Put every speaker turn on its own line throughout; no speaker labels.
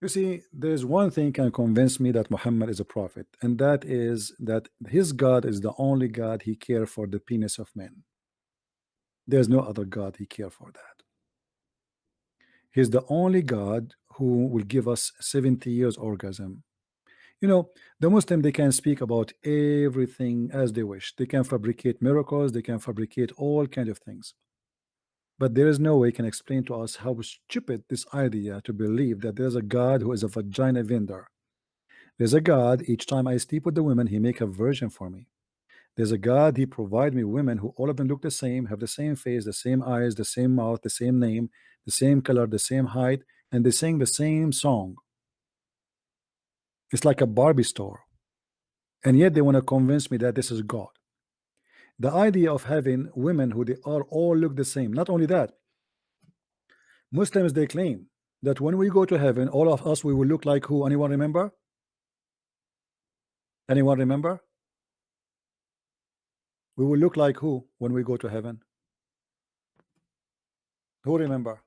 You see, there's one thing can convince me that Muhammad is a prophet, and that is that his God is the only God he cares for the penis of men. There's no other God he cares for that. He's the only God who will give us 70 years orgasm. You know, the Muslim, they can speak about everything as they wish. They can fabricate miracles, they can fabricate all kind of things. But there is no way can explain to us how stupid this idea to believe that there's a God who is a vagina vendor. There's a God, each time I sleep with the women, he make a virgin for me. There's a God, he provide me women who all of them look the same, have the same face, the same eyes, the same mouth, the same name, the same color, the same height, and they sing the same song. It's like a Barbie store. And yet they want to convince me that this is God. The idea of having women who they are all look the same. Not only that, Muslims, they claim that when we go to heaven, all of us, we will look like who? Anyone remember? Anyone remember? We will look like who when we go to heaven? Who remember?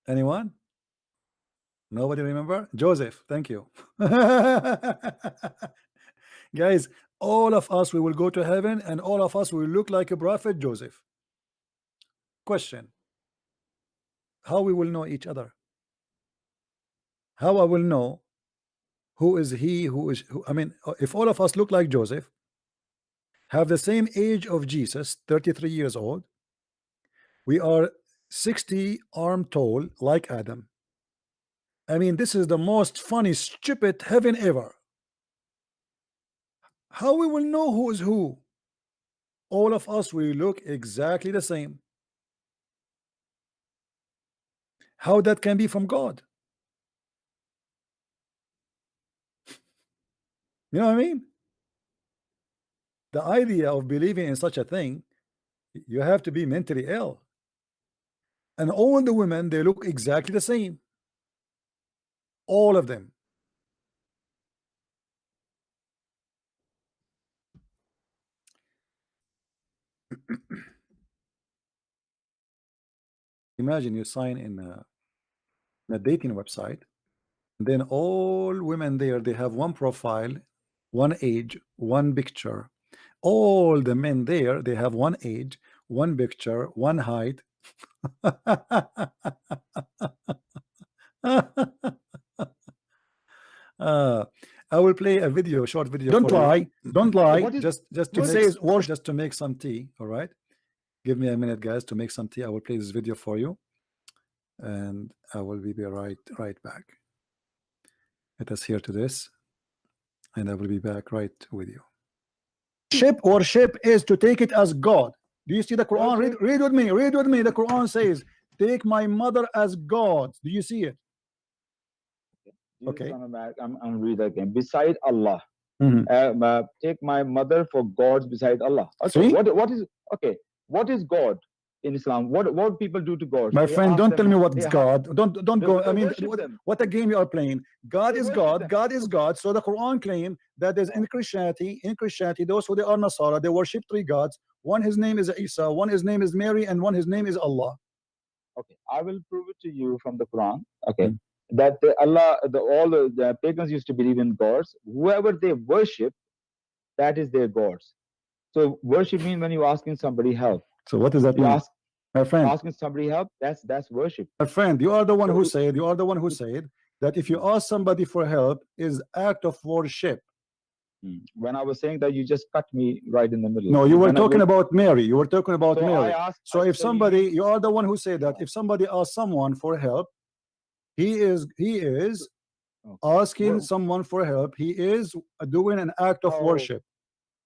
Anyone? Nobody remember? Joseph, thank you. Guys, all of us, we will go to heaven, and all of us will look like a prophet Joseph. Question: how we will know each other? How I will know who is he, who is who? I mean, if all of us look like Joseph, have the same age of Jesus, 33 years old, we are 60 arm tall like Adam. I mean, this is the most funny, stupid heaven ever. How we will know who is who? All of us, we look exactly the same. How that can be from God? You know what I mean? The idea of believing in such a thing, you have to be mentally ill. And all the women, they look exactly the same. All of them. Imagine you sign in a dating website, and then all women there, they have one profile, one age, one picture. All the men there, they have one age, one picture, one height. I will play a video, short video.
Don't
for you.
lie. Don't lie.
What is, just to
It
make,
says worship.
just to make some tea. All right, give me a minute, guys, to make some tea. I will play this video for you, and I will be right back. Let us hear to this, and I will be back right with you. Worship is to take it as God. Do you see the Quran? Read with me. Read with me. The Quran says, "Take my mother as God." Do you see it? Okay.
I'm read again. Beside Allah, take my mother for gods beside Allah. Okay.
See?
What is okay? What is God in Islam? What people do to God?
My friend, don't tell me what's God. Don't go. I mean,
them.
what a game you are playing. God
They
is
worship
God.
them.
God is God. So the Quran claim that there's in Christianity, those who they are Nasara, they worship three gods. One, his name is Isa. One, his name is Mary, and one, his name is Allah.
Okay, I will prove it to you from the Quran. Okay, that all the pagans used to believe in gods. Whoever they worship, that is their gods. So worship means when you're asking somebody help.
So what does that
You
mean?
ask,
My friend,
asking somebody help. That's worship.
my friend, you are the one who said. You are the one who said that if you ask somebody for help, is act of worship.
When I was saying that, you just cut me right in the middle.
No, you were talking about Mary. You were talking about
So
Mary. So if
so
somebody, you are the one who said that if somebody asks someone for help, he is asking someone for help. He is doing an act of worship.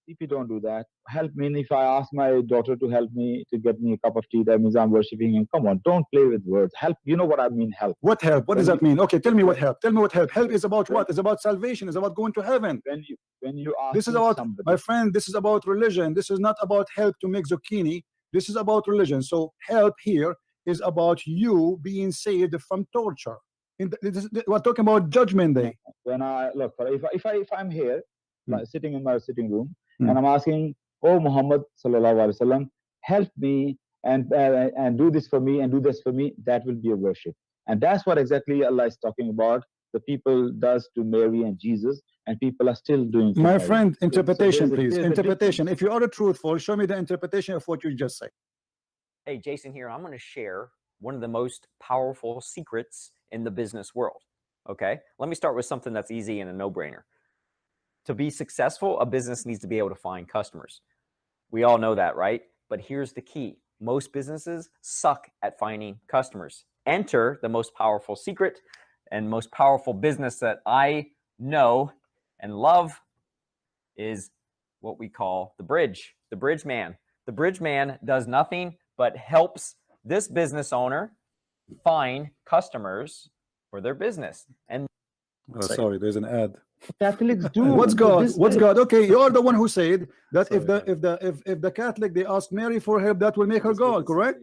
If you don't do that, help me. If I ask my daughter to help me to get me a cup of tea, that means I'm worshiping him. Come on, don't play with words. Help. You know what I mean? Help.
What help? What does that mean? Okay, tell me what help. Tell me what help. Help is about what? It's about salvation. It's about going to heaven.
When you ask,
this is about
somebody,
my friend. This is about religion. This is not about help to make zucchini. This is about religion. So help here is about you being saved from torture. We're talking about Judgment Day.
When I look, if I'm here, sitting in my sitting room, and I'm asking, "Oh Muhammad sallallahu alaihi wasallam, help me and do this for me and do this for me, that will be a worship. And that's what exactly Allah is talking about. The people does to Mary and Jesus, and people are still doing
My
comparison.
friend, interpretation, please.
There's a
Interpretation.
difference.
If you are truthful, show me the interpretation of what you just said.
Hey, Jason here. I'm going to share one of the most powerful secrets in the business world. Okay, let me start with something that's easy and a no-brainer. To be successful, a business needs to be able to find customers. We all know that, right? But here's the key. Most businesses suck at finding customers. Enter the most powerful secret and most powerful business that I know and love is what we call the bridge man. The bridge man does nothing but helps this business owner find customers for their business. And
sorry, there's an ad.
Catholics do.
What's God? What's God? Okay, you're the one who said that
Sorry,
if the Catholic they ask Mary for help, that will make her God, correct?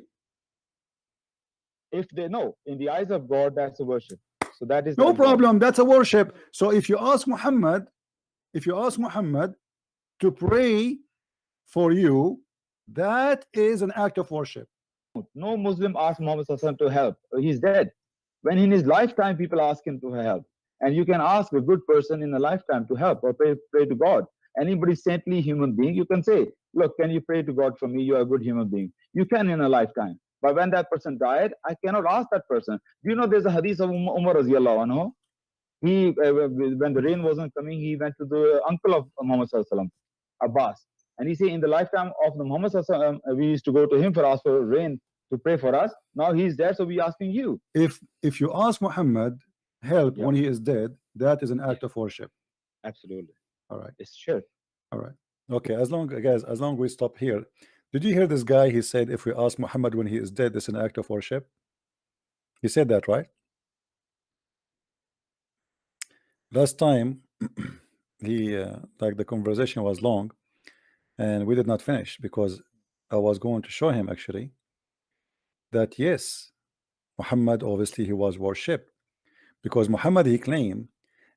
If they know, in the eyes of God, that's a worship. So that is
no problem. That's a worship. So if you ask Muhammad to pray for you, that is an act of worship.
No Muslim asked Muhammad to help. He's dead. When in his lifetime people ask him to help, and you can ask a good person in a lifetime to help or pray to God. Anybody saintly human being, you can say, look, can you pray to God for me? You're a good human being. You can in a lifetime. But when that person died, I cannot ask that person. Do you know there's a hadith of Umar radiallahu anhu? He, when the rain wasn't coming, he went to the uncle of Muhammad sallallahu Abbas. And he said, in the lifetime of the Muhammad sallallahu we used to go to him for ask for rain to pray for us. Now he's dead, so we're asking you.
If you ask Muhammad help when he is dead, that is an act of worship.
Absolutely.
All right.
It's sure.
All right. Okay. As long we stop here. Did you hear this guy? He said, if we ask Muhammad when he is dead, it's an act of worship. He said that, right? Last time, he like the conversation was long, and we did not finish because I was going to show him actually that yes, Muhammad obviously he was worshipped, because Muhammad he claimed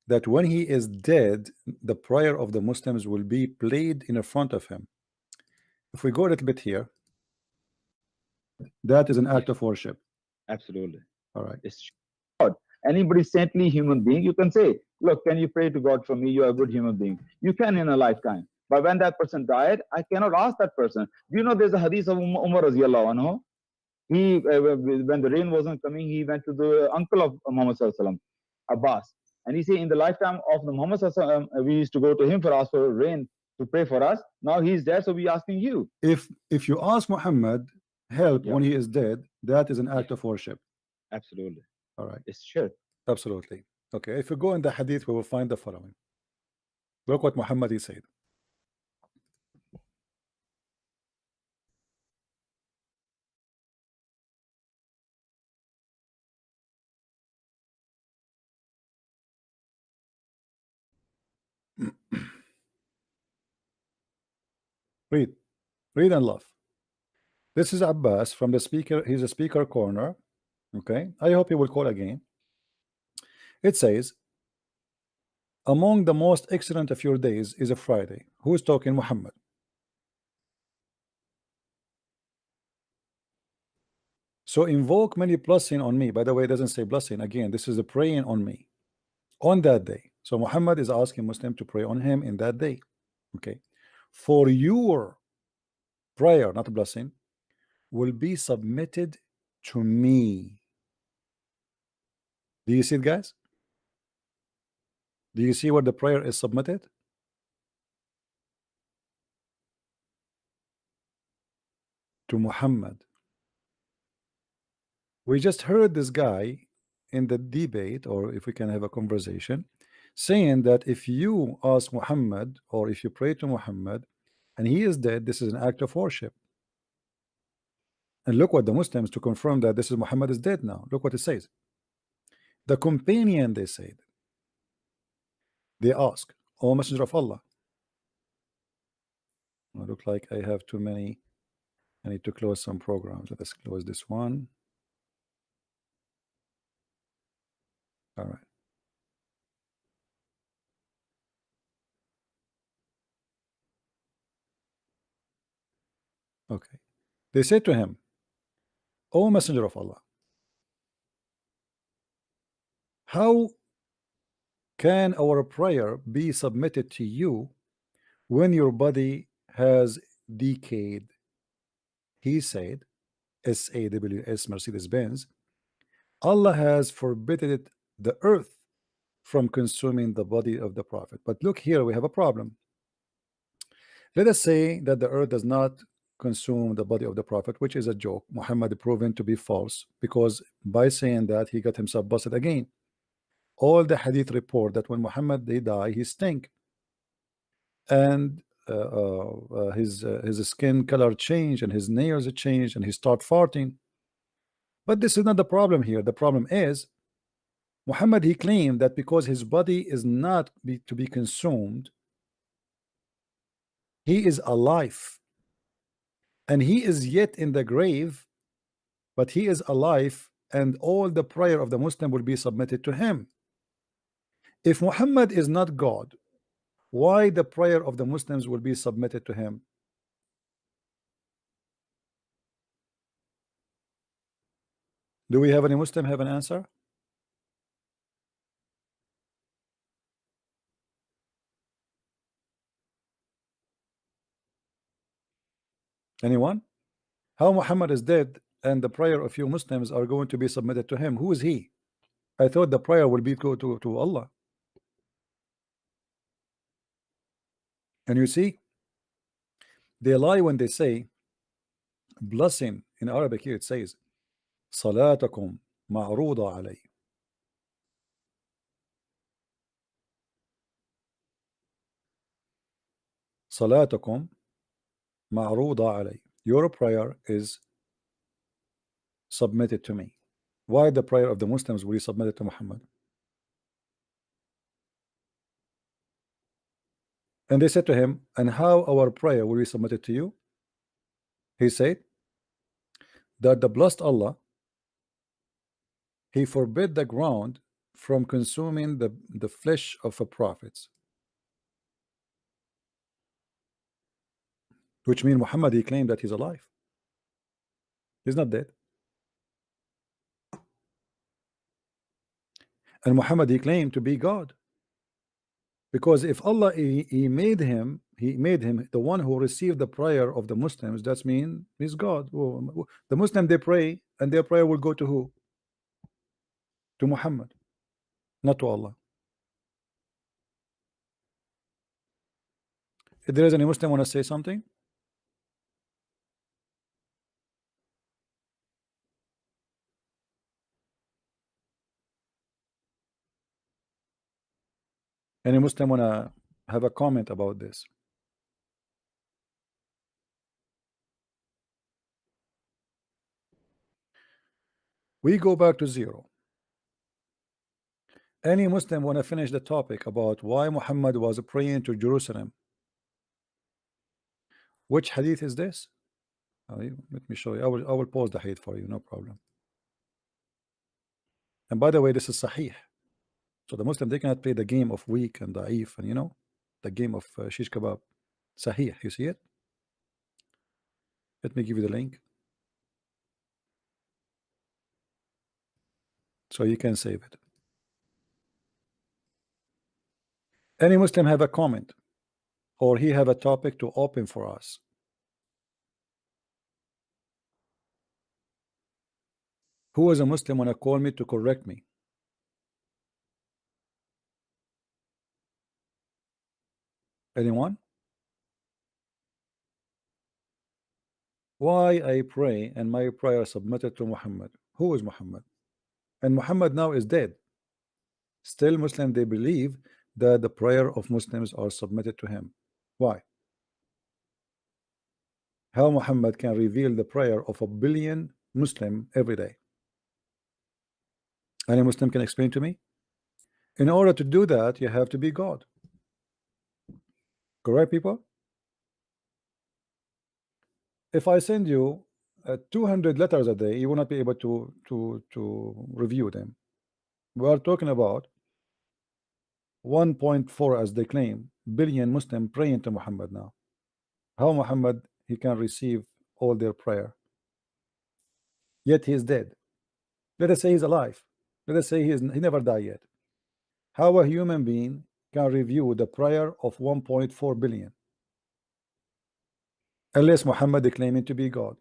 that when he is dead, the prayer of the Muslims will be played in front of him. If we go a little bit here, that is an act of worship.
Absolutely.
All right.
It's God. Anybody saintly human being, you can say, look, can you pray to God for me? You're a good human being. You can in a lifetime. But when that person died, I cannot ask that person. Do you know there's a hadith of Umar radiallahu anhu? He, when the rain wasn't coming, he went to the uncle of Muhammad sallallahu Abbas. And he said, in the lifetime of the Muhammad sallallahu we used to go to him for ask for rain to pray for us. Now he's dead, so we're asking you.
If you ask Muhammad help when he is dead, that is an act of worship.
Absolutely.
All right.
It's sure.
Absolutely. Okay. If you go in the hadith, we will find the following. Look what Muhammad he said. Read and laugh. This is Abbas from the speaker. He's a speaker corner. Okay. I hope he will call again. It says, among the most excellent of your days is a Friday. Who is talking? Muhammad. So invoke many blessing on me. By the way, it doesn't say blessing. Again, this is a praying on me on that day. So Muhammad is asking Muslim to pray on him in that day. Okay. For your prayer, not a blessing, will be submitted to me. Do you see it, guys? Do you see where the prayer is submitted? To Muhammad. We just heard this guy in the debate, or if we can have a conversation, saying that if you ask Muhammad or if you pray to Muhammad and he is dead, this is an act of worship. And look what the Muslims, to confirm that this is Muhammad is dead now, look what it says. The companion, they said, they ask, O Messenger of Allah. I look like I have too many. I need to close some programs. Let us close this one. All right. Okay. They said to him, O Messenger of Allah, how can our prayer be submitted to you when your body has decayed? He said, SAWS Mercedes-Benz, Allah has forbidden the earth from consuming the body of the Prophet. But look here, we have a problem. Let us say that the earth does not consume the body of the Prophet, which is a joke. Muhammad proven to be false, because by saying that he got himself busted again. All the hadith report that when Muhammad they die, he stink, and his skin color changed, and his nails changed, and he start farting. But this is not the problem here. The problem is Muhammad, he claimed that because his body is not to be consumed, he is alive, and he is yet in the grave, but he is alive, and all the prayer of the Muslim will be submitted to him. If Muhammad is not God, why the prayer of the Muslims will be submitted to him? Do we have any Muslim have an answer? Anyone? How Muhammad is dead and the prayer of you Muslims are going to be submitted to him? Who is he? I thought the prayer will be go to Allah. And you see, they lie when they say blessing. In Arabic here it says صلاتكم معروضة علي. صلاتكم معروضة علي. Your prayer is submitted to me. Why the prayer of the Muslims will be submitted to Muhammad? And they said to him, and how our prayer will be submitted to you? He said that the blessed Allah, he forbid the ground from consuming the flesh of the prophets, which means Muhammad, he claimed that he's alive. He's not dead. And Muhammad, he claimed to be God, because if Allah he made him the one who received the prayer of the Muslims, that means he's God. The Muslim, they pray, and their prayer will go to who? To Muhammad, not to Allah. If there is any Muslim want to say something, any Muslim want to have a comment about this? We go back to zero. Any Muslim want to finish the topic about why Muhammad was praying to Jerusalem? Which hadith is this? Let me show you. I will pause the hadith for you, no problem. And by the way, this is Sahih. So the Muslim, they cannot play the game of weak and da'if, and the game of shish kebab. Sahih, you see it? Let me give you the link so you can save it. Any Muslim have a comment, or he have a topic to open for us? Who is a Muslim want to call me to correct me? Anyone? Why I pray and my prayer submitted to Muhammad? Who is Muhammad? And Muhammad now is dead. Still Muslim, they believe that the prayer of Muslims are submitted to him. Why? How Muhammad can reveal the prayer of 1 billion Muslim every day? Any Muslim can explain to me? In order to do that, you have to be God. Correct, people? If I send you 200 letters a day, you will not be able to review them. We are talking about 1.4, as they claim, billion Muslim praying to Muhammad now. How Muhammad he can receive all their prayer? yet he is dead. Let us say he's alive. Let us say he never died yet. How a human being can review the prayer of 1.4 billion unless Muhammad is claiming to be God?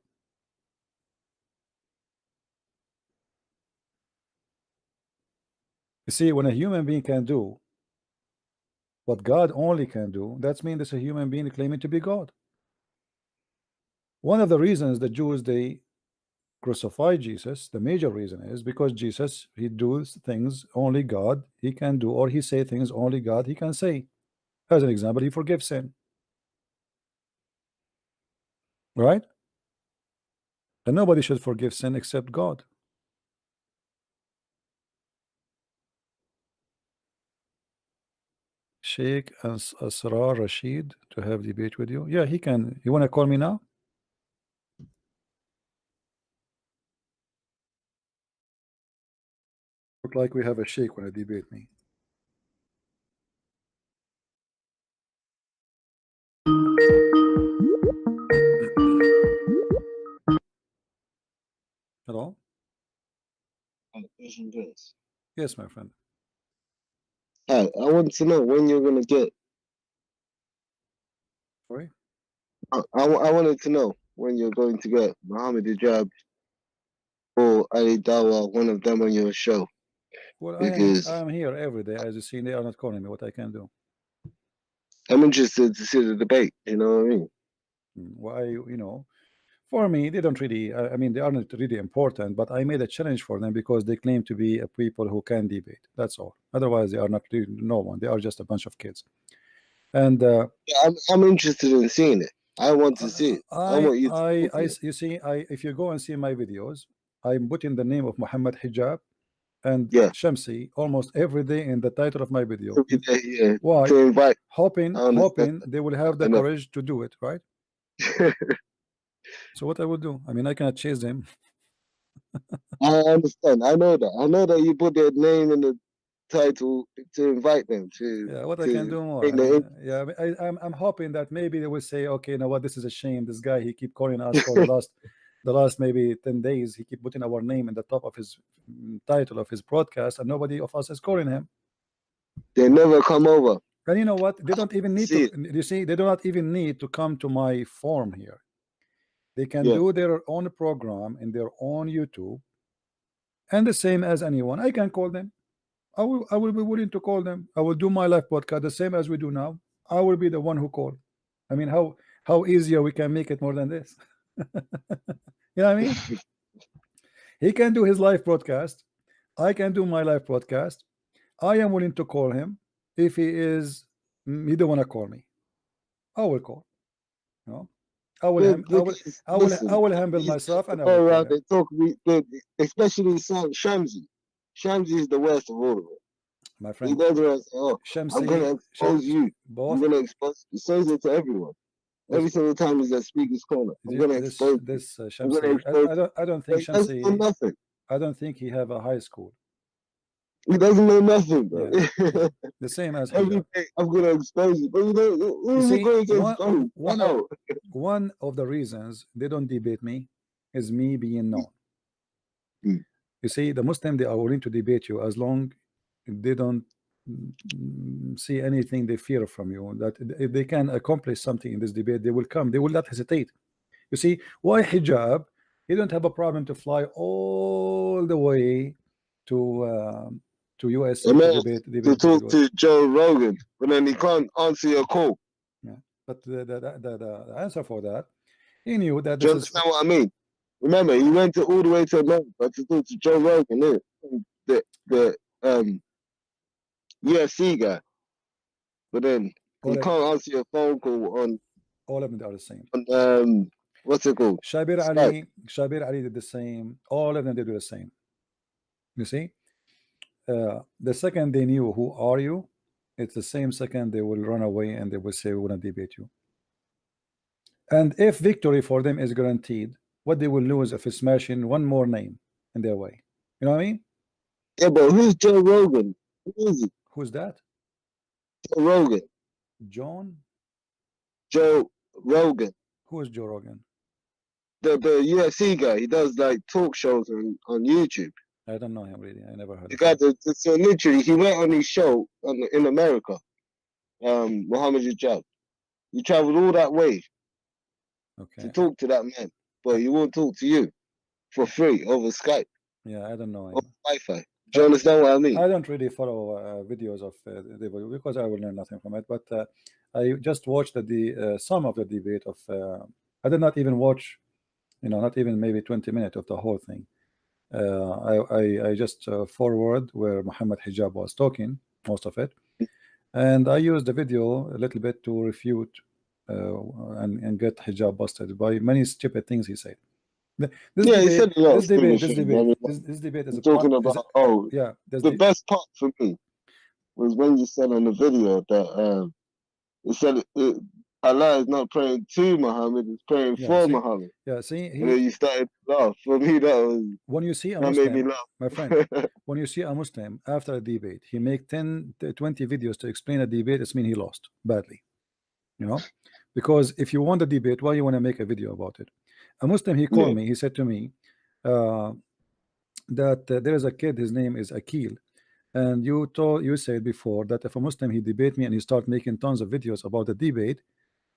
You see, when a human being can do what God only can do, that means it's a human being claiming to be God. One of the reasons the Jews, they crucify Jesus, the major reason is because Jesus, he does things only God he can do, or he say things only God he can say. As an example, he forgives sin, right? And nobody should forgive sin except God. Sheikh Asrar Rashid to have debate with you. Yeah, he can. You want to call me now? Look like we have a sheikh want to debate me. Hello? Yes, my friend.
Hi, I want to know when you're gonna get.
Sorry?
I wanted to know when you're going to get Muhammad Hijab or Ali Dawa, one of them on your show.
Well,
Because
I am here every day. As you see, they are not calling me. What I can do?
I'm interested to see the debate. You know what I mean?
Why, for me, they don't really, I mean, they are not really important, but I made a challenge for them because they claim to be a people who can debate. That's all. Otherwise, they are not really no one. They are just a bunch of kids. And
Yeah, I'm interested in seeing it. I want to see it. I want you to talk to
you see, if you go and see my videos, I'm putting the name of Muhammad Hijab and
yeah,
Shamsi almost every day in the title of my video.
every day, yeah,
Why?
to invite.
Hoping,
I understand
they will have the
that.
courage to do it, right? So what I will do? I mean, I cannot chase them.
I understand. I know that. I know that you put their name in the title to invite them
Yeah, what I can
to
do more.
bring
I
the
mean,
in.
yeah, I'm hoping that maybe they will say, okay, you know what, this is a shame. This guy, he keep calling us for the last maybe 10 days. He keep putting our name in the top of his title of his broadcast, and nobody of us is calling him.
They never come over.
And you know what? They don't even need
See
to. You see, they do not even need to come to my forum here. They can
yeah.
do their own program in their own YouTube, and the same as anyone. I can call them. I will be willing to call them. I will do my live podcast the same as we do now. I will be the one who call. I mean, how easier we can make it more than this? You know what I mean? He can do his live broadcast. I can do my live broadcast. I am willing to call him if he is. He don't want to call me. I will call. You know, I will.
Because
I
listen,
will humble
these
myself and I
go
will call
around,
him.
they talk, especially Shamsi. Shamsi is the worst of all of it.
My
He
friend
goes around and says, "Oh, I'm
Shamsi,
gonna expose you. I'm
both.
gonna expose." He says it to everyone.
This
Every single time he's at Speaker's Corner, I'm gonna
this
expose you.
this
I'm gonna
Shamsi.
expose you.
I don't
But
think
he doesn't know
Shamsi.
nothing.
I don't think he have a high school.
He doesn't know nothing, bro.
Yeah, yeah. The same as
Every
hijab.
day, I'm gonna expose you. But you know, who
You
is he
see,
going to expose? How?
one of the reasons they don't debate me is me being known.
Hmm.
You see, the Muslim, they are willing to debate you as long they don't see anything they fear from you. That if they can accomplish something in this debate, they will come. They will not hesitate. You see, why hijab? You don't have a problem to fly all the way to USA to
Imagine to
debate
talk
with.
to Joe Rogan, but then he can't answer your call.
Yeah. But the answer for that, he knew that
Do you
this is
understand what I mean? Remember, he went all the way to America to talk to Joe Rogan, the UFC guy. But then he
all of,
can't answer your phone call
all of them are the same.
on what's it called? Skype.
Shabir Ali did the same. All of them did the same. You see, the second they knew who are you, it's the same second they will run away and they will say we want to debate you. And if victory for them is guaranteed, what they will lose if smashing one more name in their way. You know what I mean?
Yeah, but who's Joe Rogan? Who is he?
Who's that?
Joe Rogan.
John?
Joe Rogan.
Who is Joe Rogan?
the UFC guy. He does like talk shows on YouTube.
I don't know him really. I never heard
The
of
guy
him.
that, so literally he went on his show in America. Muhammad Hijab. He traveled all that way
Okay.
to talk to that man, but he won't talk to you for free over Skype
Yeah, I don't know
or
him.
Wi-Fi. Do you understand what I mean?
I don't really follow videos of the debate because I will learn nothing from it. But I just watched the some of the debate of. I did not even watch, not even maybe 20 minutes of the whole thing. I just forward where Muhammad Hijab was talking, most of it, and I used the video a little bit to refute and get Hijab busted by many stupid things he said. This
Yeah, he
debate,
said a lot of
this debate,
stupid
this
shit. I
debate,
mean,
this debate is
he's
a part.
talking about
Yeah,
the best part for me was when you said on the video that it said Allah is not praying to Muhammad, he's praying
Yeah,
for
see,
Muhammad.
yeah, see,
And then you started to laugh. For me,
when you see a
that made me
Muslim,
laugh.
my friend, when you see a Muslim after a debate, he make 10 to 20 videos to explain a debate, it's mean he lost badly, because if you won the debate, why you want to make a video about it? A Muslim, he called
Yeah.
me, he said to me that there is a kid, his name is Akil, and you said before that if a Muslim he debate me and he start making tons of videos about the debate,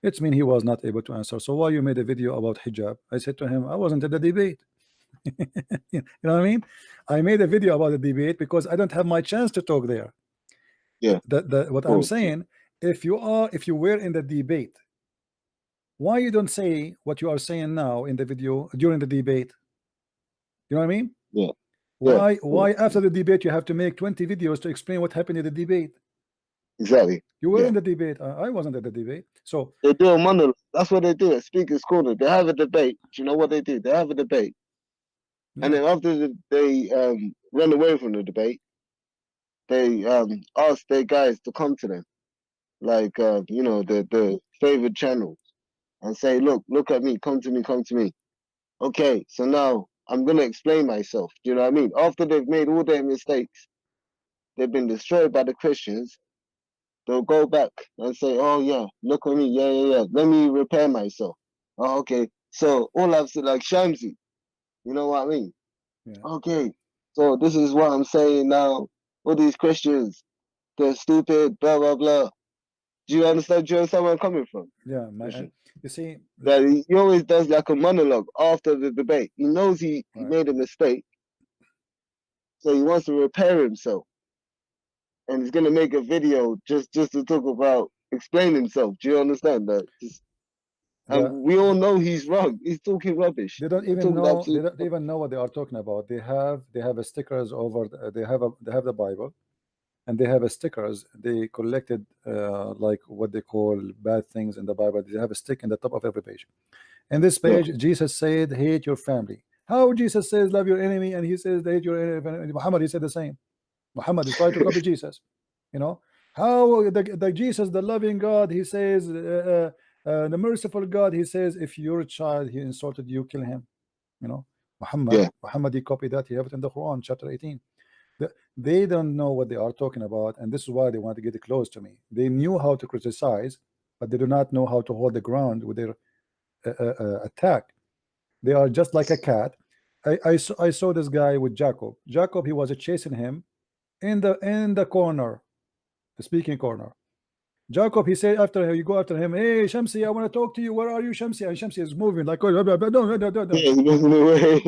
it's mean he was not able to answer. So why you made a video about hijab? I said to him, I wasn't at the debate. You know what I mean? I made a video about the debate because I don't have my chance to talk there.
Yeah.
What I'm saying, if you were in the debate, why you don't say what you are saying now in the video during the debate? You know what I mean?
Yeah.
Why after the debate you have to make 20 videos to explain what happened in the debate?
Exactly.
You were in the debate. I wasn't at the debate. So
they do a monologue. That's what they do at Speaker's Corner. They have a debate. Do you know what they do? They have a debate.
yeah.
And then after they run away from the debate, they ask their guys to come to them, like the favorite channels, and say, look at me, come to me, come to me. Okay, so now I'm gonna explain myself. Do you know what I mean? After they've made all their mistakes, they've been destroyed by the Christians. They'll go back and say, oh yeah, look at me, yeah, let me repair myself. Oh, okay, so all I've said, like Shamsi, you know what I mean?
Yeah.
Okay, so this is what I'm saying now. All these Christians, they're stupid, blah blah blah. Do you understand? Where I'm coming from?
Yeah, you see
that he always does like a monologue after the debate. He knows he made a mistake, so he wants to repair himself, and he's gonna make a video just to talk about explain himself. Do you understand that? And we all know he's wrong. He's talking rubbish.
They don't even know. They don't even know what they are talking about. They have a stickers over. They have the Bible, and they have a stickers. They collected like what they call bad things in the Bible. They have a stick in the top of every page. In this page, Jesus said, "Hate your family." How Jesus says, "Love your enemy," and he says, "Hate your enemy." Muhammad, he said the same. Muhammad is trying to copy Jesus. How the Jesus, the loving God, he says. The merciful God, he says, if your child he insulted you, kill him. Muhammad he copied that. He have it in the Quran, chapter 18. They don't know what they are talking about, and this is why they want to get close to me. They knew how to criticize, but they do not know how to hold the ground with their attack. They are just like a cat. I saw this guy with Jacob. Jacob, he was chasing him in the corner, the speaking corner. Jacob, he said after him, you go after him, hey Shamsi, I want to talk to you. Where are you, Shamsi? And Shamsi is moving like, no.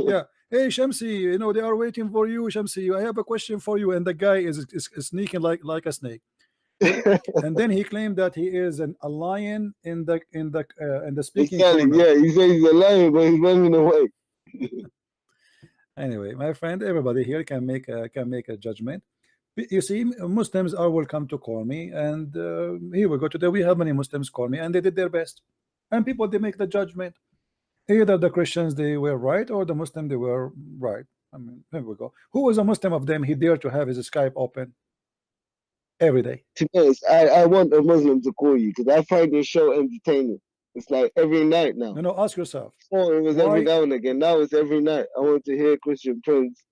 Yeah, hey Shamsi, they are waiting for you, Shamsi. I have a question for you. And the guy is sneaking like a snake. And then he claimed that he is a lion in the speaking corner.
Yeah, he says he's a lion, but he's running away.
Anyway, my friend, everybody here can make a judgment. You see, Muslims are welcome to call me, and here we go. Today we have many Muslims call me, and they did their best. And people, they make the judgment. Either the Christians, they were right, or the Muslim, they were right. I mean, here we go. Who was a Muslim of them? He dared to have his Skype open every day.
To be honest, I want a Muslim to call you because I find your show entertaining. It's like every night now.
No, ask yourself.
Before it was every now and again. Now it's every night. I want to hear Christian Prince,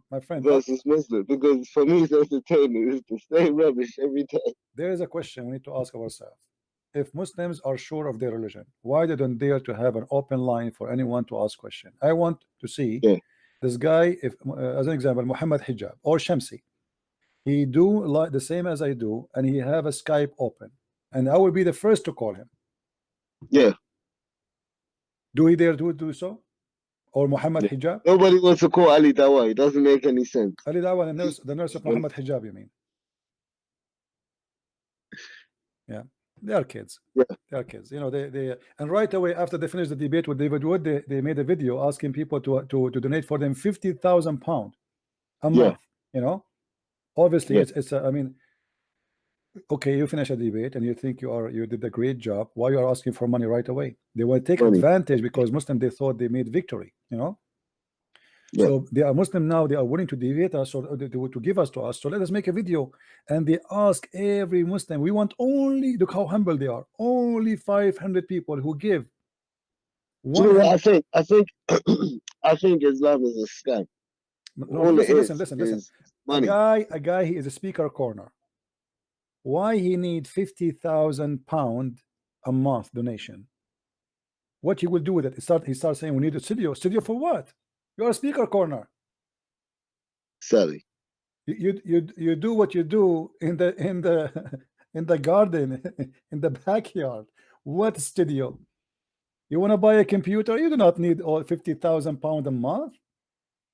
my friend,
versus Muslim, because for me it's entertaining. It's the same rubbish every day.
There is a question we need to ask ourselves. if Muslims are sure of their religion, why they don't dare to have an open line for anyone to ask question? I want to see this guy, if as an example, Muhammad Hijab or Shamsi, he do like the same as I do, and he have a Skype open, and I will be the first to call him.
Yeah.
Do he dare to do so? Or Muhammad Hijab?
Nobody wants to call Ali Dawa. It doesn't make any sense.
Ali Dawa, the nurse of Muhammad Hijab, you mean? Yeah, they are kids.
Yeah.
They are kids. You know, they and right away after they finished the debate with David Wood, they made a video asking people to donate for them £50,000 a month. You know, obviously it's I mean, okay, you finish a debate and you think you did a great job. Why you are asking for money right away? They will take advantage because Muslim, they thought they made victory. You know. So they are Muslim now. They are willing to debate us or to give us to us. So let us make a video. And they ask every Muslim. We want only, look how humble they are. Only 500 people who give.
You know, I think I think Islam is a scam.
No, listen.
Money.
A guy. He is a speaker corner. Why he need £50,000 a month donation? What he will do with it? He starts saying we need a studio. Studio for what? You are a speaker corner.
Sally.
You do what you do in the in the garden, in the backyard. What studio? You want to buy a computer? You do not need all £50,000 a month.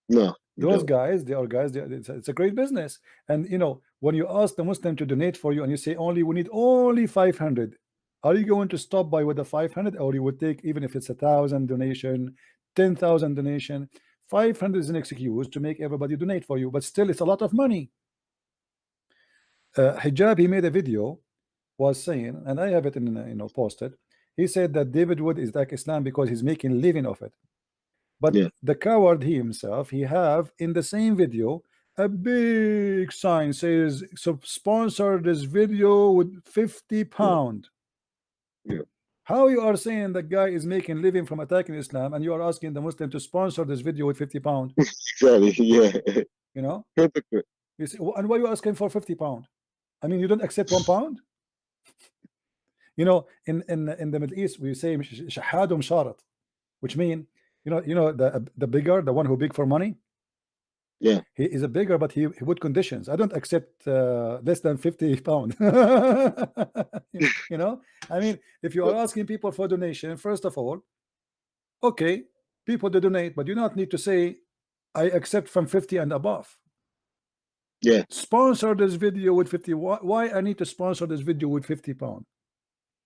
No.
Those guys, they are guys. It's a great business. And you know, when you ask the Muslim to donate for you, and you say we need only 500, are you going to stop by with the 500, or you would take, even if it's 1,000 donation, 10,000 donation? 500 is an excuse to make everybody donate for you, but still it's a lot of money. Hijab, he made a video, was saying, and I have it in posted. He said that David Wood is like Islam because he's making a living of it. But the coward, he himself, he have in the same video a big sign says, so sponsor this video with £50. How you are saying the guy is making living from attacking Islam, and you are asking the Muslim to sponsor this video with £50?
Exactly. Yeah.
You know.
Hypocrite.
You see, and why you asking for £50? I mean, you don't accept £1. You know, in the Middle East we say shahad sharat, which mean you know the bigger, the one who big for money.
Yeah,
he is a bigger, but he put conditions. I don't accept less than £50. You know, I mean, if you are asking people for donation, first of all, okay, people to donate, but you do not need to say I accept from 50 and above.
Yeah,
sponsor this video with 50. Why I need to sponsor this video with £50?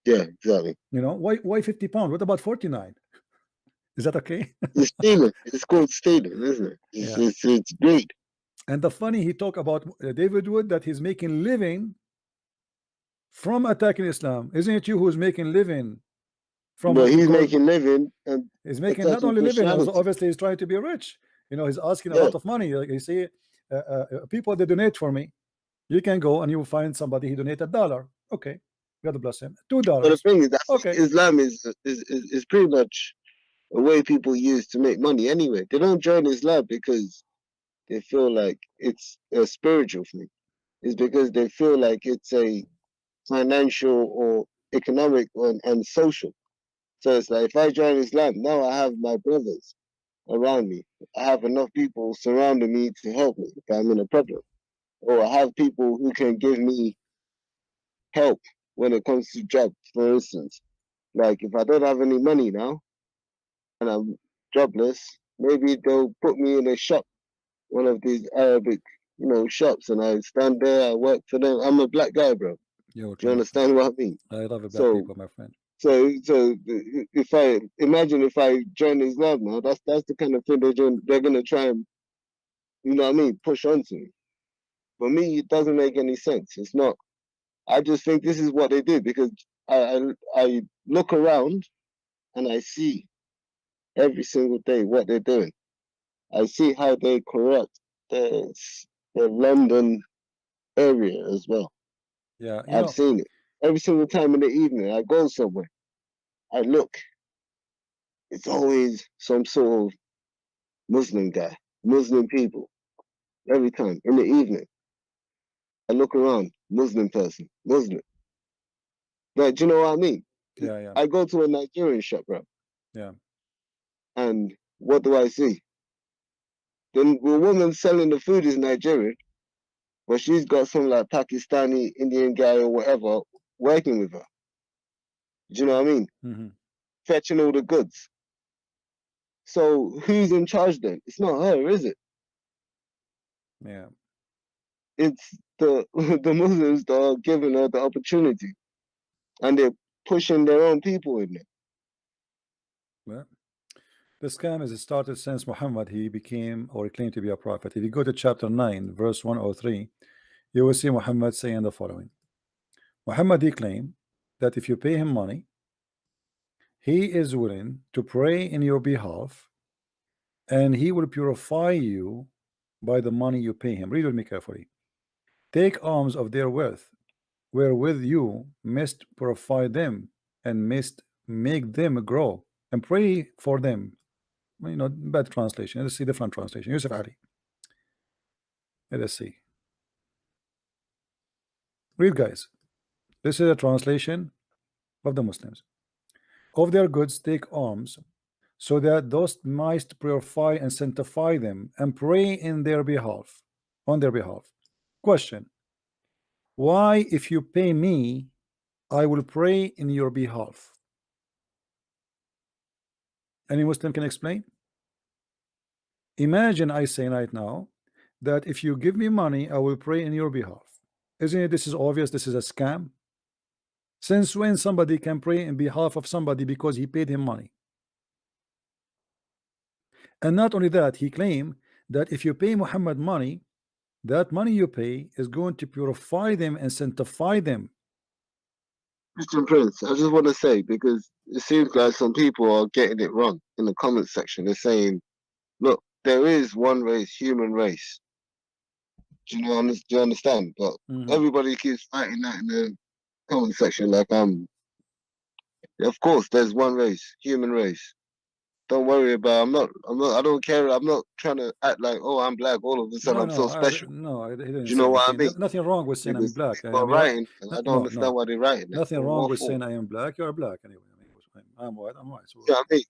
Yeah, exactly.
You know, why £50? What about 49? Is that okay?
It's stealing. It's called stealing, isn't it? It's great.
And the funny, he talked about David Wood, that he's making living from attacking Islam. Isn't it you who's making living from?
But he's making living, and
he's making not only living, obviously he's trying to be rich. You know, he's asking a lot of money. Like you see, people, they donate for me. You can go and you will find somebody he donated $1. Okay, God bless him. $2.
But the thing is that
okay,
Islam is pretty much a way people use to make money anyway. They don't join Islam because they feel like it's a spiritual thing. It's because they feel like it's a financial or economic and social. So it's like, if I join Islam, now I have my brothers around me. I have enough people surrounding me to help me if I'm in a problem. Or I have people who can give me help when it comes to jobs, for instance. Like, if I don't have any money now and I'm jobless, maybe they'll put me in a shop, one of these Arabic, shops, and I stand there, I work for them. I'm a black guy, bro. Do you understand what I mean?
I love black people, my friend.
So if I join Islam now, that's the kind of thing they're gonna try and, push onto me. For me, it doesn't make any sense. It's not. I just think this is what they did, because I look around and I see every single day what they're doing. I see how they corrupt the London area as well.
Yeah,
I've seen it every single time in the evening. I go somewhere, I look. It's always some sort of Muslim guy, Muslim people. Every time in the evening, I look around, Muslim person, Muslim. Like, do you know what I mean?
Yeah, yeah,
I go to a Nigerian shop, bro,
yeah.
and what do I see? The woman selling the food is Nigerian, but she's got some like Pakistani, Indian guy or whatever working with her. Do you know what I mean?
Mm-hmm.
Fetching all the goods. So who's in charge then? It's not her, is it?
Yeah.
It's the the Muslims that are giving her the opportunity, and they're pushing their own people in there.
Well, the scam is started since Muhammad he became or claimed to be a prophet. If you go to chapter 9, verse 103, you will see Muhammad saying the following. Muhammad he claimed that if you pay him money, he is willing to pray in your behalf, and he will purify you by the money you pay him. Read with me carefully. Take alms of their wealth, wherewith you must purify them and must make them grow, and pray for them. You know, bad translation. Let's see different translation. Yusuf Ali. Let us see. Read, guys. This is a translation of the Muslims. Of their goods take alms, so that those might purify and sanctify them and pray in their behalf, on their behalf. Question: why, if you pay me, I will pray in your behalf? Any Muslim can explain? Imagine I say right now that if you give me money, I will pray in your behalf. Isn't it? This is obvious. This is a scam. Since when somebody can pray in behalf of somebody because he paid him money? And not only that, he claimed that if you pay Muhammad money, that money you pay is going to purify them and sanctify them.
Christian Prince, I just want to say, because it seems like some people are getting it wrong in the comment section. They're saying, look, there is one race, human race. Do you know? Do you understand? But everybody keeps fighting that in the comment section. Like, of course, there's one race, human race. Don't worry about. I don't care. I'm not trying to act like, oh, I'm black. All of a sudden,
No,
I'm so special.
no, I didn't
Do you
say
know what I
anything.
mean?
Nothing wrong with saying I'm
Because
black.
people
I
are
mean, what?
writing, and I don't
No,
understand why they're writing that.
nothing wrong
What
with
for?
saying I am black. You're black anyway. I mean, I'm white. I'm white. So
Yeah, I mean,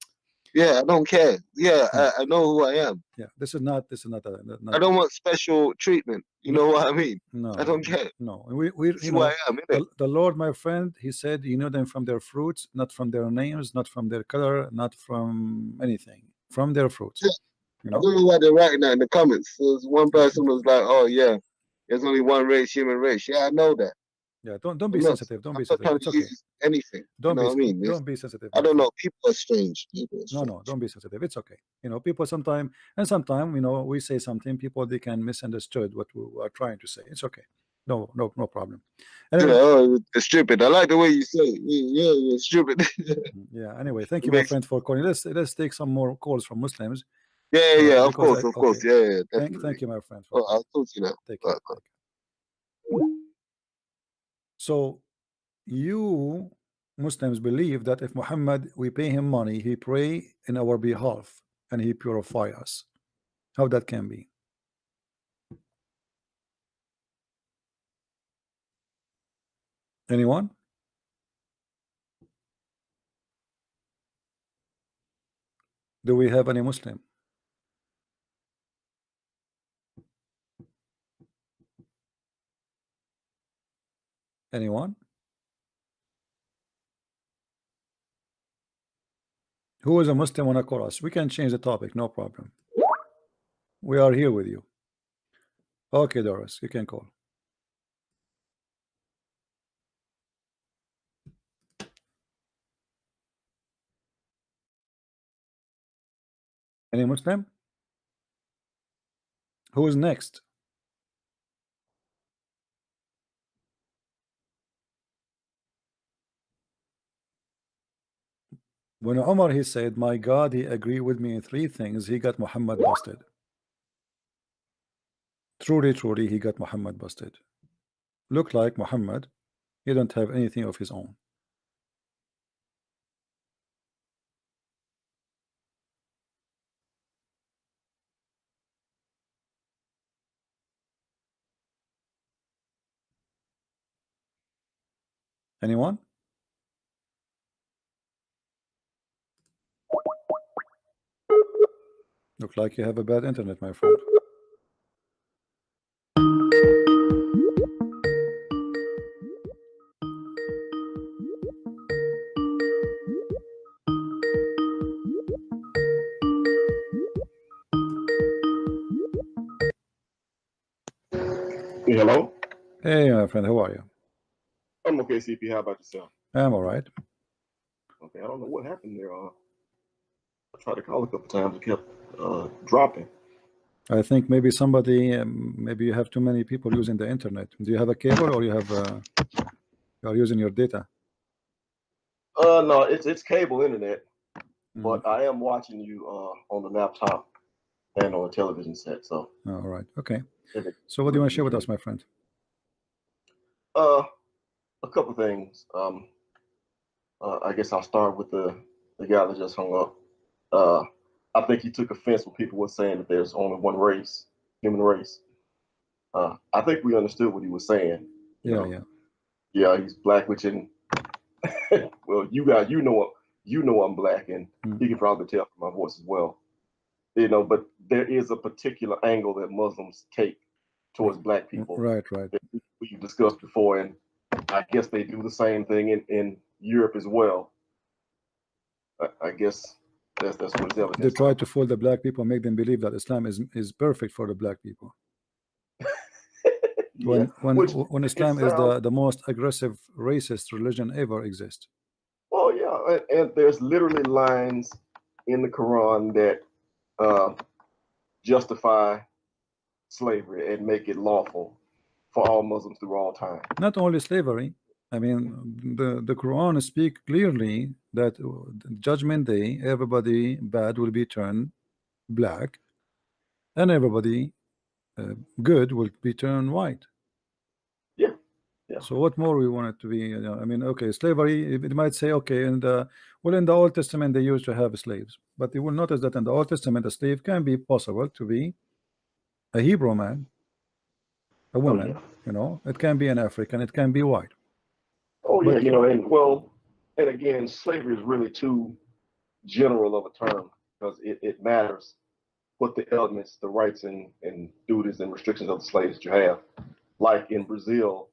yeah, I don't care. Yeah,
no,
I know who I am.
yeah. This is not.
I don't want special treatment. You
No,
know what I mean? I
no,
don't care.
no. We
It's
you
who I
know,
am, innit?
the Lord, my friend, he said, you know them from their fruits, not from their names, not from their color, not from anything, from their fruits.
Yeah,
You
I
know.
don't know why they're writing that in the comments. There's one person was like, "Oh yeah, there's only one race, human race." Yeah, I know that.
Yeah. Don't be
I'm not.
sensitive. Don't
I'm
be
not
sensitive.
trying
It's
to
okay.
use anything. You know what I mean?
Don't be sensitive,
I
my
don't
friend.
know. People are strange. People are
No,
strange.
don't be sensitive. It's okay. You know, people sometimes you know, we say something, people they can misunderstood what we are trying to say. It's okay. No problem.
Yeah,
Anyway,
oh, it's stupid. I like the way you say it. Yeah, you're stupid.
yeah. Anyway, thank
It
you, my
makes.
friend, for calling. Let's take some more calls from Muslims.
Yeah. Of
Because
course,
I
of
okay.
course. Yeah, definitely.
Thank you, my friend, for
Oh,
calling.
I'll talk to you now.
Take
Bye,
care.
bye.
Take care. So you Muslims believe that if Muhammad we pay him money, he pray in our behalf and he purify us. How that can be? Anyone? Do we have any Muslim? Anyone? Who is a Muslim wanna call us? We can change the topic, no problem. We are here with you. Okay, Doris, you can call. Any Muslim? Who is next? When Umar he said, my God, he agreed with me in three things, he got Muhammad busted. Truly, he got Muhammad busted. Look like Muhammad, he don't have anything of his own. Anyone? Look like you have a bad internet, my friend.
Hello?
Hey, my friend, how are you?
I'm okay, CP. How about yourself?
I'm all right.
Okay, I don't know what happened there. I tried to call a couple times. It kept dropping.
I think maybe somebody, maybe you have too many people using the internet. Do you have a cable or you have you are using your data?
No, it's cable internet,
Mm.
but I am watching you on the laptop and on a television set. So,
All right, okay.
if
So what do you want to share with us, my friend?
a couple things. I guess I'll start with the guy that just hung up. I think he took offense when people were saying that there's only one race, human race. I think we understood what he was saying.
Yeah.
Yeah, he's black, which in well, you guys, you know I'm black, and you can probably tell from my voice as well. But there is a particular angle that Muslims take towards black people.
Right.
That we discussed before, and I guess they do the same thing in Europe as well. I guess that's what it's evident.
They try to fool the black people, make them believe that Islam is perfect for the black people.
Yeah,
when Islam is the most aggressive racist religion ever exist.
Oh yeah, and there's literally lines in the Quran that justify slavery and make it lawful for all Muslims through all time.
Not only slavery, I mean, the Quran speak clearly that Judgment Day, everybody bad will be turned black, and everybody good will be turned white.
Yeah.
So what more we want it to be? I mean, okay, slavery. It might say, okay, in the Old Testament they used to have slaves, but you will notice that in the Old Testament a slave can be possible to be a Hebrew man, a woman. It can be an African, it can be white.
Oh yeah, and again, slavery is really too general of a term because it matters what the elements, the rights and duties and restrictions of the slaves that you have. Like in Brazil,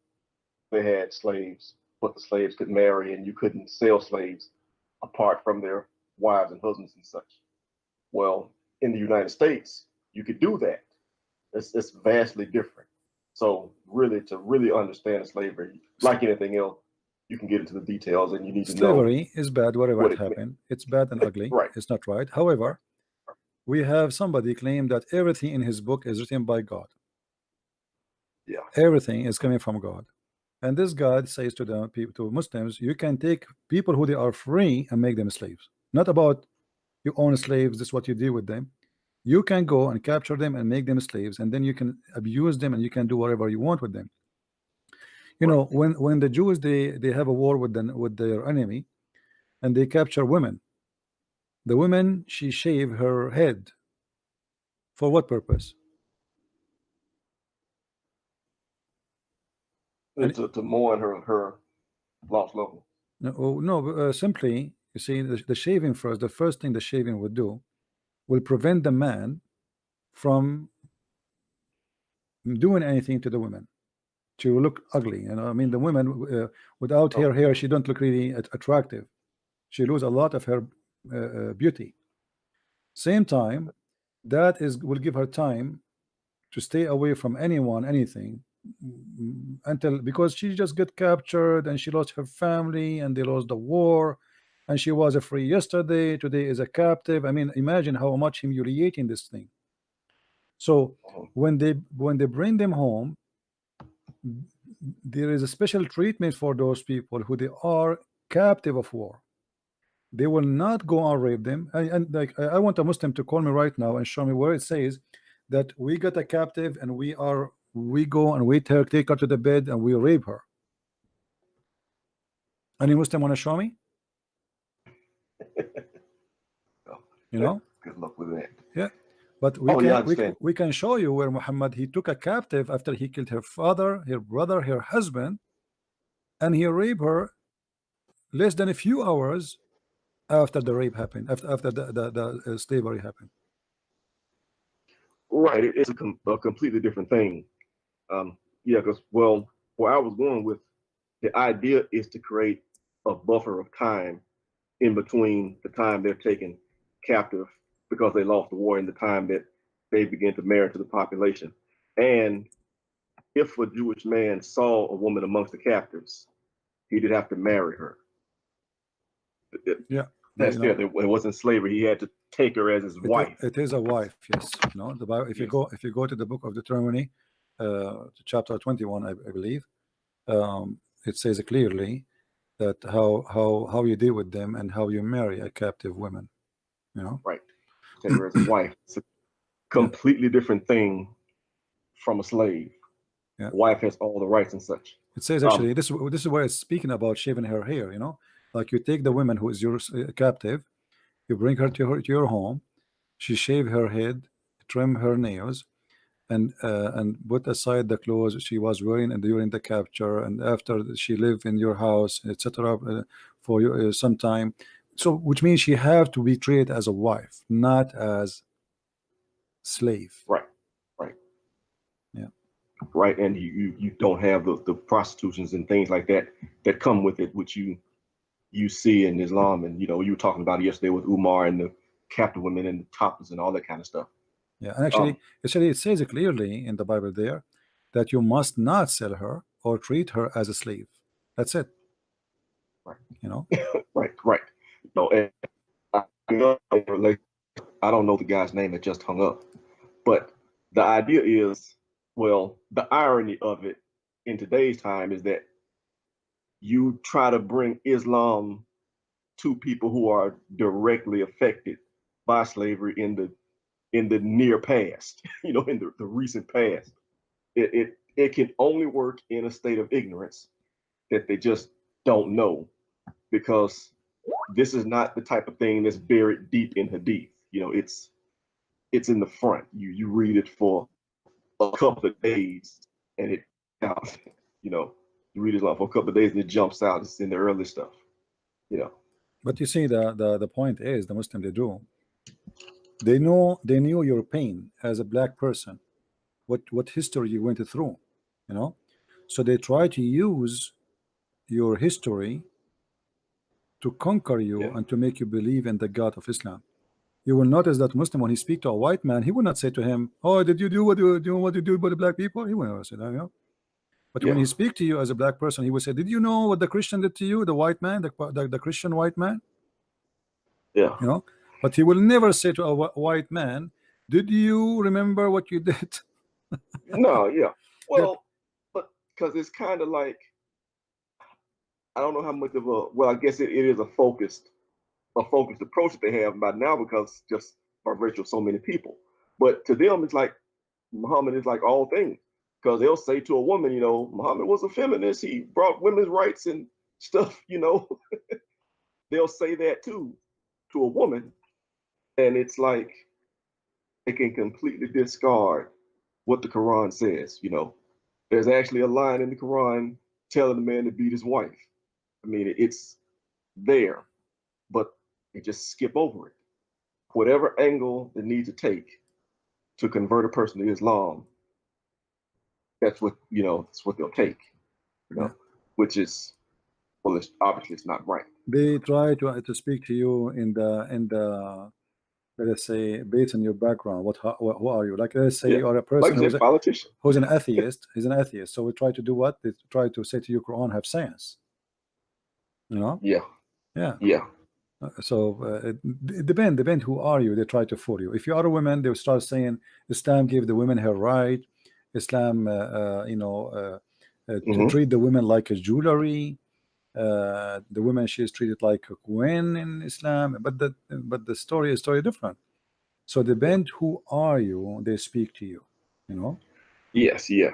they had slaves, but the slaves could marry and you couldn't sell slaves apart from their wives and husbands and such. Well, in the United States, you could do that. It's vastly different. So to really understand slavery, like anything else, you can get into the details and you need to know.
Slavery is bad whatever it happened. It's bad and ugly.
Right.
It's not right. However, we have somebody claim that everything in his book is written by God.
Yeah.
Everything is coming from God. And this God says to the people, to Muslims, you can take people who they are free and make them slaves. Not about you own slaves, this is what you do with them. You can go and capture them and make them slaves, and then you can abuse them and you can do whatever you want with them. When the Jews they have a war with their enemy and they capture women, the woman she shave her head for what purpose?
To mourn her lost loved one.
No, simply, you see, the shaving first, the first thing the shaving would do will prevent the man from doing anything to the women. She will look ugly. I mean, the women without her hair, she don't look really attractive. She lose a lot of her beauty. Same time, that will give her time to stay away from anyone, anything, until, because she just get captured and she lost her family and they lost the war, and she was free yesterday, today is a captive. I mean, imagine how much humiliating this thing. So when they bring them home, there is a special treatment for those people who they are captive of war. They will not go and rape them. And like, I want a Muslim to call me right now and show me where it says that we got a captive and we go and we take her to the bed and we rape her. Any Muslim want to show me?
Good luck with that.
Yeah, but we can show you where Muhammad, he took a captive after he killed her father, her brother, her husband, and he raped her less than a few hours after the rape happened, after the slavery happened.
Right. It's a completely different thing. Yeah, because, well, where I was going with the idea is to create a buffer of time in between the time they're taken captive because they lost the war and the time that they begin to marry to the population. And if a Jewish man saw a woman amongst the captives, he did have to marry her.
Yeah,
That's
you
there.
know,
It wasn't slavery. He had to take her as his wife.
it is a wife. Yes, no. The Bible. If
Yes.
you go to the book of Deuteronomy, chapter 21, I believe, it says clearly that how you deal with them and how you marry a captive woman. You know.
Right. Take her as a wife. It's a
Yeah.
completely different thing from a slave.
Yeah.
A wife has all the rights and such.
It says actually this is where it's speaking about shaving her hair. You know, like you take the woman who is your captive, you bring her to your home, she shave her head, trim her nails, and put aside the clothes she was wearing and during the capture, and after she lived in your house, etc. For you some time. So, which means she have to be treated as a wife, not as slave.
Right. Right.
Yeah.
Right. And you don't have the prostitutions and things like that that come with it, which you see in Islam. And you were talking about it yesterday with Umar and the captive women and the topless and all that kind of stuff.
Yeah, and actually, it says clearly in the Bible there that you must not sell her or treat her as a slave. That's it.
Right.
You know.
Right. Right. No, and I don't know the guy's name that just hung up, but the idea is, well, the irony of it in today's time is that you try to bring Islam to people who are directly affected by slavery in the near past, in the recent past. It can only work in a state of ignorance that they just don't know, because this is not the type of thing that's buried deep in Hadith. It's in the front. You read it for a couple of days and it out. You read it for a couple of days and it jumps out. It's in the early stuff.
But you see, the point is, the Muslim, they knew your pain as a black person, what history you went through, you know. So they try to use your history to conquer you
Yeah.
and to make you believe in the God of Islam. You will notice that Muslim, when he speak to a white man, he will not say to him, "Oh, did you do what you do by the black people?" He will never say that, you know. But when
Yeah.
he speak to you as a black person, he will say, "Did you know what the Christian did to you, the white man, the Christian white man?"
Yeah.
You know. But he will never say to a white man, "Did you remember what you did?"
No, yeah.
That
Well, but because it's kind of like, I don't know how much of I guess it is a focused approach that they have by now, because just by virtue of so many people. But to them, it's like Muhammad is like all things, because they'll say to a woman, Muhammad was a feminist. He brought women's rights and stuff. They'll say that too to a woman, and it's like they can completely discard what the Quran says. There's actually a line in the Quran telling the man to beat his wife. I mean, it's there, but they just skip over it. Whatever angle they need to take to convert a person to Islam, that's what they'll take.
yeah.
Which is, well, it's obviously it's not right.
They try to speak to you in the let us say, based on your background. Who are you? Like, let's say
Yeah,
you are a
like
person
I said, politician.
who's an atheist. He's an atheist. So we try to do what? They try to say to you, Quran have science. You know?
Yeah,
Yeah.
yeah,
So it depend who are you. They try to fool you. If you are a woman, they will start saying Islam gave the women her right. Islam, to treat the women like a jewelry. The woman, she is treated like a queen in Islam. But the story is different. So depend who are you, they speak to you. You know.
yes, yeah.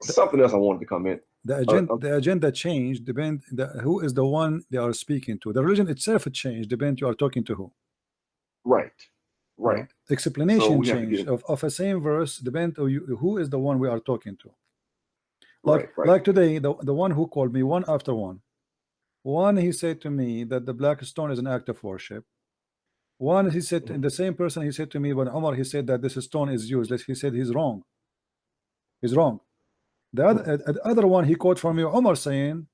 Something else I wanted to come in.
The agenda changed. Depend who is the one they are speaking to. The religion itself changed. Depend you are talking to who.
Right.
You know?
So
Explanation
we have to
changed
get
of a same verse. Depend who is the one we are talking to.
right.
Like today, the one who called me one after one. One, he said to me that the black stone is an act of worship. One, he said, and the same person, he said to me when Umar, he said that this stone is useless. He said he's wrong. He's wrong. The other one, he quote from me Umar saying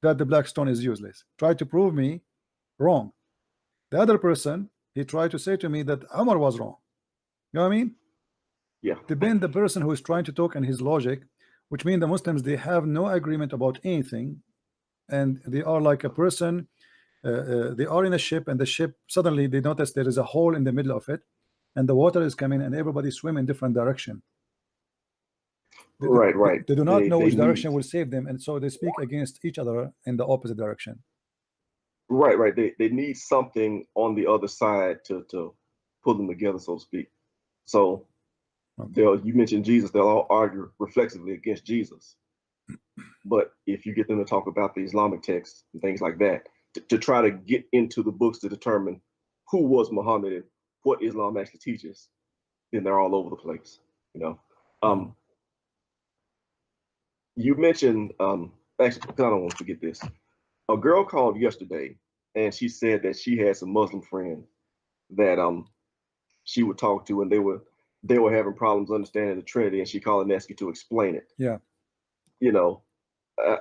that the black stone is useless. Tried to prove me wrong. The other person, he tried to say to me that Umar was wrong. You know what I mean?
Yeah.
Depend the person who is trying to talk and his logic, which means the Muslims, they have no agreement about anything, and they are like a person. They are in a ship, and the ship suddenly they notice there is a hole in the middle of it, and the water is coming, and everybody swim in different direction.
Right.
They do not know which direction
need,
will save them, and so they speak against each other in the opposite direction.
Right. They need something on the other side to pull them together, so to speak. So you mentioned Jesus, they'll all argue reflexively against Jesus. But if you get them to talk about the Islamic texts and things like that, to try to get into the books to determine who was Muhammad and what Islam actually teaches, then they're all over the place. You mentioned actually, because I don't want to forget this. A girl called yesterday and she said that she had some Muslim friends that she would talk to, and they were having problems understanding the Trinity, and she called and asked you to explain it.
Yeah.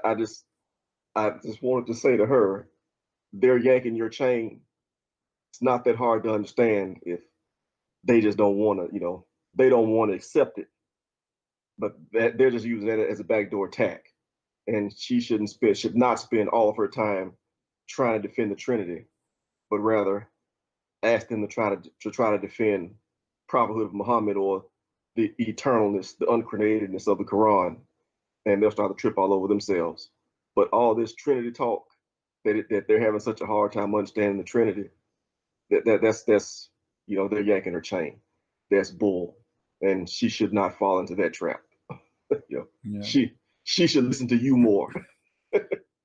I just wanted to say to her, they're yanking your chain. It's not that hard to understand if they just don't want to, they don't want to accept it. But they're just using that as a backdoor attack. And she should not spend all of her time trying to defend the Trinity, but rather ask them to try to defend prophethood of Muhammad or the eternalness, the uncreatedness of the Quran, and they'll start to trip all over themselves. But all this Trinity talk that they're having such a hard time understanding the Trinity, that's they're yanking her chain. That's bull, and she should not fall into that trap. She should listen to you more.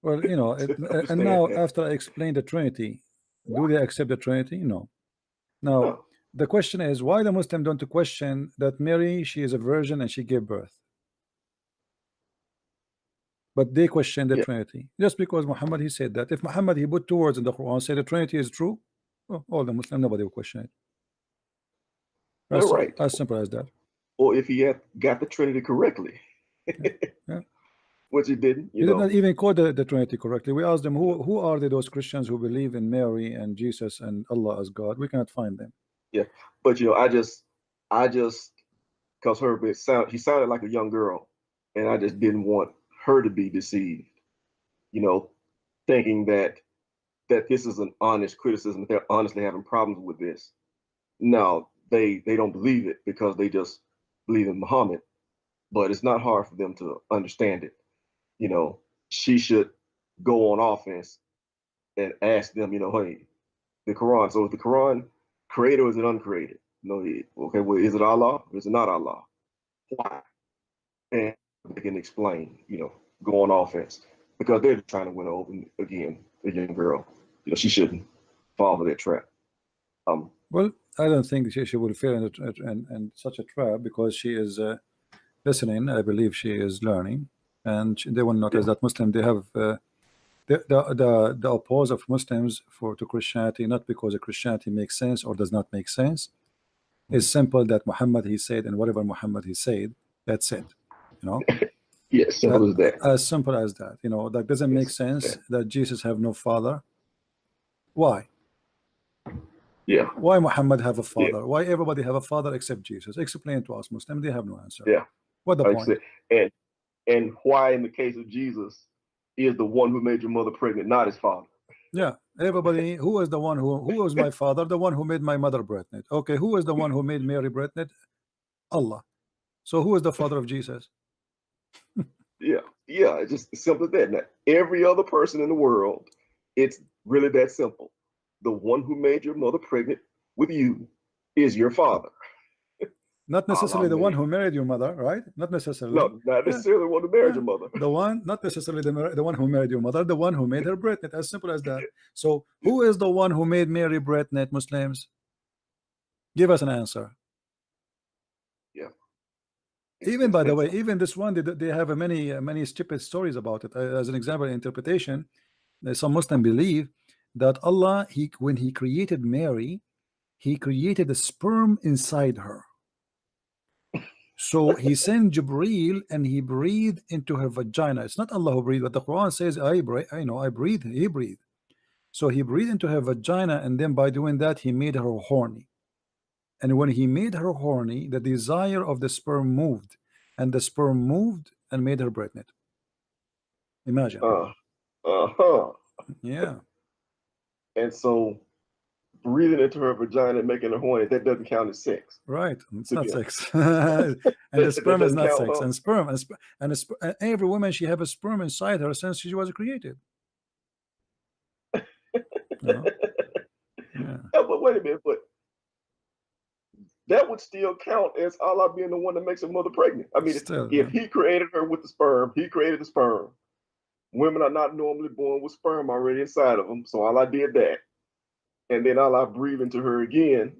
Well, and now after I explained the Trinity, do they accept the Trinity? No. Now the question is, why the Muslim don't question that Mary, she is a virgin and she gave birth, but they question the Trinity just because Muhammad, he said that. If Muhammad, he put two words in the Quran, say the Trinity is true, all the Muslim, nobody will question it. That's right. As simple as that.
Or if he had got the Trinity correctly.
Yeah.
Which he didn't.
He did not even quote the Trinity correctly. We asked them, who are those Christians who believe in Mary and Jesus and Allah as God? We cannot find them.
Yeah, but I just because he sounded like a young girl, and I just didn't want her to be deceived. Thinking that this is an honest criticism, that they're honestly having problems with this. No, they don't believe it because they just believe in Muhammad, but it's not hard for them to understand it. She should go on offense and ask them, hey, the Quran. So is the Quran created or is it uncreated? Okay, well, is it Allah or is it not Allah? Why? And they can explain, go on offense, because they're trying to win over, again, a young girl. She shouldn't fall for that trap.
Well, I don't think she will fall in such a trap, because she is listening. I believe she is learning, and they will notice that Muslim, they have the oppose of Muslims to Christianity, not because the Christianity makes sense or does not make sense. It's simple that Muhammad, he said, and whatever Muhammad, he said, that's it.
Yes, simple as that.
As simple as that. That doesn't make sense that Jesus have no father. Why?
Yeah.
Why Muhammad have a father? Why everybody have a father except Jesus? Explain to us, Muslim. They have no answer.
Yeah.
What the point?
And why, in the case of Jesus, is the one who made your mother pregnant, not his father?
Yeah. Everybody, who is the one who was my father? The one who made my mother pregnant. Okay, who is the one who made Mary pregnant? Allah. So who is the father of Jesus?
Yeah, it's just simple as that. Now, every other person in the world, it's really that simple. The one who made your mother pregnant with you is your father.
Not necessarily the one who married your mother, right? Not necessarily.
No, not necessarily the one who married your mother.
Not necessarily the one who married your mother, the one who made her pregnant. As simple as that. So who is the one who made Mary pregnant, Muslims? Give us an answer.
Yeah.
Even, by the way, even this one, they have many stupid stories about it. As an example, interpretation, some Muslims believe that Allah, when he created Mary, he created a sperm inside her. So he sent Jibreel and he breathed into her vagina. It's not Allah who breathed, but the Quran says, I breathe, he breathed. So he breathed into her vagina, and then by doing that, he made her horny. And when he made her horny, the desire of the sperm moved, and the sperm moved and made her pregnant. Imagine. Yeah.
And so breathing into her vagina and making her horny, that doesn't count as sex.
Right. It's not sex. And the sperm is not sex. And every woman, she have a sperm inside her since she was created. Yeah.
But wait a minute, but that would still count as Allah being the one that makes a mother pregnant. I mean, if he created her with the sperm, he created the sperm. Women are not normally born with sperm already inside of them, so Allah did that. And then Allah breathed into her again.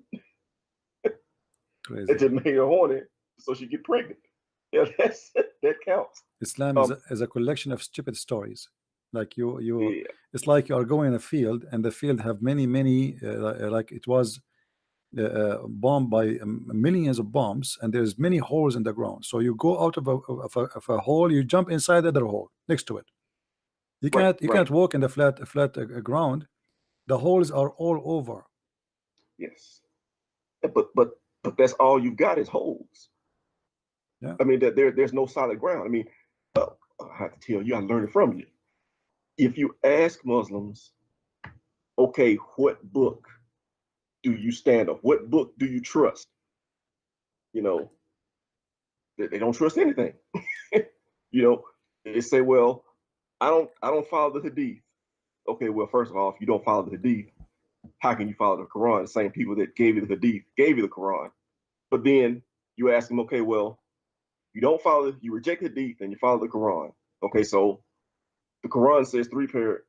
Crazy.
It just made her horny, so she get pregnant. Yeah, that counts.
Islam is a collection of stupid stories. Like it's like you are going in a field, and the field have many like it was bombed by millions of bombs, and there's many holes in the ground. So you go out of a hole, you jump inside the other hole next to it. You can't walk in the flat ground. The holes are all over.
Yes, but that's all you've got is holes.
Yeah.
I mean, there's no solid ground. I mean, I have to tell you, I learned it from you. If you ask Muslims, okay, what book do you stand on? What book do you trust? You know, they don't trust anything. You know, they say, well, I don't follow the Hadith. Okay, well, first of all, if you don't follow the Hadith, how can you follow the Quran? The same people that gave you the Hadith gave you the Quran. But then you ask them, okay, well, you don't follow, you reject the Hadith and you follow the Quran. Okay, so the Quran says 3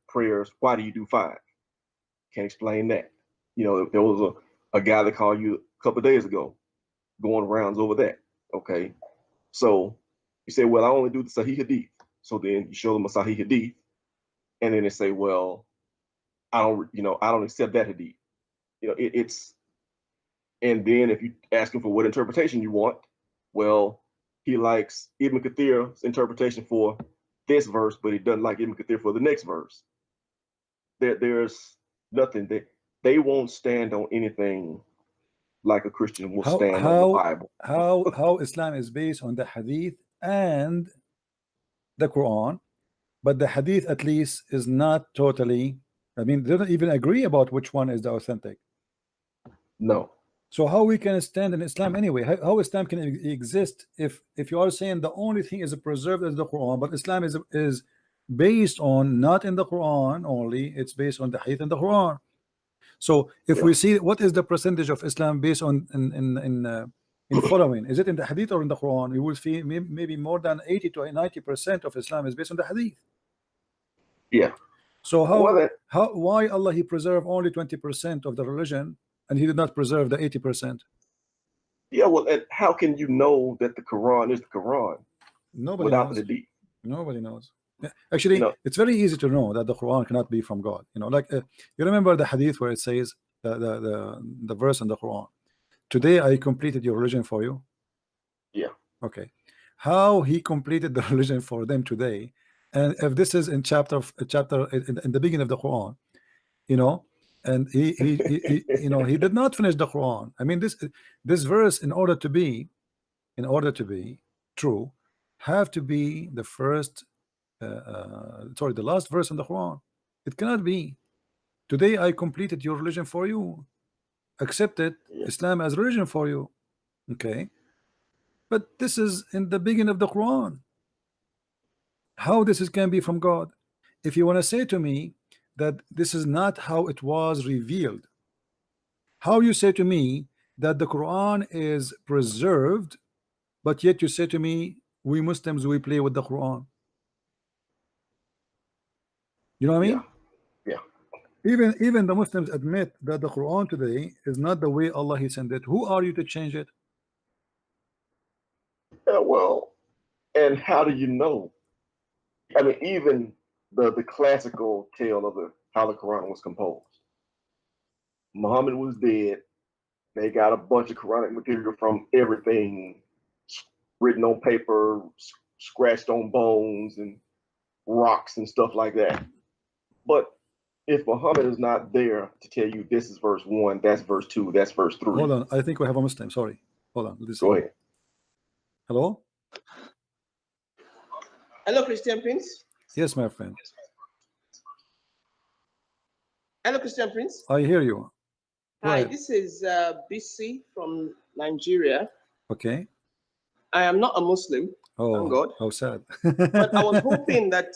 prayers. Why do you do 5? Can't explain that. You know, there was a guy that called you a couple of days ago going rounds over that. Okay, so you say, well, I only do the Sahih Hadith. So then you show them a Sahih Hadith, and then they say, well, I don't accept that Hadith. You know, it's, and then if you ask him for what interpretation you want, well, he likes Ibn Kathir's interpretation for this verse, but he doesn't like Ibn Kathir for the next verse. There's nothing that they won't stand on anything like a Christian will stand on the Bible.
How Islam is based on the Hadith and the Quran, but the Hadith at least is not totally. I mean, they don't even agree about which one is the authentic.
No.
So how we can stand in Islam anyway? How Islam can exist if you are saying the only thing is preserved is the Quran, but Islam is based on not in the Quran only, it's based on the Hadith and the Quran. So if we see what is the percentage of Islam based on in following, is it in the Hadith or in the Quran? You will see maybe more than 80 to 90% of Islam is based on the Hadith.
Yeah.
So why Allah he preserved only 20% of the religion and he did not preserve the 80%?
Yeah, well, and how can you know that the Quran is the Quran without the Hadith?
Nobody knows. Actually, it's very easy to know that the Quran cannot be from God. You know, like you remember the Hadith where it says the verse in the Quran, "Today I completed your religion for you."
Yeah.
Okay. How he completed the religion for them today, and if this is in chapter in the beginning of the Quran, you know, and he he did not finish the Quran. I mean, this verse, in order to be true, have to be the first the last verse in the Quran. It cannot be, "Today I completed your religion for you, accepted Islam as religion for you." Okay, but this is in the beginning of the Quran. How this can be from God? If you want to say to me that this is not how it was revealed, how you say to me that the Quran is preserved, but yet you say to me we Muslims we play with the Quran? You know what I mean?
Yeah.
Even the Muslims admit that the Quran today is not the way Allah he sent it. Who are you to change it?
Yeah, well, and how do you know? I mean, even the classical tale of how the Quran was composed. Muhammad was dead. They got a bunch of Quranic material from everything written on paper, scratched on bones and rocks and stuff like that. But if Muhammad is not there to tell you this is verse 1, that's verse 2, that's verse 3.
Hold on, I think we have a Muslim. Sorry, hold on.
Go ahead.
Hello.
Hello, Christian Prince.
Yes, my friend.
Hello, Christian Prince.
I hear you.
Hi, this is BC from Nigeria.
Okay.
I am not a Muslim.
Oh,
thank God.
how sad.
But I was hoping that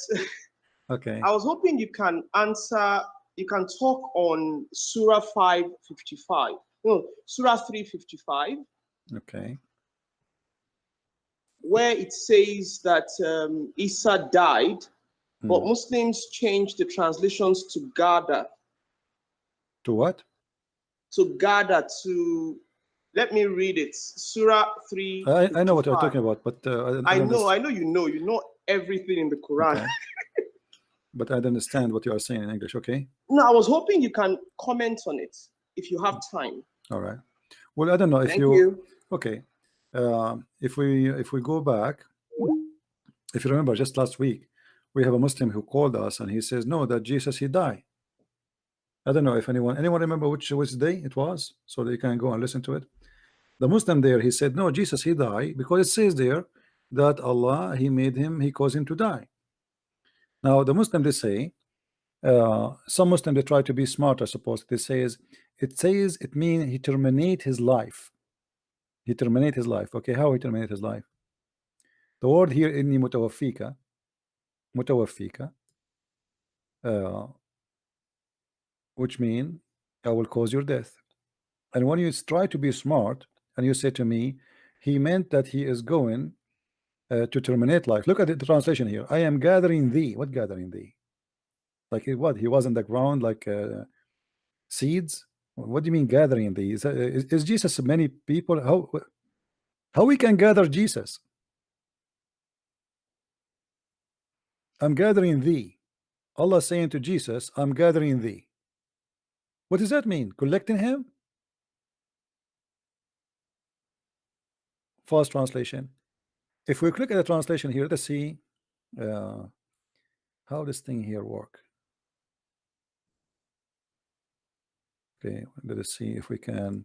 okay.
I was hoping you can talk on Surah 555. No, Surah 355.
Okay.
Where it says that Isa died, but Muslims changed the translations to gather.
To what?
To gather, to, let me read it. Surah 3.
I know what you're talking about, but
I know you know everything in the Quran.
Okay. But I don't understand what you are saying in English. Okay.
No, I was hoping you can comment on it if you have time.
All right. Well, I don't know if
Thank you.
Okay. If we go back, if you remember, just last week we have a Muslim who called us and he says no, that Jesus he died. I don't know if anyone remember which day it was, so they can go and listen to it. The Muslim there, he said no, Jesus he died because it says there that Allah he caused him to die. Now the Muslim, they say some Muslim, they try to be smart, I suppose. It says it means he terminate his life. He terminate his life. Okay, how he terminate his life? The word here inni mutawaffika, which mean I will cause your death. And when you try to be smart and you say to me, he meant that he is going to terminate life. Look at the translation here. I am gathering thee. What gathering thee? Like what? He was in the ground like seeds? What do you mean gathering thee? Is Jesus many people? How we can gather Jesus? I'm gathering thee. Allah saying to Jesus, I'm gathering thee. What does that mean? Collecting him? Fast translation. If we click at the translation here, let's see how this thing here work. Okay, let us see if we can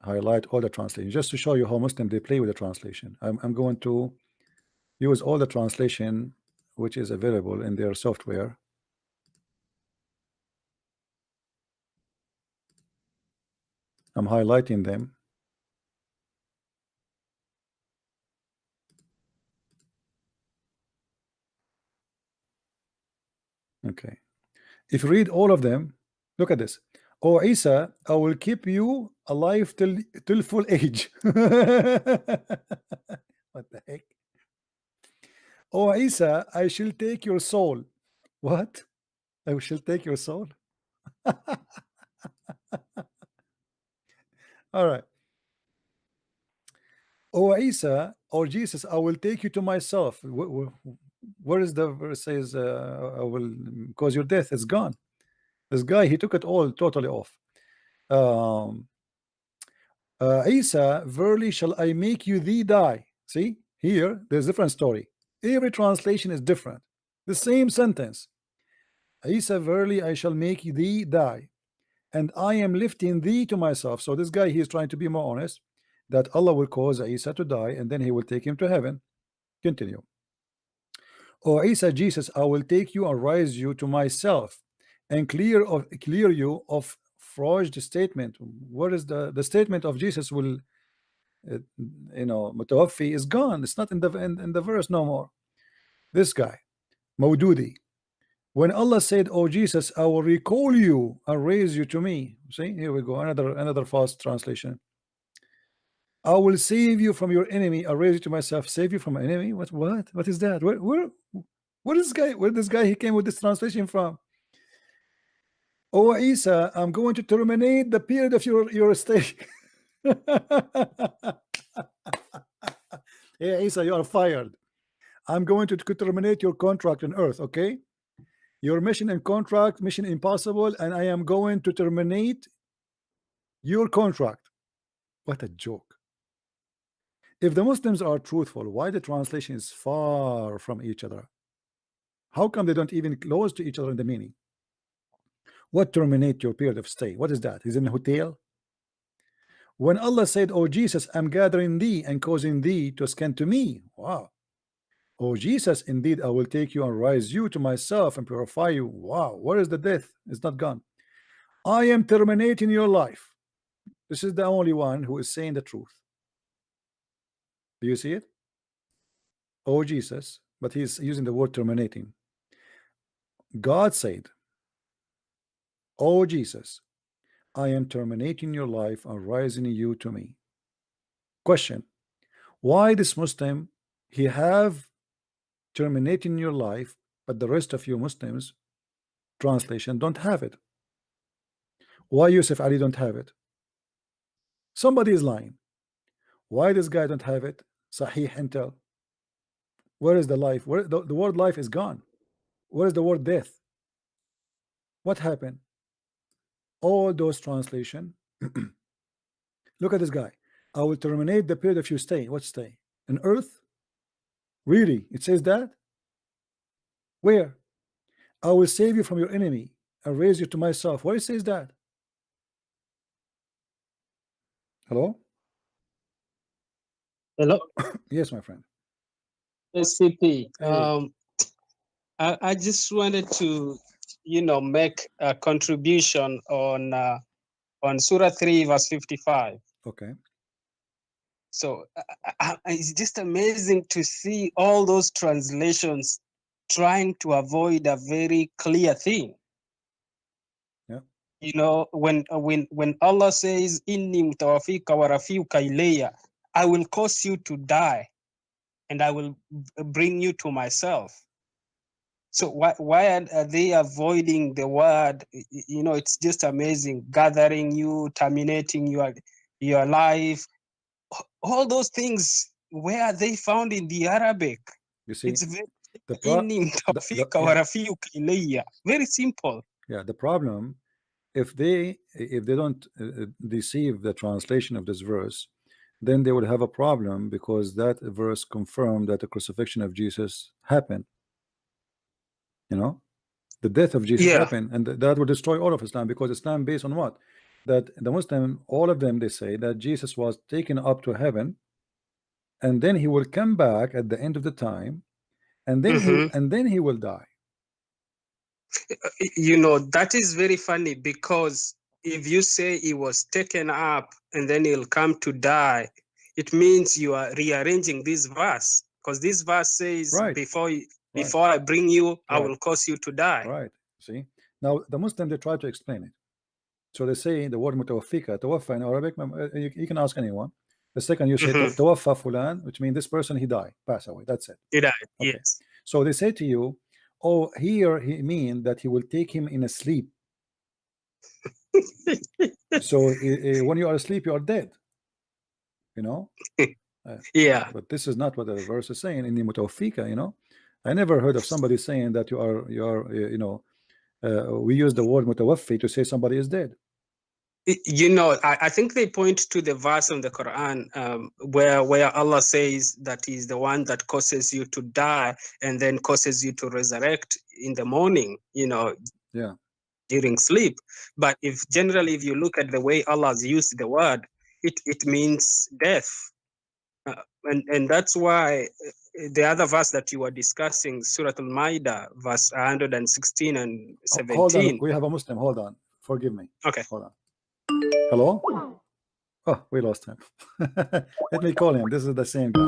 highlight all the translation just to show you how Muslim they play with the translation. I'm going to use all the translation which is available in their software. I'm highlighting them. Okay, if you read all of them, look at this. O Isa, I will keep you alive till full age. What the heck? O Isa, I shall take your soul. What? I shall take your soul? All right. O Isa, or Jesus, I will take you to myself. Where is the verse says I will cause your death? It's gone. This guy, he took it all totally off. Isa, verily shall I make you thee die. See, here there's a different story. Every translation is different. The same sentence. Isa, verily I shall make thee die, and I am lifting thee to myself. So this guy, he is trying to be more honest, that Allah will cause Isa to die and then he will take him to heaven. Continue. O Isa, Jesus, I will take you and raise you to myself and clear you of forged statement. What is the statement of Jesus will mutawaffi is gone. It's not in the verse no more. This guy Maududi, when Allah said, oh Jesus, I will recall you and raise you to me. See, here we go, another fast translation. I will save you from your enemy. I raise you to myself. Save you from an enemy. What is that? Where this guy he came with this translation from? Oh Isa, I'm going to terminate the period of your stay. Yeah, Isa, you are fired. I'm going to terminate your contract on earth, okay? Your mission and contract, mission impossible, and I am going to terminate Your contract. What a joke. If the Muslims are truthful, why the translation is far from each other? How come they don't even close to each other in the meaning? What terminate your period of stay? What is that? Is in a hotel? When Allah said, "Oh Jesus, I'm gathering thee and causing thee to scan to me." Wow. "Oh Jesus, indeed I will take you and raise you to myself and purify you." Wow. Where is the death? It's not gone. I am terminating your life. This is the only one who is saying the truth. Do you see it? Oh Jesus, but he's using the word terminating. God said, "Oh Jesus, I am terminating your life and raising you to me." Question: why this Muslim he have terminating your life, but the rest of you Muslims translation don't have it? Why Yusuf Ali don't have it? Somebody is lying. Why this guy don't have it? Sahih Intel. Where is the life? Where the word life is gone. Where is the word death? What happened? All those translation. Look at this guy. I will terminate the period of your stay. What stay? On earth? Really? It says that? Where? I will save you from your enemy and raise you to myself. Where it says that? Hello?
Hello,
Yes, my friend.
SCP.
Hey.
I just wanted to, make a contribution on Surah 3, verse 55.
Okay.
So it's just amazing to see all those translations trying to avoid a very clear thing.
Yeah.
When Allah says, "Inni mutawafika wa rafiuka ilayya," I will cause you to die, and I will bring you to myself. So why are they avoiding the word? It's just amazing. Gathering you, terminating your life, all those things. Where are they found in the Arabic?
You see,
It's very very simple.
Yeah, the problem, if they don't deceive the translation of this verse, then they would have a problem, because that verse confirmed that the crucifixion of Jesus happened. The death of Jesus happened, and that would destroy all of Islam, because Islam based on what? That the Muslim, all of them, they say that Jesus was taken up to heaven, and then he will come back at the end of the time, and then he will die.
That is very funny, because if you say he was taken up and then he'll come to die, it means you are rearranging this verse, because this verse says,
right,
before I bring you,
right,
I will cause you to die.
Right. See, now the Muslim, they try to explain it. So they say the word mutawaffika, tawaffa in Arabic, you can ask anyone. The second you say tawaffa fulan, which means this person, he died, pass away, that's it.
He died.
Okay.
Yes.
So they say to you, oh, here he mean that he will take him in a sleep. So when you are asleep, you are dead.
Yeah.
But this is not what the verse is saying. In the mutawaffika, I never heard of somebody saying that you are we use the word mutawaffi to say somebody is dead.
I think they point to the verse in the Quran where Allah says that He's the one that causes you to die and then causes you to resurrect in the morning,
Yeah.
during sleep. But if you look at the way Allah has used the word, it means death. And that's why the other verse that you were discussing, Surah Al-Ma'idah, verse 116 and 17.
Hold on, we have a Muslim. Hold on, forgive me.
Okay.
Hold on. Hello? Oh, we lost him. Let me call him. This is the same guy.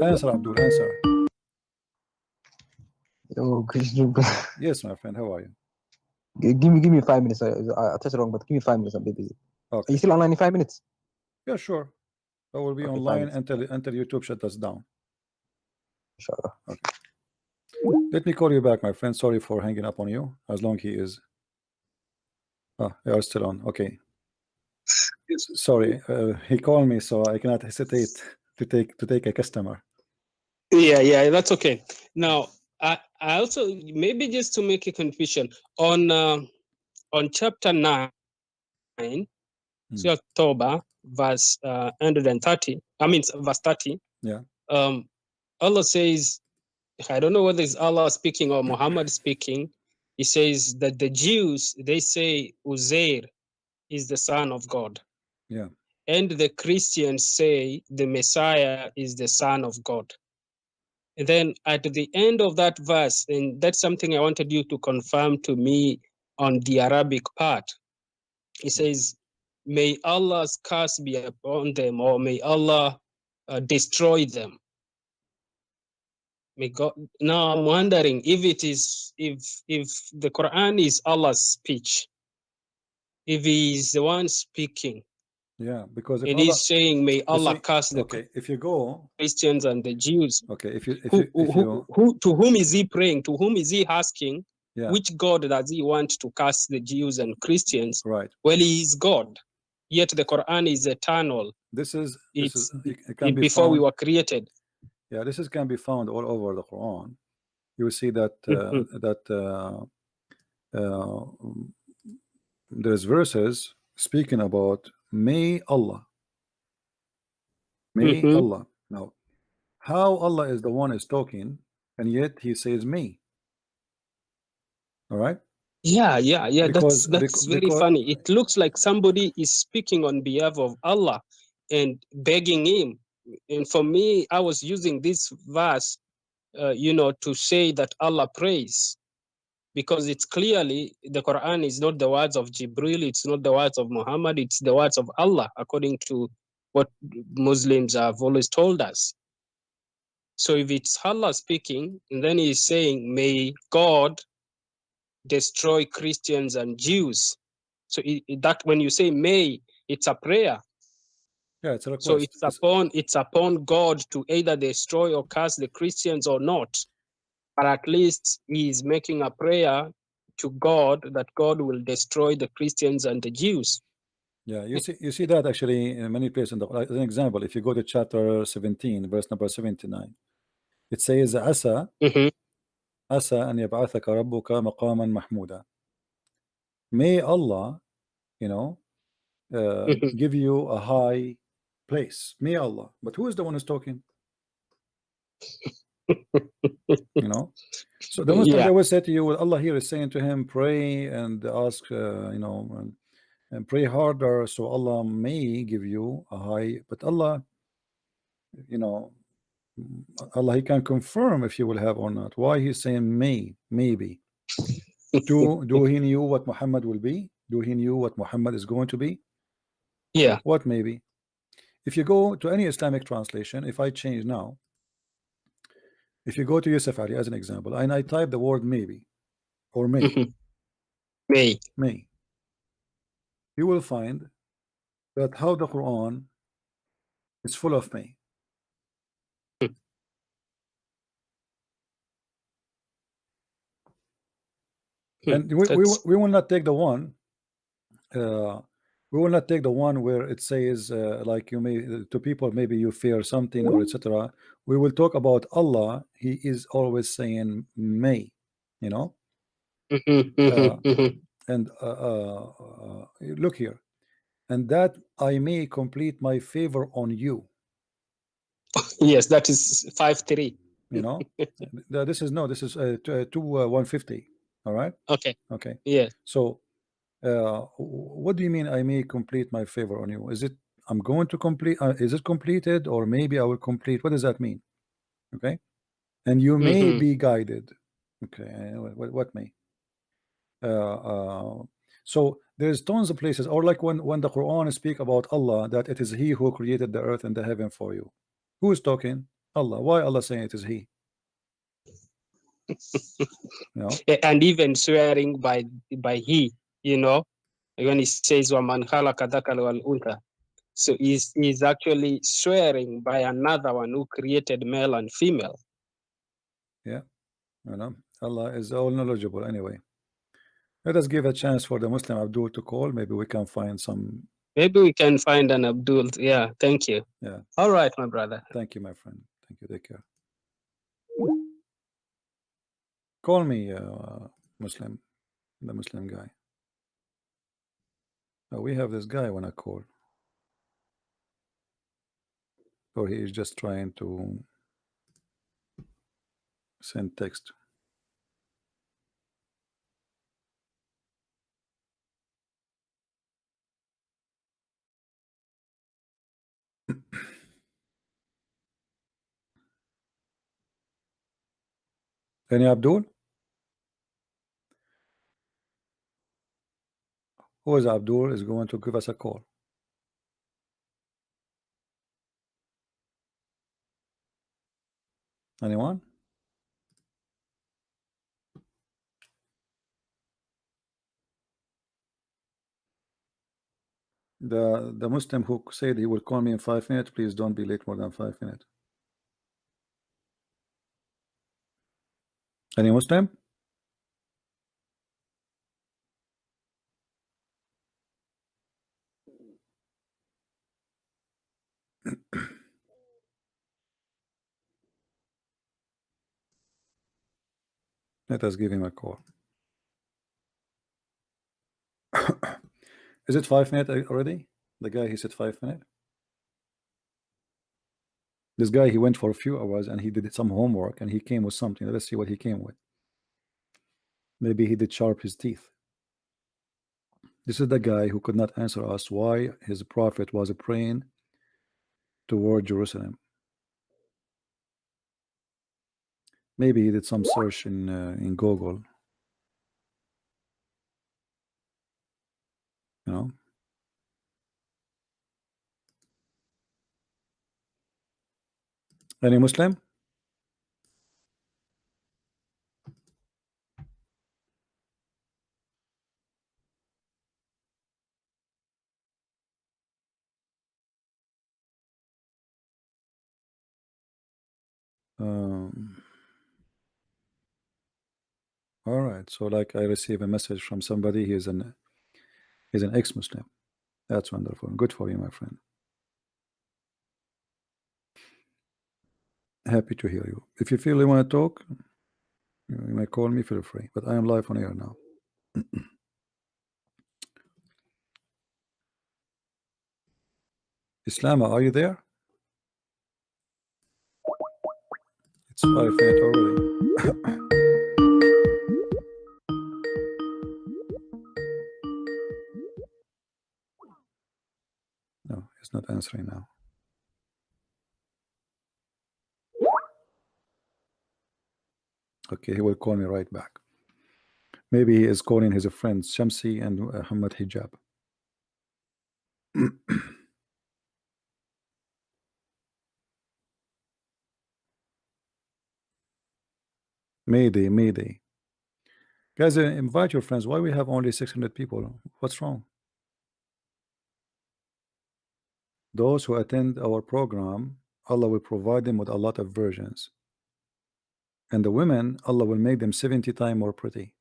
Answer, Abdul, answer.
Oh,
yes, my friend, how are you?
Give me 5 minutes. I touched wrong, but give me 5 minutes. I'm busy.
Okay.
Are you still online in 5 minutes?
Yeah, sure. I will be online until YouTube shuts us down.
Inshallah.
Okay. Let me call you back, my friend. Sorry for hanging up on you. As long he is. Oh, you are still on. Okay. Sorry, he called me, so I cannot hesitate to take a customer.
Yeah, that's okay. Now, I also, maybe just to make a confusion on chapter 9, Surah Toba, verse 130. I mean, verse 30.
Yeah.
Allah says, I don't know whether it's Allah speaking or Muhammad speaking. He says that the Jews, they say Uzair is the son of God.
Yeah.
And the Christians say the Messiah is the son of God. And then at the end of that verse, and that's something I wanted you to confirm to me on the Arabic part. It says, may Allah's curse be upon them, or may Allah destroy them. May God. Now I'm wondering if it is, if the Quran is Allah's speech, if He is the one speaking,
Yeah, because if
and
Allah,
He's saying, may Allah
see,
curse the
okay, if you go,
Christians and the Jews.
okay, if you
To whom is He praying? To whom is He asking?
yeah,
Which God does He want to curse the Jews and Christians?
right.
Well, He is God, yet the Quran is eternal.
This is
It's
it can be
before
found,
we were created.
Yeah, this can be found all over the Quran. You will see that there's verses speaking about may Allah. May Allah. Now, how Allah is the one is talking, and yet He says me. All right.
Yeah.
Because
That's very funny. It looks like somebody is speaking on behalf of Allah and begging Him. And for me, I was using this verse, to say that Allah prays, because it's clearly the Quran is not the words of Jibril, it's not the words of Muhammad, it's the words of Allah, according to what Muslims have always told us. So if it's Allah speaking, and then He's saying, may God destroy Christians and Jews. So that when you say may, it's a prayer.
Yeah, it's a request.
So it's upon God to either destroy or curse the Christians or not. But at least he is making a prayer to God that God will destroy the Christians and the Jews.
Yeah, you see that actually in many places in the Quran. As an example, if you go to chapter 17, verse number 79, it says Asa an yab'athaka rabbuka maqaman mahmuda. May Allah, give you a high place. May Allah. But who is the one who's talking? So the Muslim, they will say to you, well, Allah here is saying to him, pray and ask, and pray harder, so Allah may give you a high. But Allah, Allah, He can confirm if you will have or not. Why He's saying may, maybe? Do He knew what Muhammad will be? Do He knew what Muhammad is going to be?
Yeah.
What maybe? If you go to any Islamic translation, if I change now, if you go to Yusuf Ali as an example, and I type the word maybe or may, may, you will find that how the Quran is full of may. And we will not take the one. We will not take the one where it says like you may to people maybe you fear something or etc. We will talk about Allah. He is always saying may, and look here, and that I may complete my favor on you.
Yes, that is 5:3.
This is 150. All right.
Okay.
Yeah. So what do you mean I may complete my favor on you? Is it I'm going to complete, is it completed, or maybe I will complete? What does that mean? Okay. And you may be guided. Okay. What may? So there's tons of places, or like when the Quran speak about Allah, that it is He who created the earth and the heaven for you. Who is talking? Allah. Why Allah saying it is He?
And even swearing by He, when He says وَمَنْ خَلَقَ ذَكَرَ وَالْأُنْثَى. So he's actually swearing by another one who created male and female.
Yeah. Allah is all knowledgeable anyway. Let us give a chance for the Muslim Abdul to call. Maybe we can find some
Maybe we can find an Abdul. Yeah, thank you.
Yeah.
All right, my brother.
Thank you, my friend. Thank you. Take care. Call me Muslim, the Muslim guy. Oh, we have this guy when I call. Or he is just trying to send text. Any Abdul? Who is Abdul is going to give us a call? Anyone? The Muslim who said he will call me in 5 minutes, please don't be late more than 5 minutes. Any Muslim? Let us give him a call. Is it 5 minutes already? The guy, he said 5 minutes. This guy, he went for a few hours and he did some homework and he came with something. Let's see what he came with. Maybe he did sharp his teeth. This is the guy who could not answer us why his prophet was praying toward Jerusalem. Maybe he did some search in Google. You know. Any Muslim? All right. So like I receive a message from somebody. He's an ex-Muslim. That's wonderful. Good for you, my friend. Happy to hear you. If you feel you want to talk, you may call me. Feel free. But I am live on air now. Islama, are you there? It's 5 minutes already. No, he's not answering now. Okay, he will call me right back. Maybe he is calling his friends Shamsi and Muhammad Hijab. Mayday. Guys, invite your friends. Why we have only 600 people? What's wrong? Those who attend our program, Allah will provide them with a lot of virgins. And the women, Allah will make them 70 times more pretty.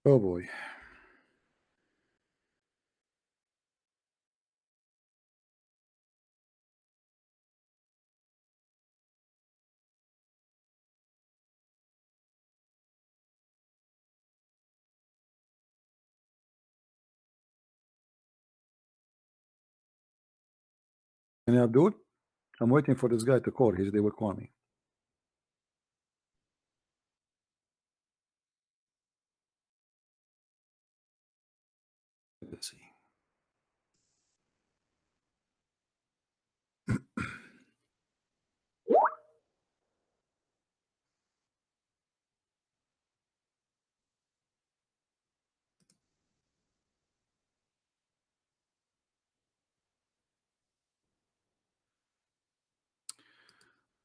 Oh boy. And Abdul, I'm waiting for this guy to call. They will call me. Let's see.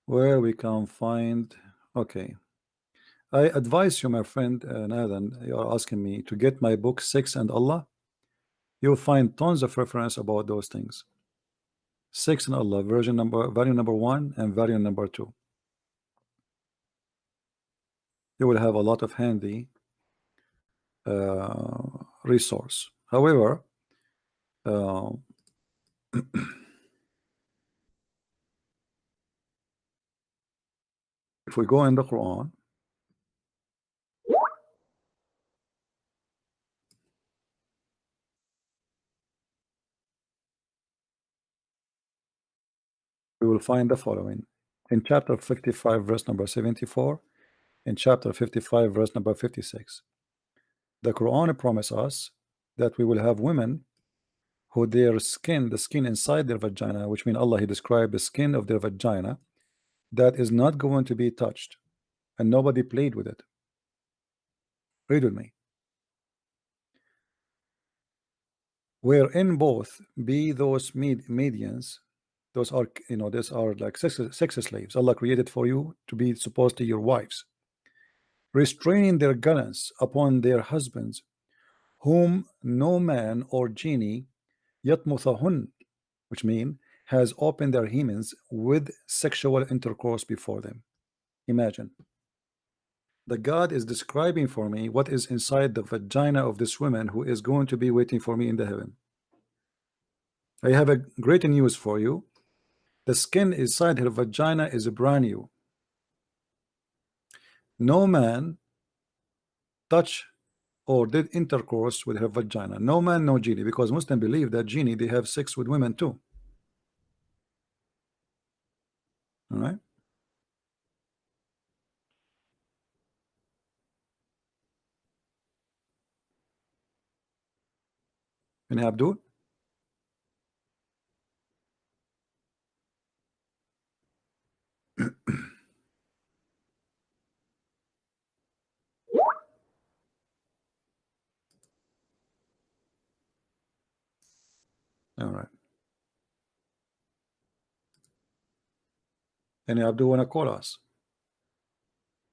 Where we can find. Okay. I advise you, my friend Nathan, you are asking me to get my book Sex and Allah. You'll find tons of reference about those things. 6 in Allah, value number 1 and value number 2. You will have a lot of handy resource. However, if we go in the Quran, we will find the following in chapter 55 verse number 74, in chapter 55 verse number 56. The Quran promises us that we will have women who their skin, the skin inside their vagina, which means Allah, He described the skin of their vagina, that is not going to be touched, and nobody played with it. Read with me. Wherein both be those medians, those are, those are like sex slaves Allah created for you to be supposed to your wives, restraining their gallants upon their husbands, whom no man or genie yatmuthahun, which mean has opened their hymens with sexual intercourse before them. Imagine the God is describing for me what is inside the vagina of this woman who is going to be waiting for me in the heaven. I have a great news for you. The skin inside her vagina is brand new. No man touch or did intercourse with her vagina. No man, no genie, because Muslims believe that genie, they have sex with women too. All right. And Abdul, all right. And Abdul wanna call us?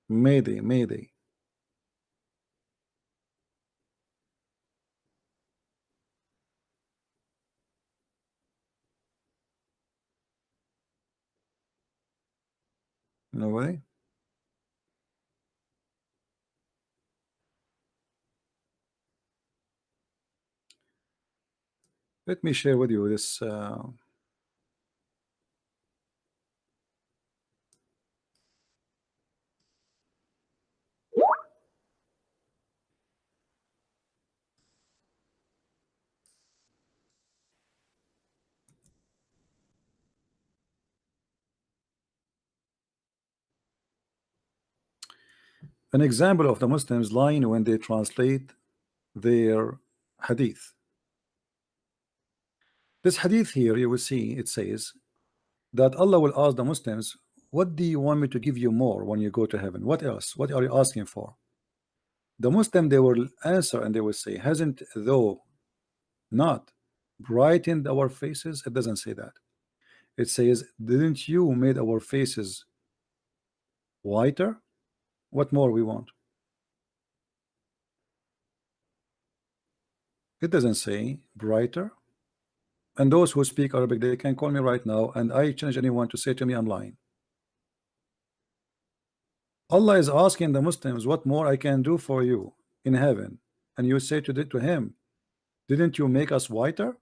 Mayday, mayday. Nobody? Let me share with you this. An example of the Muslims lying when they translate their hadith. This hadith here, you will see it says that Allah will ask the Muslims, what do you want me to give you more when you go to heaven? What else? What are you asking for? The Muslim, they will answer and they will say, hasn't thou not brightened our faces? It doesn't say that. It says, didn't you made our faces whiter? What more we want? It doesn't say brighter. And those who speak Arabic, they can call me right now, and I challenge anyone to say to me I'm lying. Allah is asking the Muslims, what more I can do for you in heaven? And you say to him, didn't you make us whiter?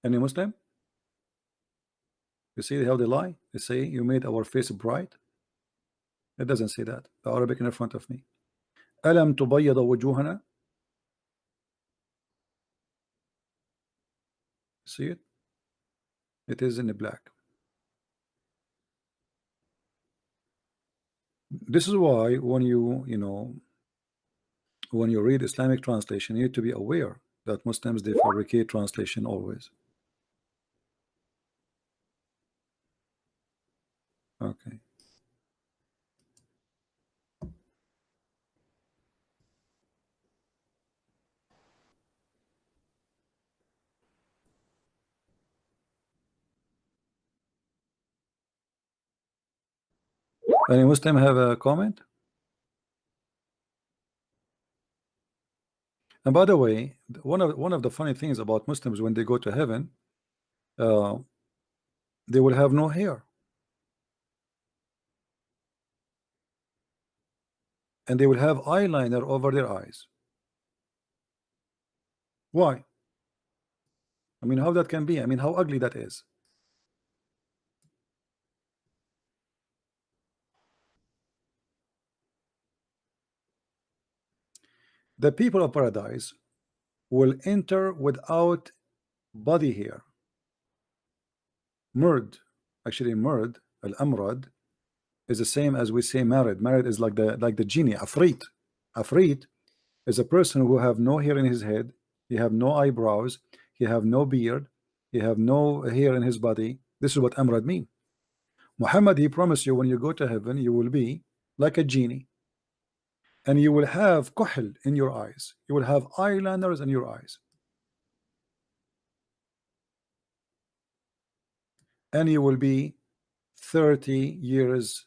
Any Muslim? You see how they lie? They say you made our face bright. It doesn't say that. The Arabic in front of me. ألم تبيض وجوهنا? See it? It is in the black. This is why when when you read Islamic translation, you need to be aware that Muslims, they fabricate translation always. Okay. Any Muslim have a comment? And by the way, one of the funny things about Muslims when they go to heaven, they will have no hair, and they will have eyeliner over their eyes. Why? I mean, how that can be? I mean, how ugly that is. The people of paradise will enter without body hair. Murd, actually murd, al-amrad, is the same as we say married. Married is like the genie, afrit. Afrit is a person who have no hair in his head, he have no eyebrows, he have no beard, he have no hair in his body. This is what amrad mean. Muhammad, he promised you when you go to heaven, you will be like a genie, and you will have kuhl in your eyes. You will have eyeliners in your eyes, and you will be 30 years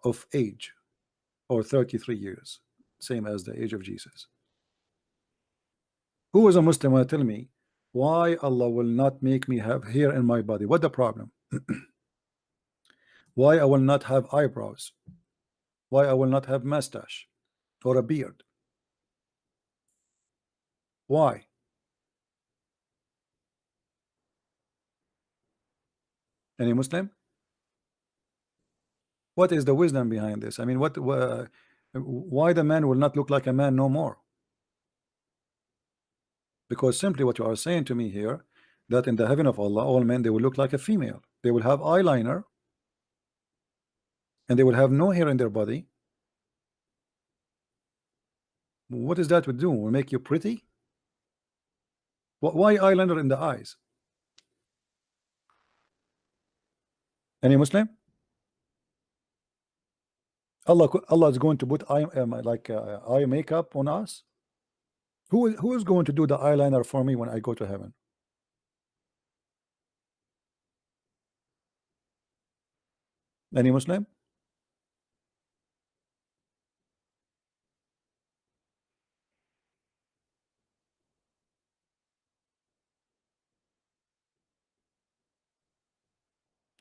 of age, or 33 years, same as the age of Jesus. Who is a Muslim will tell me why Allah will not make me have hair in my body? What the problem? Why I will not have eyebrows? Why I will not have mustache or a beard? Why? Any Muslim? What is the wisdom behind this? I mean, why the man will not look like a man no more? Because simply what you are saying to me here, that in the heaven of Allah, all men, they will look like a female. They will have eyeliner, and they will have no hair in their body. What is that would do? Will make you pretty? Why eyeliner in the eyes? Any Muslim? Allah is going to put eye makeup on us. Who is going to do the eyeliner for me when I go to heaven? Any Muslim?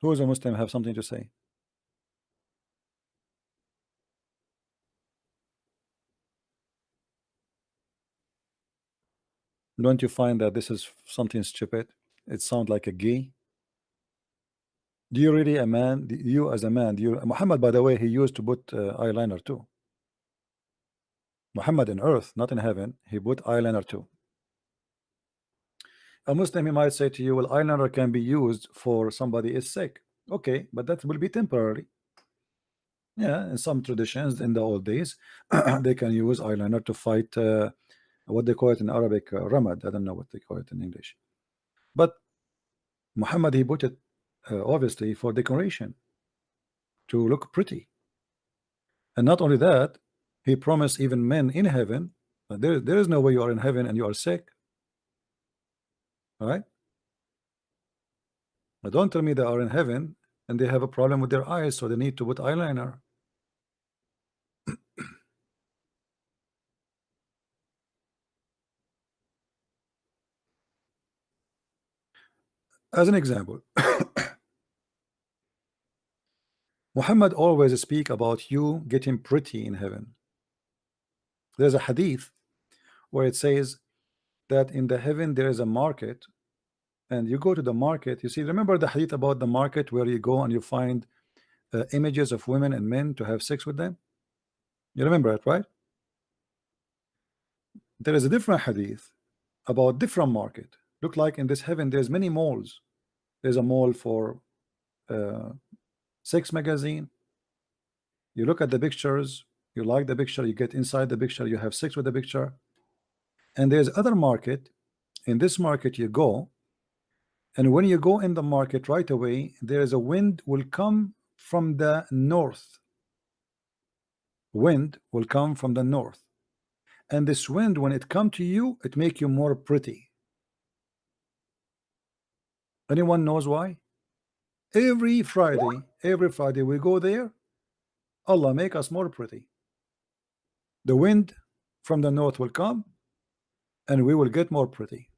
Who is a Muslim have something to say? Don't you find that this is something stupid? It sounds like a gay. Do you really a man? You as a man, Muhammad, by the way, he used to put eyeliner too. Muhammad in earth, not in heaven, he put eyeliner too. A Muslim, he might say to you, well, eyeliner can be used for somebody is sick. Okay, but that will be temporary. Yeah, in some traditions in the old days, they can use eyeliner to fight what they call it in Arabic, ramad. I don't know what they call it in English. But Muhammad, he put it obviously for decoration, to look pretty. And not only that, he promised even men in heaven, there is no way you are in heaven and you are sick. All right? But don't tell me they are in heaven and they have a problem with their eyes, so they need to put eyeliner. As an example, Muhammad always speak about you getting pretty in heaven. There's a hadith where it says that in the heaven there is a market, and you go to the market. You see, remember the hadith about the market where you go and you find images of women and men to have sex with them? You remember it, right? There is a different hadith about different market. Look like in this heaven there's many malls. There's a mall for sex magazine. You look at the pictures, you like the picture, you get inside the picture, you have sex with the picture. And there's other market. In this market you go, and when you go in the market right away, there is a wind will come from the north. Wind will come from the north, and this wind, when it come to you, it make you more pretty. Anyone knows why? Every Friday we go there, Allah make us more pretty. The wind from the north will come and we will get more pretty.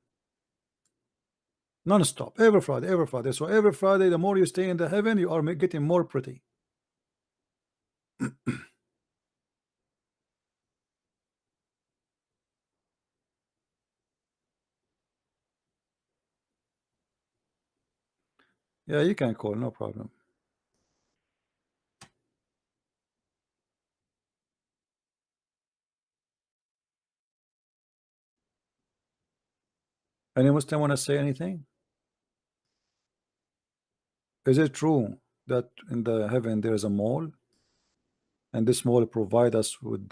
Non-stop, every Friday, every Friday. So every Friday, the more you stay in the heaven, you are getting more pretty. Yeah, you can call, no problem. Any Muslim want to say anything? Is it true that in the heaven there is a mall, and this mall provide us with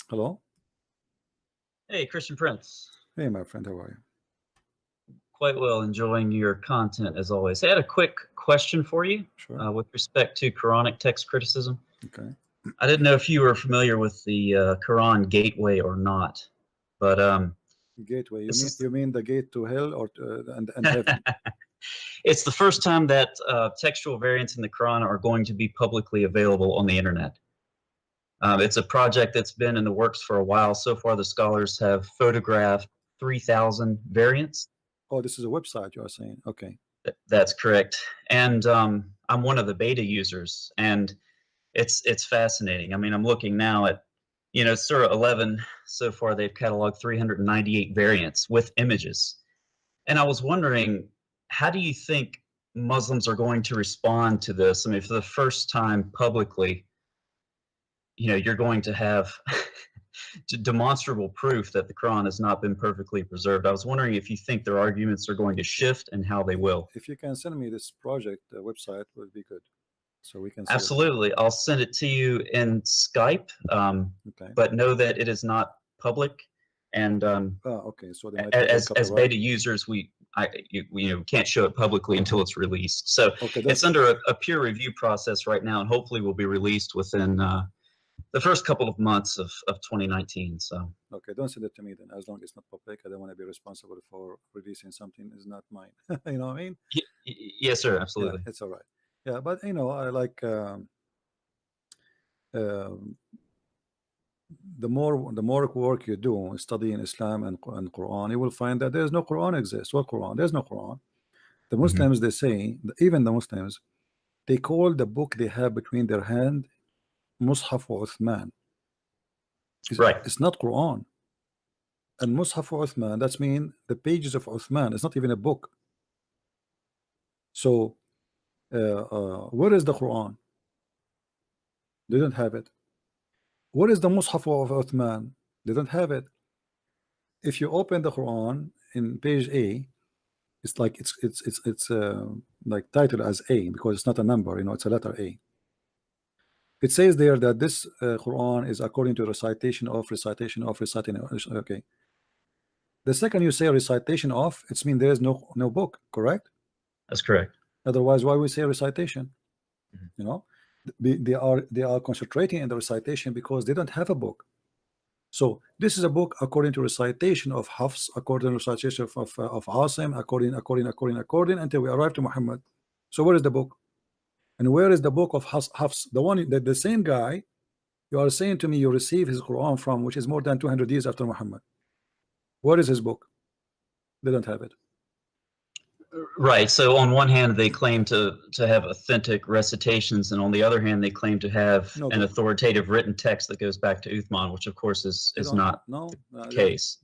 hello?
Hey, Christian Prince.
Hey, my friend, how are you?
Quite well, enjoying your content as always. I had a quick question for you
Sure.
with respect to Quranic text criticism.
Okay.
I didn't know if you were familiar with the Quran gateway or not, but
Gateway.
It's-
You mean the gate to hell or to, and heaven?
it's the first time that textual variants in the Quran are going to be publicly available on the internet. It's a project that's been in the works for a while. So far, the scholars have photographed 3,000 variants.
Oh, this is a website you are saying. Okay.
That's correct. And I'm one of the beta users, and it's fascinating. I mean, I'm looking now at, Surah 11. So far, they've cataloged 398 variants with images. And I was wondering, how do you think Muslims are going to respond to this? I mean, for the first time publicly, you're going to have demonstrable proof that the Quran has not been perfectly preserved. I was wondering if you think their arguments are going to shift and how they will.
If you can send me this project website, would be good, so we can see
Absolutely. I'll send it to you in Skype,
okay.
but know that it is not public. And
okay, so they might
as beta users, we can't show it publicly until it's released. So
okay,
it's under a peer review process right now, and hopefully will be released within the first couple of months of 2019. So
okay, don't send it to me then. As long as it's not public, I don't want to be responsible for releasing something is not mine. You know what I mean?
Yes, sir. Absolutely.
Yeah, it's all right. Yeah, but I like the more work you do studying Islam and Quran, you will find that there's no Quran exists. What Quran? There's no Quran. The Muslims, they say, even the Muslims, they call the book they have between their hand Mushaf Uthman.
Right.
It's not Quran. And Mushaf Uthman, that's mean the pages of Uthman. It's not even a book. So where is the Quran? They don't have it. What is the Mushaf of Uthman? They don't have it. If you open the Quran in page A, it's like it's like titled as A because it's not a number, it's a letter A. It says there that this Quran is according to recitation of. Okay. The second you say recitation of, it's mean there is no book, correct?
That's correct.
Otherwise, why we say recitation? They are concentrating in the recitation because they don't have a book. So this is a book according to recitation of Hafs, according to recitation of Asim, according until we arrive to Muhammad. So where is the book? And where is the book of Hafs? The one that the same guy you are saying to me you receive his Quran from, which is more than 200 years after Muhammad. Where is his book? They don't have it.
Right. So on one hand, they claim to have authentic recitations, and on the other hand, they claim to have an authoritative written text that goes back to Uthman, which of course is not the case.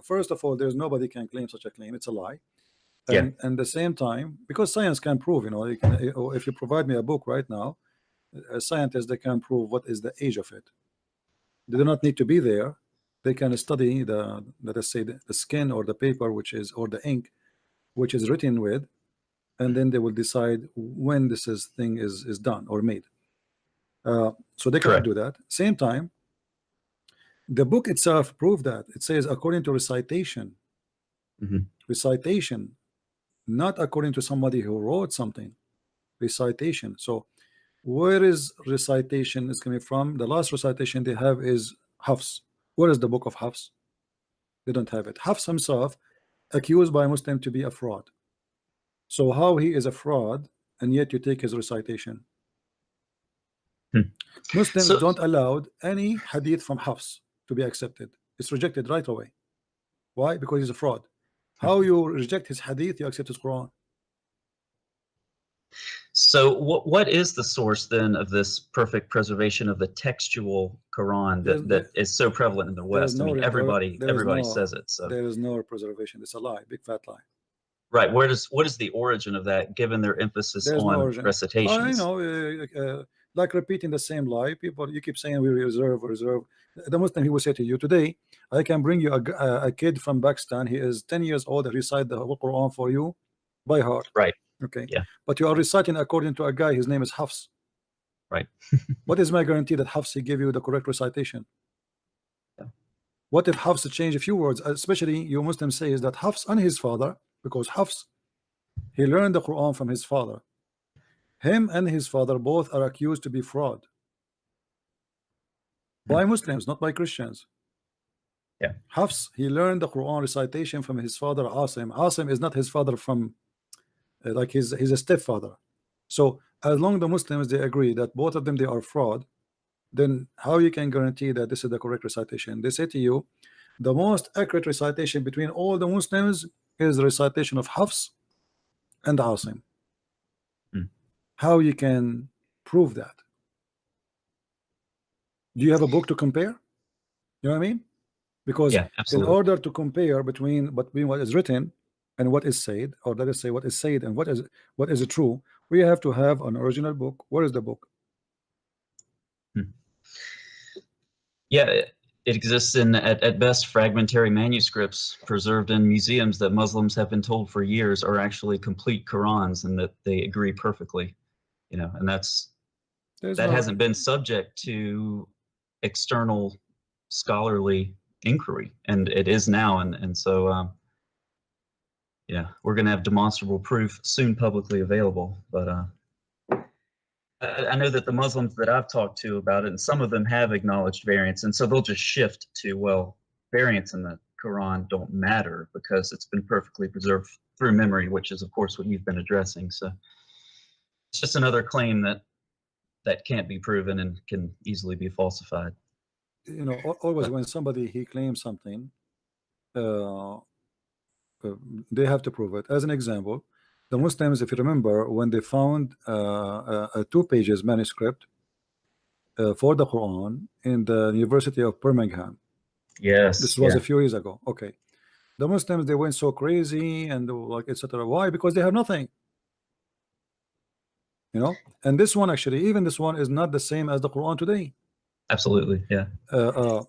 First of all, there's nobody can claim such a claim. It's a lie. And at the same time, because science can prove, if you provide me a book right now, scientists, they can prove what is the age of it. They do not need to be there. They can study let us say the skin or the paper, or the ink, which is written with, and then they will decide when this thing is done or made. So they cannot do that. Same time, the book itself proved that. It says according to recitation. Recitation, not according to somebody who wrote something. Recitation. So where is recitation is coming from? The last recitation they have is Hafs. Where is the book of Hafs? They don't have it. Hafs himself accused by Muslim to be a fraud. So how he is a fraud, and yet you take his recitation? Muslims
So-
don't allow any hadith from Hafs to be accepted. It's rejected right away. Why? Because he's a fraud. How you reject his hadith, you accept his Quran.
So what is the source then of this perfect preservation of the textual Quran that is so prevalent in the West? I mean, everybody says it. So
there is no preservation. It's a lie, big fat lie.
right. What is the origin of that, given their emphasis
There's
on
no origin.
recitations?
I know, like repeating the same lie. People, you keep saying we reserve. The Muslim, he will say to you today, I can bring you a kid from Pakistan. He is 10 years old. Recite the whole Quran for you by heart.
Right.
Okay.
Yeah.
But you are reciting according to a guy. His name is Hafs.
Right.
What is my guarantee that Hafs he give you the correct recitation?
Yeah.
What if Hafs change a few words? Especially you Muslim says that Hafs and his father, because Hafs he learned the Quran from his father. Him and his father both are accused to be fraud by Muslims, not by Christians.
Yeah.
Hafs, he learned the Quran recitation from his father Asim. Asim is not his father from like he's a stepfather. So as long as the Muslims they agree that both of them they are fraud, then how you can guarantee that this is the correct recitation? They say to you the most accurate recitation between all the Muslims is the recitation of Hafs and Asim. How you can prove that? Do you have a book to compare? You know what I mean? Because
Yeah,
in order to compare between what is written and what is said, or let us say what is said and what is true, we have to have an original book. Where is the book?
Yeah, it exists in at best fragmentary manuscripts preserved in museums that Muslims have been told for years are actually complete Qurans, and that they agree perfectly. You know, and that hasn't been subject to external scholarly inquiry, and it is now, and so yeah, we're going to have demonstrable proof soon publicly available. But I know that the Muslims that I've talked to about it, and some of them have acknowledged variants, and so they'll just shift to, well, variants in the Quran don't matter because it's been perfectly preserved through memory, which is of course what you've been addressing. So it's just another claim that can't be proven and can easily be falsified.
You know, always when somebody he claims something, they have to prove it. As an example, the Muslims, if you remember, when they found a 2 pages manuscript for the Quran in the University of Birmingham.
Yes.
This was a few years ago. Okay. The Muslims, they went so crazy and like etc. Why? Because they have nothing. You know, and this one actually, even this one is not the same as the Quran today.
Absolutely, yeah.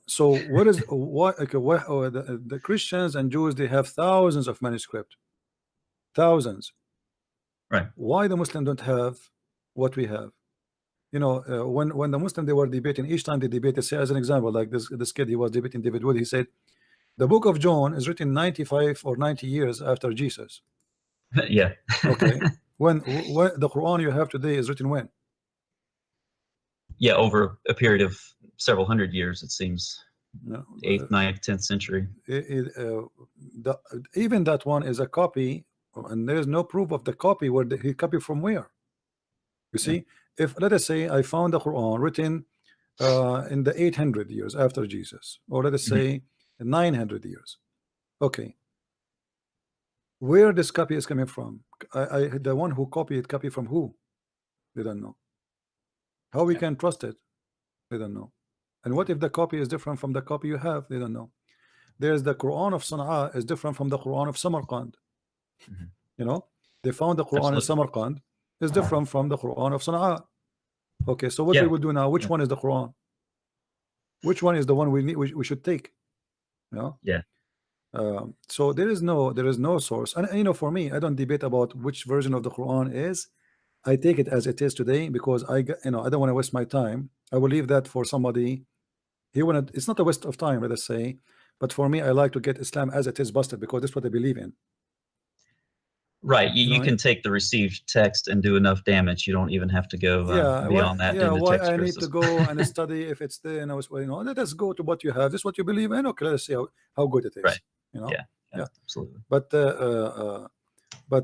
So what is what? Okay, the Christians and Jews they have thousands of manuscripts, thousands.
Right.
Why the Muslim don't have what we have? You know, when the Muslim they were debating, each time they debated, say as an example, like this kid he was debating David Wood. He said, the book of John is written 95 or 90 years after Jesus.
Yeah.
Okay. when the Quran you have today is written when?
Yeah, over a period of several hundred years, it seems.
No,
8th, 9th, 10th century.
Even that one is a copy, and there is no proof of the copy. Where he copied from where? You see, if let us say I found the Quran written in the 800 years after Jesus, or let us say 900 years. Okay, where this copy is coming from? The one who copied it, copy from who? They don't know. How we can trust it? They don't know. And what if the copy is different from the copy you have? They don't know. There's the Quran of Sana'a is different from the Quran of Samarkand. You know, they found the Quran in Samarkand is different from the Quran of Sana'a. Okay, so what we will do now? Which one is the Quran? Which one is the one we need? We should take. You know?
Yeah.
So there is no source, and you know, for me, I don't debate about which version of the Quran is. I take it as it is today because I don't want to waste my time. I will leave that for somebody. It's not a waste of time, let us say, but for me, I like to get Islam as it is busted because that's what I believe in.
Right. You can take the received text and do enough damage. You don't even have to go beyond that.
Yeah, why I need to go and study if it's there, let us go to what you have. This is what you believe in. Okay, let's see how good it is.
Right.
You know.
Yeah.
Yeah.
Absolutely.
But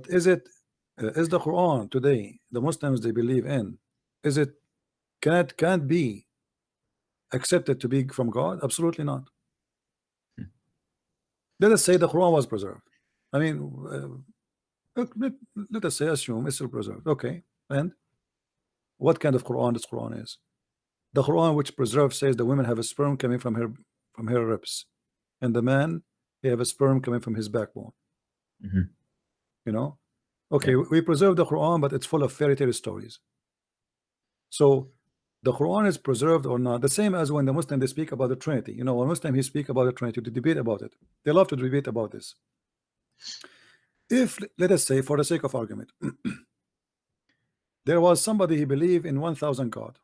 is it is the Quran today the Muslims they believe in? Is it can't be accepted to be from God? Absolutely not. Let us say the Quran was preserved. I mean, let us say assume it's still preserved. Okay, and what kind of Quran this Quran is? The Quran which preserved says the women have a sperm coming from her ribs, and the man he have a sperm coming from his backbone. You know, okay, we preserve the Quran, but it's full of fairy tale stories. So the Quran is preserved or not, the same as when the Muslim they speak about the Trinity. You know, when Muslim he speak about the Trinity, to debate about it. They love to debate about this. If let us say, for the sake of argument, there was somebody he believed in 1,000 God.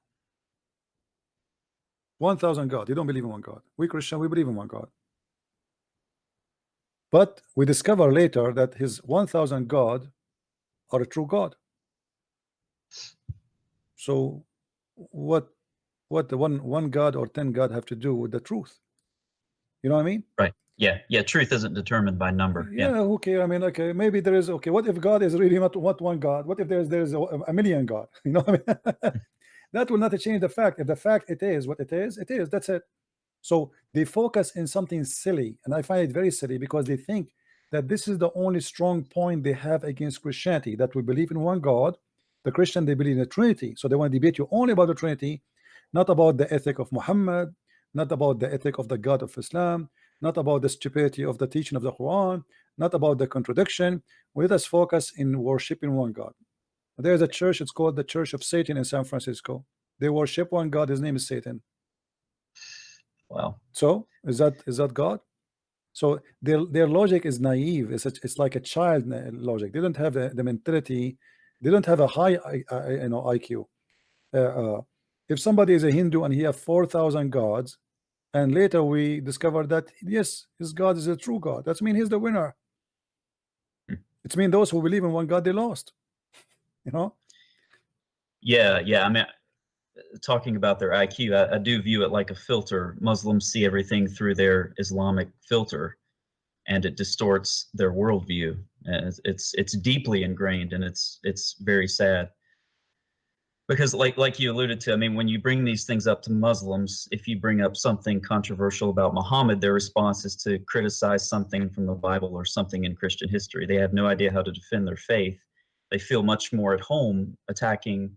1,000 God. You don't believe in one God. We Christian, we believe in one God. But we discover later that his 1,000 God are a true God. So what the one God or 10 God have to do with the truth? You know what I mean?
Right. Yeah. Yeah. Truth isn't determined by number.
Yeah. Okay. I mean, okay. Maybe there is. Okay. What if God is really not one God? What if there's a million God? You know what I mean? That will not change the fact. If the fact it is what it is, it is. That's it. So they focus in something silly, and I find it very silly because they think that this is the only strong point they have against Christianity, that we believe in one God. The Christian they believe in the Trinity, so they want to debate you only about the Trinity, not about the ethic of Muhammad, not about the ethic of the God of Islam, not about the stupidity of the teaching of the Quran, not about the contradiction. Let us focus in worshiping one God. There's a church, it's called the Church of Satan in San Francisco. They worship one God, his name is Satan.
Wow.
So is that God? So their logic is naive. It's like a child logic. They don't have the mentality. They don't have a high IQ. If somebody is a Hindu and he have 4,000 gods, and later we discover that yes, his God is a true God, that's mean he's the winner. It's mean those who believe in one God they lost. You know?
Yeah. Yeah. I mean, talking about their IQ, I do view it like a filter. Muslims see everything through their Islamic filter, and it distorts their worldview. And it's deeply ingrained, and it's very sad. Because like you alluded to, I mean, when you bring these things up to Muslims, if you bring up something controversial about Muhammad, their response is to criticize something from the Bible or something in Christian history. They have no idea how to defend their faith. They feel much more at home attacking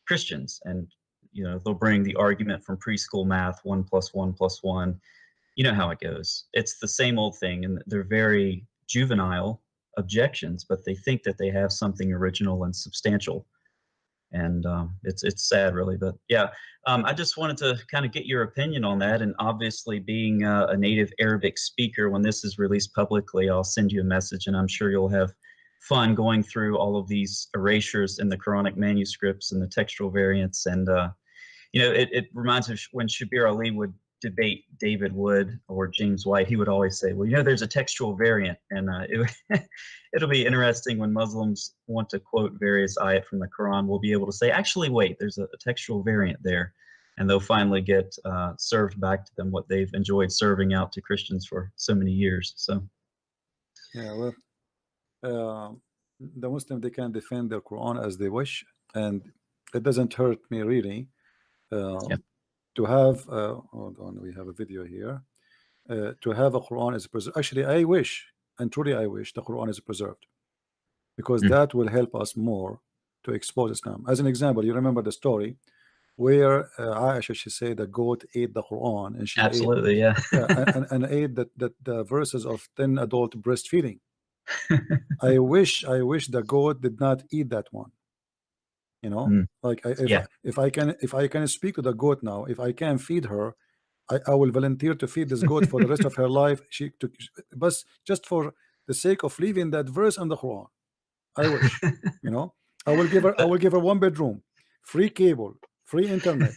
Christians, and they'll bring the argument from preschool math, 1 + 1 + 1. You know how it goes. It's the same old thing, and they're very juvenile objections, but they think that they have something original and substantial. And it's sad, really. But yeah, I just wanted to kind of get your opinion on that. And obviously, being a native Arabic speaker, when this is released publicly, I'll send you a message, and I'm sure you'll have fun going through all of these erasures in the Quranic manuscripts and the textual variants. And it reminds me of when Shabir Ali would debate David Wood or James White. He would always say, well, there's a textual variant, and it'll be interesting when Muslims want to quote various ayat from the Quran. We'll be able to say, actually, wait, there's a textual variant there, and they'll finally get served back to them what they've enjoyed serving out to Christians for so many years. So
yeah, well, the Muslim they can defend their Quran as they wish, and it doesn't hurt me really. To have hold on, we have a video here. To have a Quran is preserved. Actually, I wish, and truly I wish, the Quran is preserved, because that will help us more to expose Islam. As an example, you remember the story where Aisha, she said the goat ate the Quran, and she
absolutely,
ate, and ate the verses of 10 adult breastfeeding. I wish the goat did not eat that one. Like if I can speak to the goat now, if I can feed her, I will volunteer to feed this goat for the rest of her life. But just for the sake of leaving that verse on the Quran, I wish. I will give her 1 bedroom, free cable, free internet,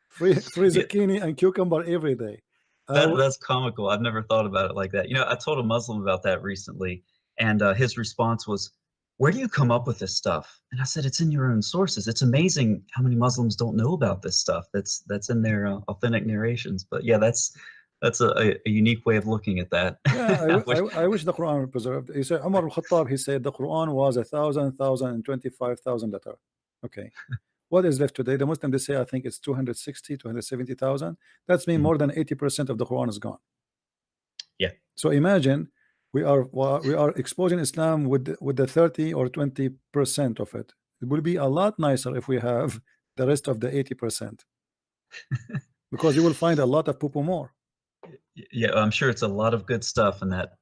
free zucchini and cucumber every day.
That's comical. I've never thought about it like that. I told a Muslim about that recently, and his response was, where do you come up with this stuff? And I said, it's in your own sources. It's amazing how many Muslims don't know about this stuff that's in their authentic narrations. But yeah, that's That's a unique way of looking at that.
Yeah,
wish-
I wish the Quran were preserved. He said Umar al-Khattab, he said the Quran was 1,025,000 letter. Okay. What is left today? The Muslim, they say I think it's 260, 270,000. That's mean more than 80% of the Quran is gone.
Yeah.
So imagine we are exposing Islam with the 30 or 20% of it. It will be a lot nicer if we have the rest of the 80%. Because you will find a lot of poo-poo more.
Yeah, I'm sure it's a lot of good stuff in that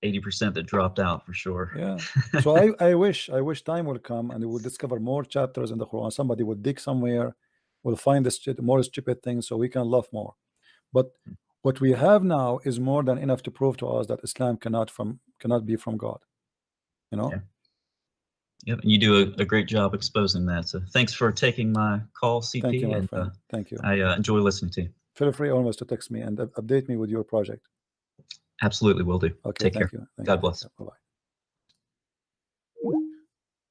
80% that dropped out for sure.
Yeah. So I wish time will come and we will discover more chapters in the Quran. Somebody would dig somewhere, will find the more stupid things so we can love more. But what we have now is more than enough to prove to us that Islam cannot be from God. You know?
Yeah. Yep, you do a great job exposing that. So thanks for taking my call, CP.
Thank you, my
and,
friend. Thank you.
I enjoy listening to you.
Feel free always to text me and update me with your project.
Absolutely will do.
Okay,
Take
thank
care.
you. Thank
God
you.
bless.
Bye-bye.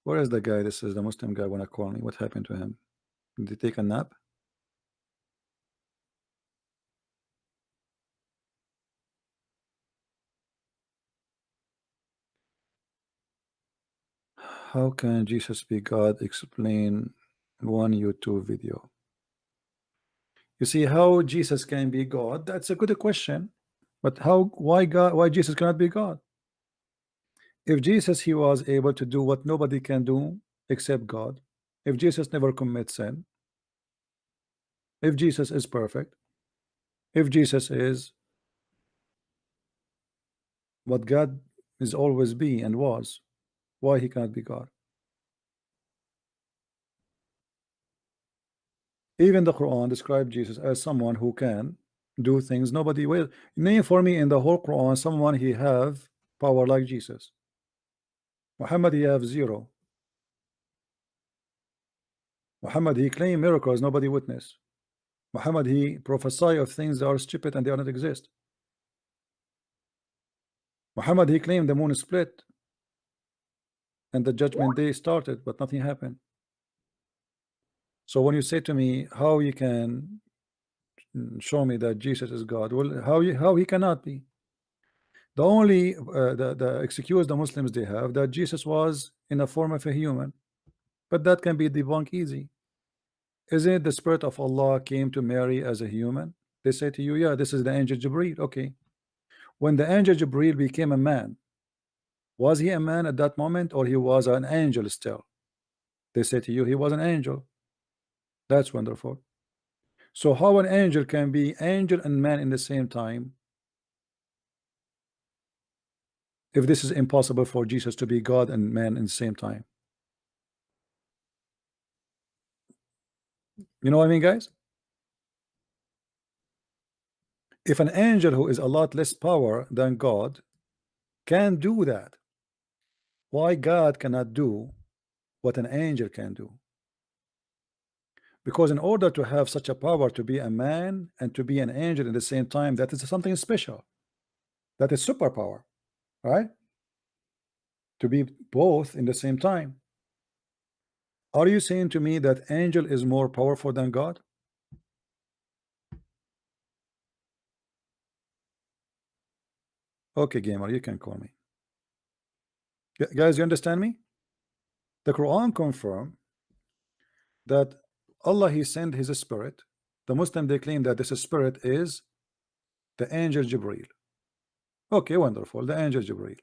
Where is the guy? This is the Muslim guy wanna call me. What happened to him? Did he take a nap? How can Jesus be God? Explain one YouTube video. You see how Jesus can be God? That's a good question. But why Jesus cannot be God? If Jesus, he was able to do what nobody can do except God, if Jesus never commits sin, if Jesus is perfect, if Jesus is what God is always be and was, why he cannot be God? Even the Quran described Jesus as someone who can do things nobody will. Name for me in the whole Quran someone he have power like Jesus. Muhammad, he have zero. Muhammad, he claim miracles nobody witness. Muhammad, he prophesy of things that are stupid and they do not exist. Muhammad, he claimed the moon split and the judgment day started, but nothing happened. So when you say to me how you can show me that Jesus is God, well, how he cannot be? The only the excuse the Muslims they have that Jesus was in a form of a human, but that can be debunked easy. Isn't it the Spirit of Allah came to Mary as a human? They say to you, yeah, this is the angel Jibreel. Okay, when the angel Jibreel became a man, was he a man at that moment or he was an angel still? They say to you he was an angel. That's wonderful. So how an angel can be angel and man in the same time? If this is impossible for Jesus to be God and man in the same time. You know what I mean, guys? If an angel who is a lot less power than God can do that, why God cannot do what an angel can do? Because in order to have such a power to be a man and to be an angel at the same time, that is something special. That is superpower, right? To be both in the same time. Are you saying to me that angel is more powerful than God? Okay, gamer, you can call me. Guys, you understand me? The Quran confirm that Allah, he sent his spirit. The Muslim, they claim that this spirit is the angel Jibreel. Okay, wonderful. The angel Jibreel.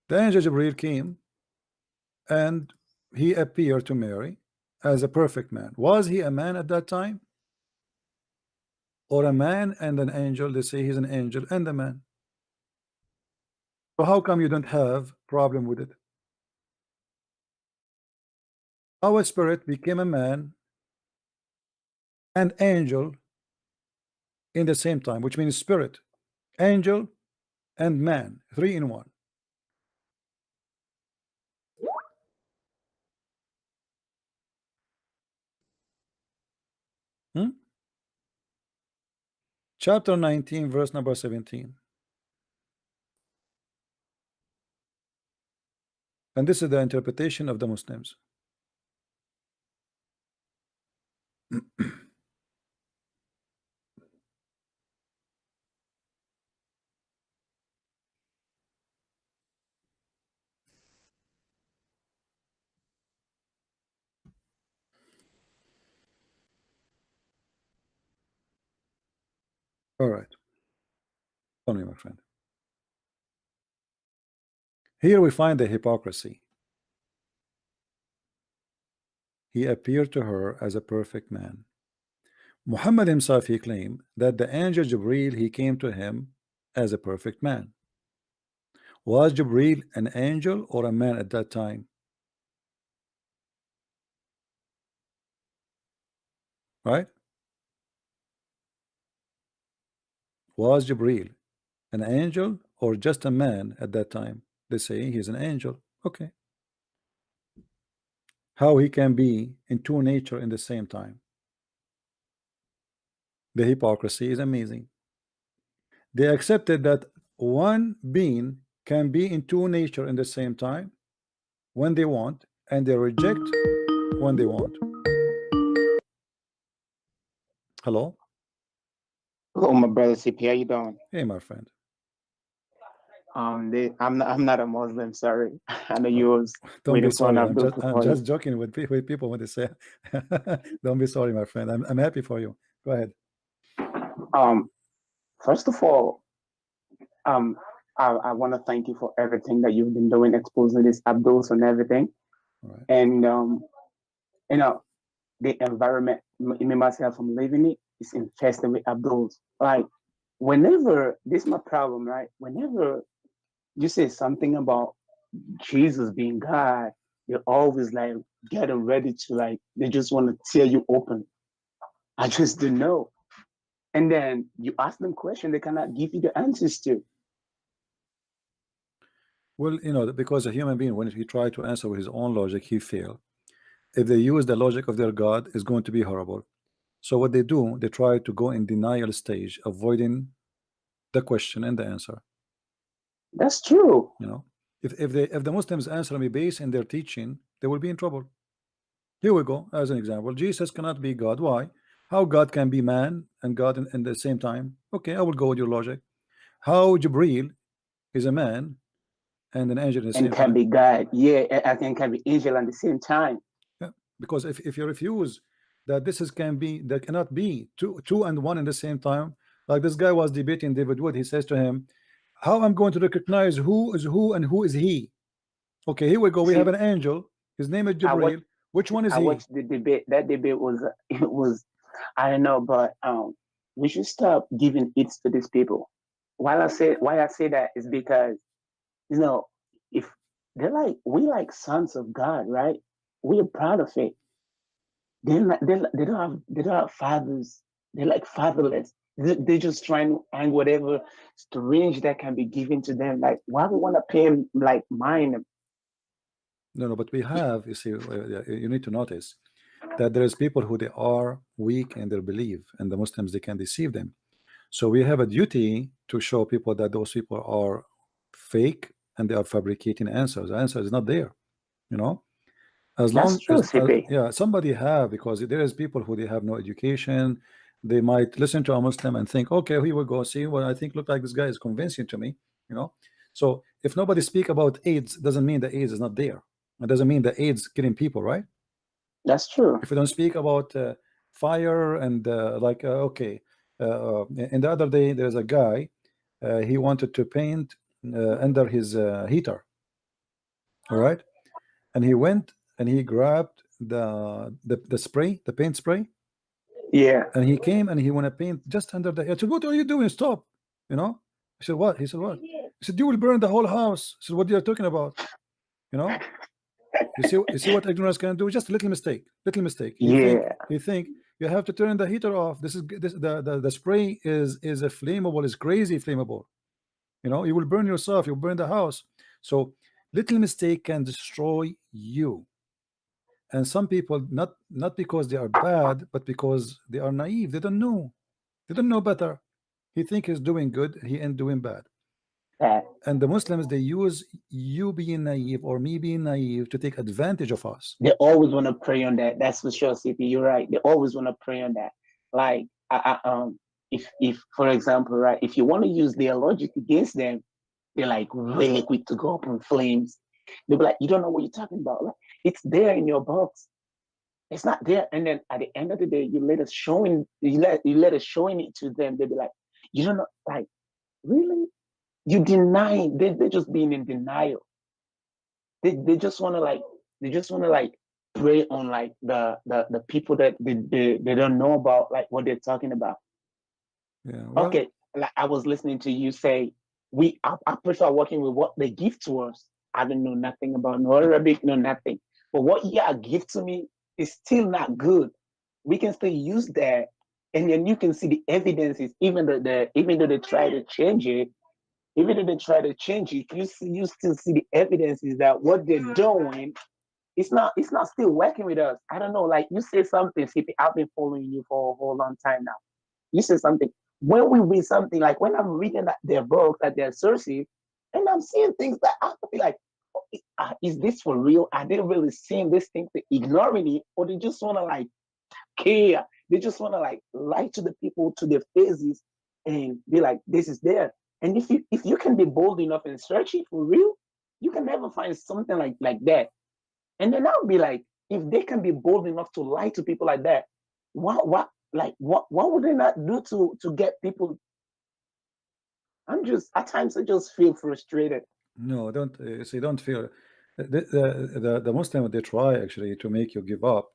The angel Jibreel came and he appeared to Mary as a perfect man. Was he a man at that time? Or a man and an angel? They say he's an angel and a man. So how come you don't have problem with it? Our spirit became a man and angel in the same time, which means spirit, angel, and man, 3 in 1. Chapter 19, verse number 17. And this is the interpretation of the Muslims. All right. Tell me, my friend. Here we find the hypocrisy. He appeared to her as a perfect man. Muhammad himself, he claimed that the angel Jibreel, he came to him as a perfect man. Was Jibreel an angel or a man at that time? Right? Was Jibreel an angel or just a man at that time? They say he's an angel. Okay. How he can be in two nature in the same time? The hypocrisy is amazing. They accepted that one being can be in two nature in the same time when they want, and they reject when they want. Hello?
Oh, my brother CP, how you doing?
Hey, my friend.
I'm not a Muslim. Sorry, I know you was
Don't be
waiting for an
sorry.
Abdul to
I'm
call you.
just joking with people when they say. Don't be sorry, my friend. I'm happy for you. Go ahead.
First of all, I want to thank you for everything that you've been doing, exposing these Abduls and everything.
Right.
And you know, the environment, me myself, I'm living it, is infested with Abduls. Like, whenever this is my problem, right? Whenever you say something about Jesus being God, they're always like getting ready to, like, they just want to tear you open. I just don't know. And then you ask them questions they cannot give you the answers to.
Well, because a human being, when he try to answer with his own logic, he fail. If they use the logic of their God, it's going to be horrible. So what they do, they try to go in denial stage, avoiding the question and the answer.
That's true.
If the Muslims answer me based in their teaching, they will be in trouble. Here we go. As an example, Jesus cannot be God. Why? How God can be man and God in the same time? Okay, I will go with your logic. How Jibreel is a man and an angel at the
And
same
can
time?
be God. Yeah, I think can be angel at the same time.
Yeah, because if you refuse that there cannot be two and one in the same time, like this guy was debating David Wood. He says to him, how I'm going to recognize who is who and who is he? Okay, here we go. We have an angel. His name is Jibreel. Which one is
I
he?
watched the debate. That debate was, it was, I don't know, but we should stop giving it to these people. Why I say that is because, if they're like, we like sons of God, right? We are proud of it. They don't have fathers. They're like fatherless. They're just trying to hang whatever strange that can be given to them. Like, why we want to pay them like mine?
No, but we have, you see, you need to notice that there is people who they are weak in their belief, and the Muslims, they can deceive them. So we have a duty to show people that those people are fake and they are fabricating answers. The answer is not there, as long
That's true,
as
CP.
yeah, somebody have, because there is people who they have no education. They might listen to a Muslim and think, okay, here we go, see what I think, look like this guy is convincing to me, so if nobody speak about AIDS, doesn't mean the AIDS is not there. It doesn't mean the AIDS killing people, right?
That's true.
If we don't speak about fire and okay, and the other day there's a guy, he wanted to paint under his heater, all right, and he went and he grabbed the spray, the paint spray,
Yeah,
and he came and he want to paint just under the. I said, what are you doing? Stop, I said, what? He said, what? He said, you will burn the whole house. I said, what are you talking about? You see what ignorance can do? Just a little mistake. You think you have to turn the heater off. The spray is a flammable, is crazy flammable. You will burn yourself, you'll burn the house. So little mistake can destroy you. And some people, not because they are bad, but because they are naive. They don't know better. He think he's doing good, he ain't doing bad. And the Muslims, they use you being naive or me being naive to take advantage of us.
They always want to prey on that. That's for sure, CP. You're right. They always want to prey on that. Like, if for example, right, if you want to use their logic against them, they're like really quick to go up in flames. They'll be like, you don't know what you're talking about. Like, it's there in your box. It's not there. And then at the end of the day, you let us showing it to them. They'll be like, You don't know, like, really? You deny, they're just being in denial. They just want to like prey on like the people that they don't know about like what they're talking about.
Yeah. Well,
Okay, like I was listening to you say, I prefer working with what they give to us. I don't know nothing about no Arabic, no nothing. But what you give to me is still not good. We can still use that, and then you can see the evidences, even though they try to change it, you still see the evidences that what they're doing, it's not still working with us. I don't know, like you say something, CP, I've been following you for a whole long time now. You said something. When we read something, like when I'm reading their books, at their sources, and I'm seeing things that I have to be like, is this for real? Are they really seeing this thing, to ignoring it, or they just want to like care? They just want to like lie to the people to their faces and be like, this is there. And if you can be bold enough and search it for real, you can never find something like that. And then I'll be like, if they can be bold enough to lie to people like that, what would they not do to get people? I'm just, at times I just feel frustrated.
no, don't see. Don't feel. The most time they try actually to make you give up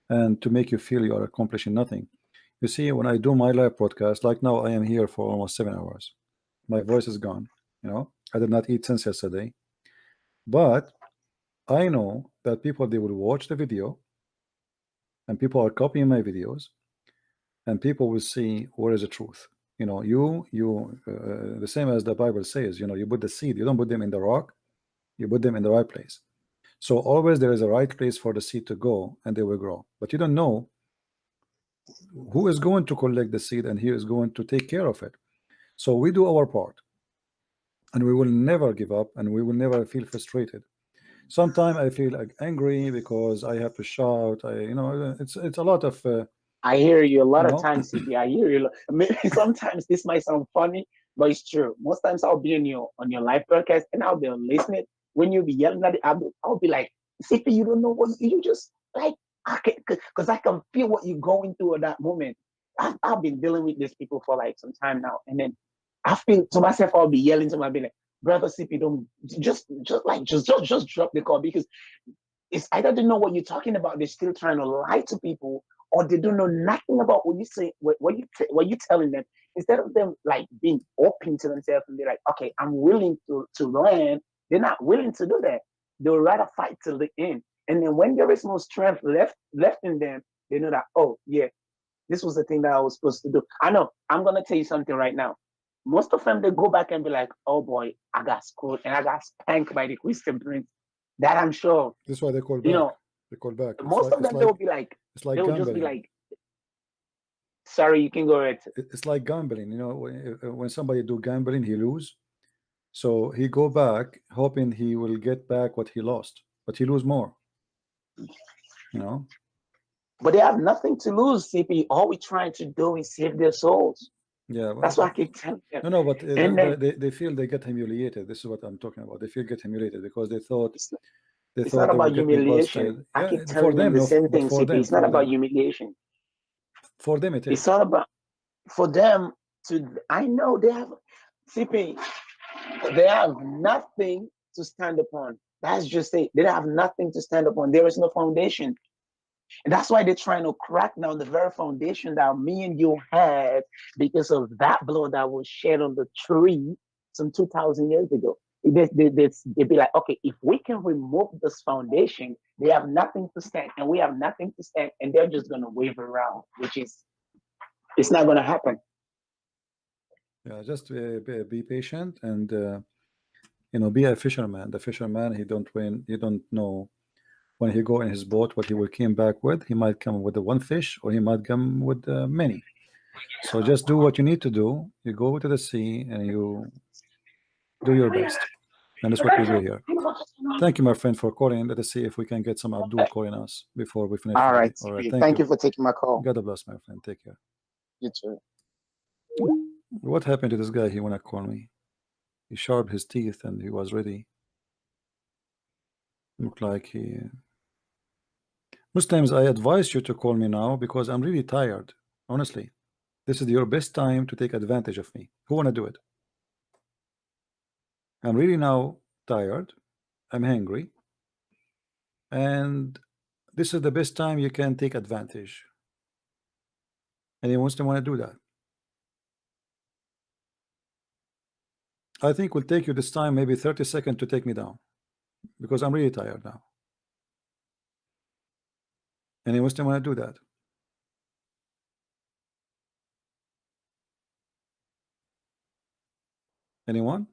and to make you feel you are accomplishing nothing. You see, when I do my live broadcast, like now, I am here for almost 7 hours. My voice is gone. You know, I did not eat since yesterday, but I know that people, they will watch the video, and people are copying my videos, and people will see where is the truth. You know, the same as the Bible says. You know, you put the seed. You don't put them in the rock. You put them in the right place. So always there is a right place for the seed to go, and they will grow. But you don't know who is going to collect the seed and who is going to take care of it. So we do our part, and we will never give up, and we will never feel frustrated. Sometimes I feel like angry because I have to shout. It's a lot of
I hear you a lot
you
of
know.
times, CP. I hear you. Maybe sometimes this might sound funny, but it's true. Most times I'll be on your live broadcast and I'll be listening. When you be yelling at it, I'll be like, CP, you don't know what you just like. Because I can feel what you're going through at that moment. I've been dealing with these people for like some time now, and then I feel to myself, I'll be yelling to my be like, brother CP, don't just drop the call, because it's either they know what you're talking about, they're still trying to lie to people, or they don't know nothing about what you say, what you're telling them. Instead of them like being open to themselves and be like, okay, I'm willing to learn, they're not willing to do that. They'll rather fight till the end. And then when there is no strength left in them, they know that, oh yeah, this was the thing that I was supposed to do. I know. I'm gonna tell you something right now. Most of them, they go back and be like, oh boy, I got screwed and I got spanked by the Christian Prince. That I'm sure of.
This is why they call back.
You know,
They call back.
most of them, they'll be like,
it's like
they'll just be
gambling.
like, sorry, you can go ahead.
It's like gambling. You know, when somebody do gambling, he lose, so he go back hoping he will get back what he lost, but he lose more. You know.
But they have nothing to lose, CP. All we're trying to do is save their souls.
Yeah, well,
that's what I keep telling them.
No, but
And then,
they feel they get humiliated. This is what I'm talking about. They feel get humiliated because they thought
it's
they
not
thought they
about
will get me
humiliation.
busted.
I
Yeah,
keep
for
telling them
them,
the
no,
same
but
thing,
for
CP.
them,
It's not
for
about
them,
humiliation.
for them, it
It's
is.
all about, for them to, I know they have, CP, they have nothing to stand upon. That's just it. They have nothing to stand upon. There is no foundation. And that's why they're trying to crack down the very foundation that me and you had, because of that blood that was shed on the tree some 2,000 years ago. They'd be like, okay, if we can remove this foundation, they have nothing to stand, and we have nothing to stand, and they're just going to wave around, which is, it's not going to happen.
Yeah, just be patient and be a fisherman. The fisherman, he don't know when he go in his boat what he will come back with. He might come with the one fish, or he might come with many. So just do what you need to do. You go to the sea and you do your best, and that's what we do here. Thank you, my friend, for calling. Let us see if we can get some Abdul calling us before we finish.
All right.
All right.
Thank you for taking my call.
God bless, my friend. Take care.
You too.
What happened to this guy? He wanna call me. He sharpened his teeth and he was ready. Look like he. Most times I advise you to call me now because I'm really tired. Honestly, This is your best time to take advantage of me. Who want to do it? I'm really now tired. I'm hungry. And this is the best time you can take advantage. Any Muslim want to do that? I think will take you this time maybe 30 seconds to take me down, because I'm really tired now. Any Muslim want to do that? Anyone?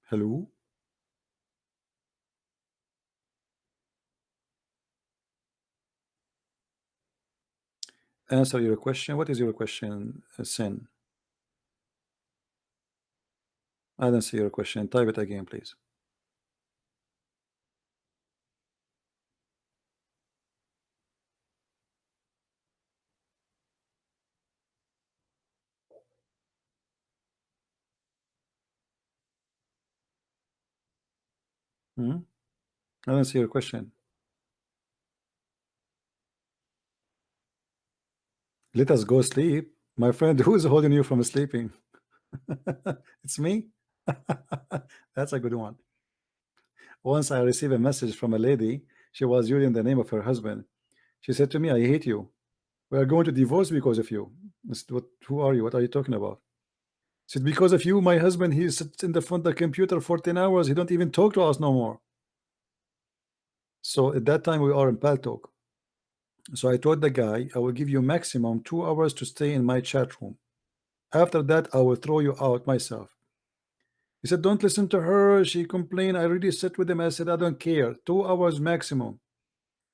Hello? Answer your question. What is your question, Sin? I don't see your question. Type it again, please. I don't see your question. Let us go sleep. My friend, who is holding you from sleeping? It's me? That's a good one. Once I received a message from a lady. She was using the name of her husband. She said to me, I hate you. We are going to divorce because of you. I said, who are you? What are you talking about? She said, because of you, my husband, he sits in the front of the computer for 10 hours. He don't even talk to us no more. So at that time, we are in Paltalk. So I told the guy, I will give you maximum 2 hours to stay in my chat room. After that, I will throw you out myself. He said, don't listen to her. She complained. I really sat with him. I said, I don't care. 2 hours maximum.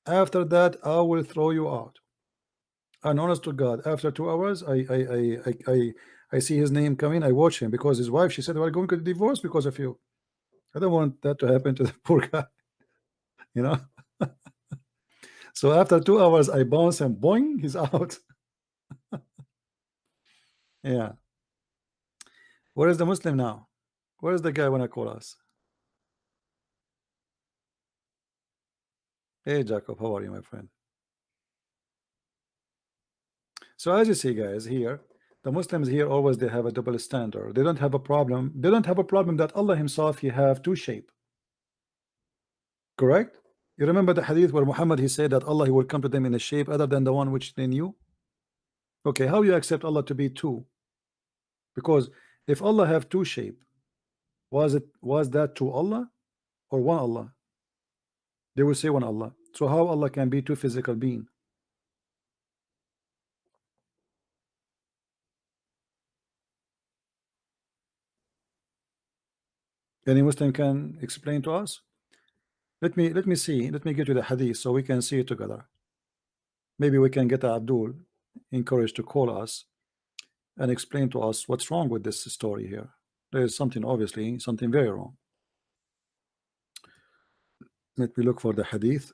After that, I will throw you out. And honest to God, after 2 hours, I see his name coming. I watch him because his wife, she said, we're going to divorce because of you. I don't want that to happen to the poor guy. You know? So after 2 hours, I bounce him. Boing, he's out. Yeah. Where is the Muslim now? Where is the guy when I call us? Hey, Jacob, how are you, my friend? So as you see, guys, here, the Muslims here always they have a double standard. They don't have a problem. They don't have a problem that Allah Himself He have two shape. Correct? You remember the hadith where Muhammad he said that Allah He will come to them in a shape other than the one which they knew. Okay, how you accept Allah to be two? Because if Allah have two shape, was that to Allah or one Allah? They will say one Allah. So how Allah can be two physical being? Any Muslim can explain to us? Let me see. Let me get to the hadith so we can see it together. Maybe we can get Abdul encouraged to call us and explain to us what's wrong with this story here. There is something, obviously, something very wrong. Let me look for the hadith.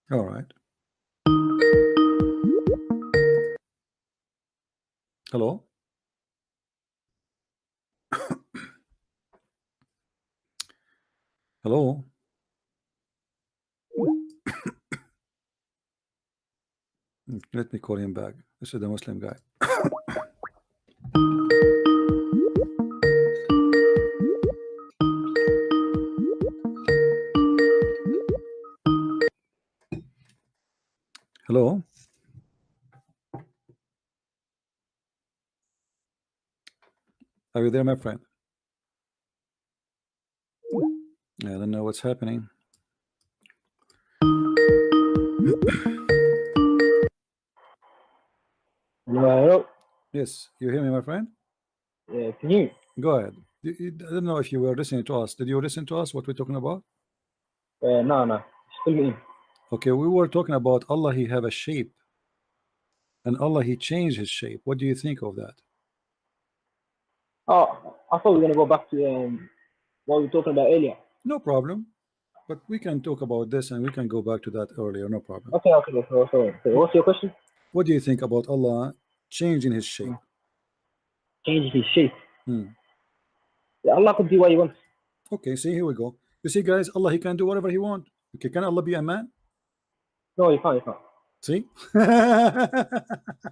All right. Hello. Hello. Let me call him back. This is the Muslim guy. Hello. Are you there, my friend? I don't know what's happening.
Hello.
Yes, you hear me, my friend?
Yeah, can you?
Go ahead. I don't know if you were listening to us. Did you listen to us? What we're talking about?
No. Still me.
Okay, we were talking about Allah. He have a shape, and Allah He changed His shape. What do you think of that?
Oh, I thought we were gonna go back to what we were talking about earlier.
No problem. But we can talk about this, and we can go back to that earlier. No problem.
Okay. So what's your question?
What do you think about Allah changing His shape?
changing his shape.
Hmm.
Allah could do what he wants.
Okay, see, here we go. You see, guys, Allah, he can do whatever he wants. Okay, can Allah be a man?
No, he can't. He can't.
See?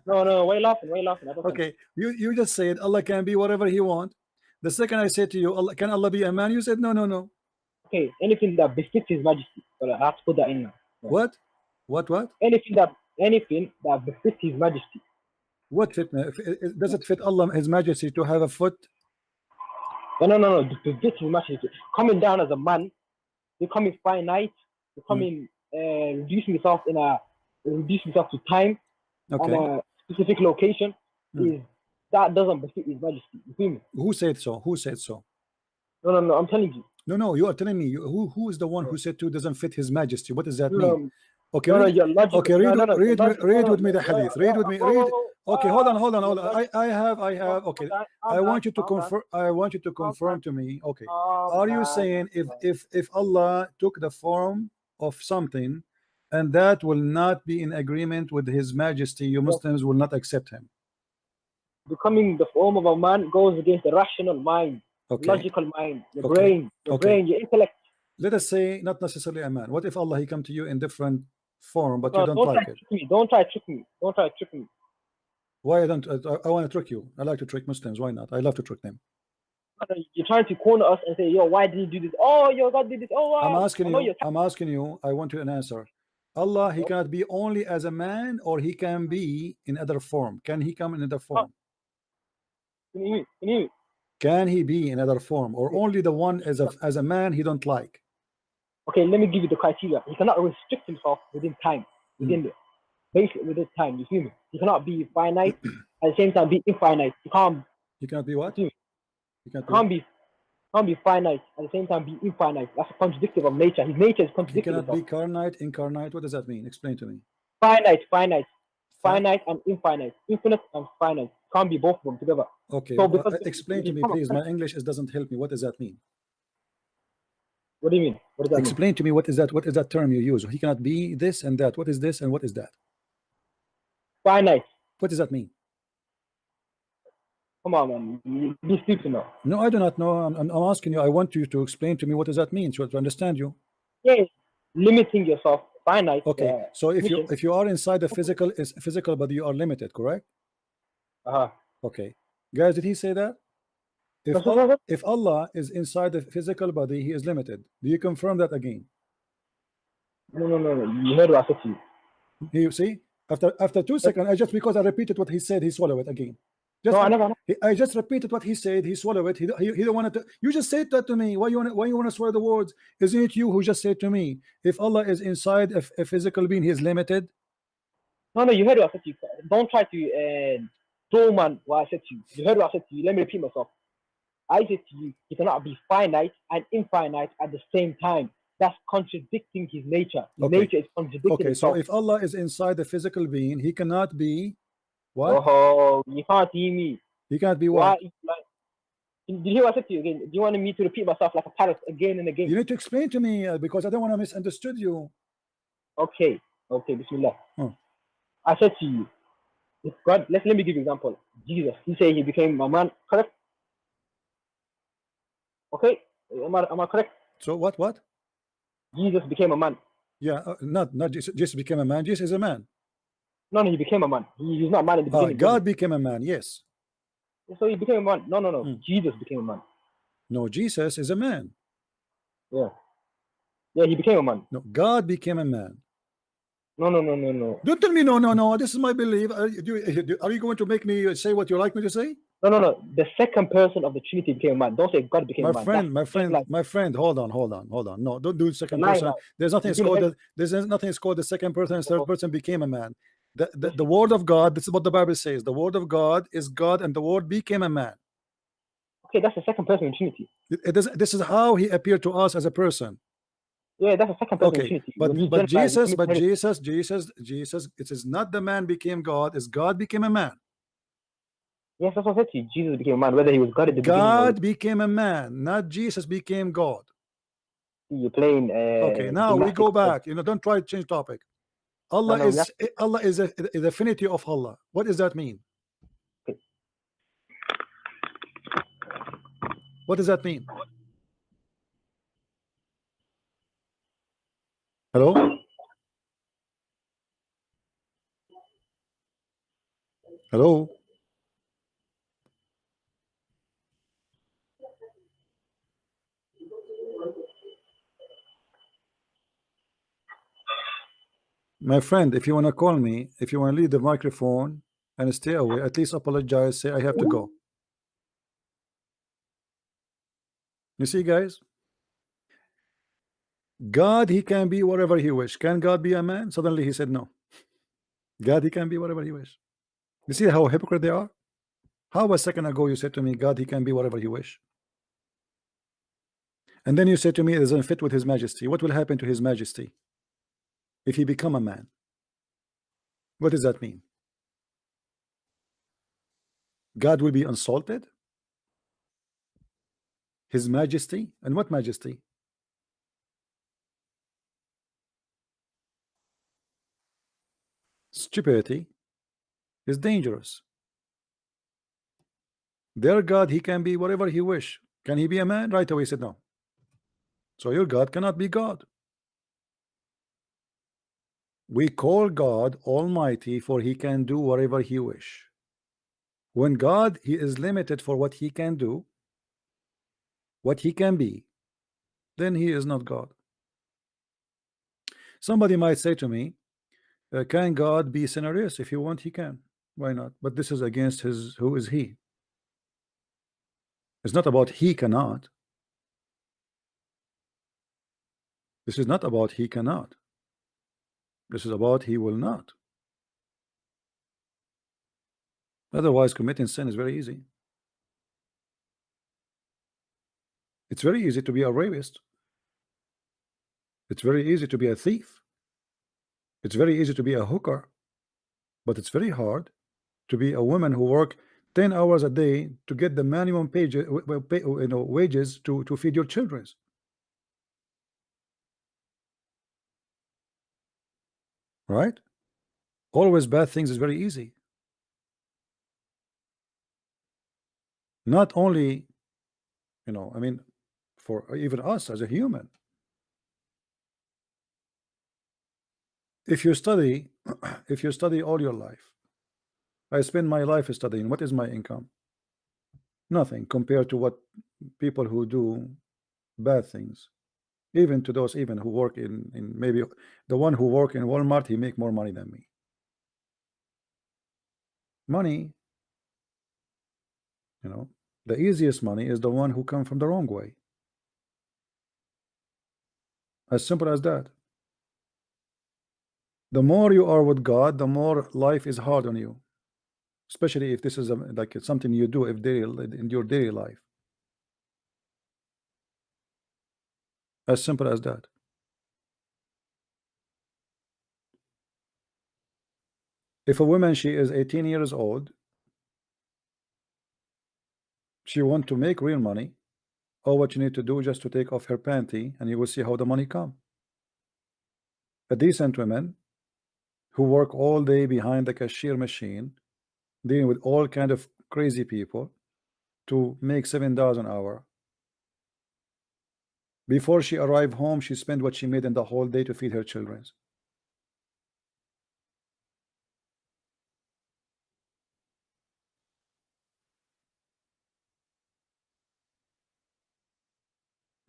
No, why laughing? Why laughing? I don't think.
Okay, you just said Allah can be whatever he wants. The second I said to you, Allah, can Allah be a man? You said no.
Okay, anything that befits his majesty. Well, I have to put that in now.
What?
Anything that befits his majesty.
What fit? Does it fit Allah, His Majesty, to have a foot?
No. Befits his majesty. Coming down as a man, becoming finite, becoming reducing himself to time
Okay.
on a specific location. Is that doesn't befit his majesty? You feel me?
Who said so?
No. I'm telling you.
No, you are telling me. Who is the one who said to doesn't fit His Majesty? What does that mean? Okay,
read
with me the hadith. Read with me. Okay, hold on. I have. Okay, I want you to confirm. I want you to confirm to me. Okay, are you saying if Allah took the form of something, and that will not be in agreement with His Majesty, you Muslims will not accept him?
Becoming the form of a man goes against the rational mind, logical mind, your brain, your intellect.
Let us say not necessarily a man. What if Allah he come to you in different form, but you don't like it?
Don't try to trick me.
Why I don't? I want to trick you. I like to trick Muslims. Why not? I love to trick them.
You're trying to corner us and say, yo, why did you do this? Oh, your God did this. Oh, wow.
I'm asking you. I want you an answer. Allah, he cannot be only as a man, or he can be in other form. Can he come in other form?
Can you?
Can he be in other form, or only the one as a man he don't like?
Okay, let me give you the criteria. He cannot restrict himself within time, within time. You see me? He cannot be finite at the same time be infinite. He cannot
be what?
He can't be finite at the same time be infinite. That's a contradictive of nature. His nature is contradictive.
He cannot be carnite, incarnate. What does that mean? Explain to me.
Finite and infinite, infinite and finite. Can't be both of them together.
Okay,
so
explain to me, please. My English doesn't help me. What does that mean?
What do you mean? What does that
explain to me. What is that term you use? He cannot be this and that. What is this and what is that?
Finite.
What does that mean?
Come on, man. You speak to know.
No, I do not know. I'm asking you. I want you to explain to me what does that mean, so to understand you.
Yes, limiting yourself. Finite.
Okay, so if you are inside the physical body, you are limited, correct? Okay, guys, did he say that? If Allah is inside the physical body, he is limited. Do you confirm that again?
No. You heard what I said to you.
You see, after 2 seconds, because I repeated what he said, he swallowed it again. I just repeated what he said. He swallowed it. He don't want to. You just said that to me. Why you want to swallow the words? Isn't it you who just said to me, if Allah is inside a physical being, he is limited?
No. You heard what I said to you. Don't try to man what I said to you. You heard what I said to you. Let me repeat myself. I said to you, he cannot be finite and infinite at the same time. That's contradicting his nature. His nature is contradicting.
Okay, so if Allah is inside the physical being, he cannot be. What?
Oh, you can't hear me.
He can't be what?
Did you hear what I said to you again? Do you want me to repeat myself like a parrot again and again?
You need to explain to me because I don't want to misunderstood you.
Okay, Bismillah. I said to you, if God, let me give you an example. Jesus, he said he became a man, correct? Okay, am I correct?
So what?
Jesus became a man.
Yeah, not Jesus became a man. Jesus is a man.
No, he became a man. He's not a man in the beginning.
God became a man, yes.
So he became a man. No. Jesus became a man.
No, Jesus is a man.
Yeah, he became a man.
No, God became a man.
No.
Don't tell me no. This is my belief. Are you going to make me say what you like me to say?
No. The second person of the Trinity became a man. Don't say God became a man.
My friend. Hold on. No, don't do second person. There's nothing called the second person and third person became a man. The word of God, this is what the Bible says. The word of God is God, and the word became a man.
Okay, that's the second person in the Trinity.
This is how he appeared to us as a person.
Yeah, that's the second person in the Trinity.
But Jesus, it is not the man became God, it's God became a man.
Yes, that's what I said to you. Jesus became a man, whether he was God at the beginning.
God became a man, not Jesus became God.
You're playing.
Okay, now we go back. Don't try to change topic. Allah is the affinity of Allah. What does that mean?
Okay.
What does that mean? Hello? Hello? My friend, if you want to call me, if you want to leave the microphone and stay away, at least apologize, say I have to go. You see, guys? God, he can be whatever he wish. Can God be a man? Suddenly he said no. God, he can be whatever he wish. You see how hypocrite they are? How a second ago you said to me, God, he can be whatever he wish. And then you said to me, it doesn't fit with his majesty. What will happen to his majesty if he become a man? What does that mean? God will be insulted? His majesty? And what majesty? Stupidity is dangerous. Their God, he can be whatever he wish. Can he be a man? Right away he said no. So your God cannot be God. We call God Almighty, for he can do whatever he wish. When God, he is limited for what he can do, what he can be, then he is not God. Somebody might say to me, can God be scenarios? If you want, he can. Why not? But this is against his, who is he? It's not about he cannot. This is not about he cannot. This is about he will not. Otherwise, committing sin is very easy. It's very easy to be a rapist. It's very easy to be a thief. It's very easy to be a hooker. But it's very hard to be a woman who work 10 hours a day to get the minimum wages to feed your children. Right? Always bad things is very easy. Not only, I mean, for even us as a human. If you study, all your life, I spend my life studying. What is my income? Nothing compared to what people who do bad things. Even to those who work in maybe the one who work in Walmart, he make more money than me. Money, the easiest money is the one who come from the wrong way. As simple as that. The more you are with God, the more life is hard on you. Especially if this is like something you do in your daily life. As simple as that. If a woman, she is 18 years old, she want to make real money, all what you need to do is just to take off her panty and you will see how the money come. A decent woman who work all day behind the cashier machine, dealing with all kind of crazy people to make $7 an hour. Before she arrived home, she spent what she made in the whole day to feed her children.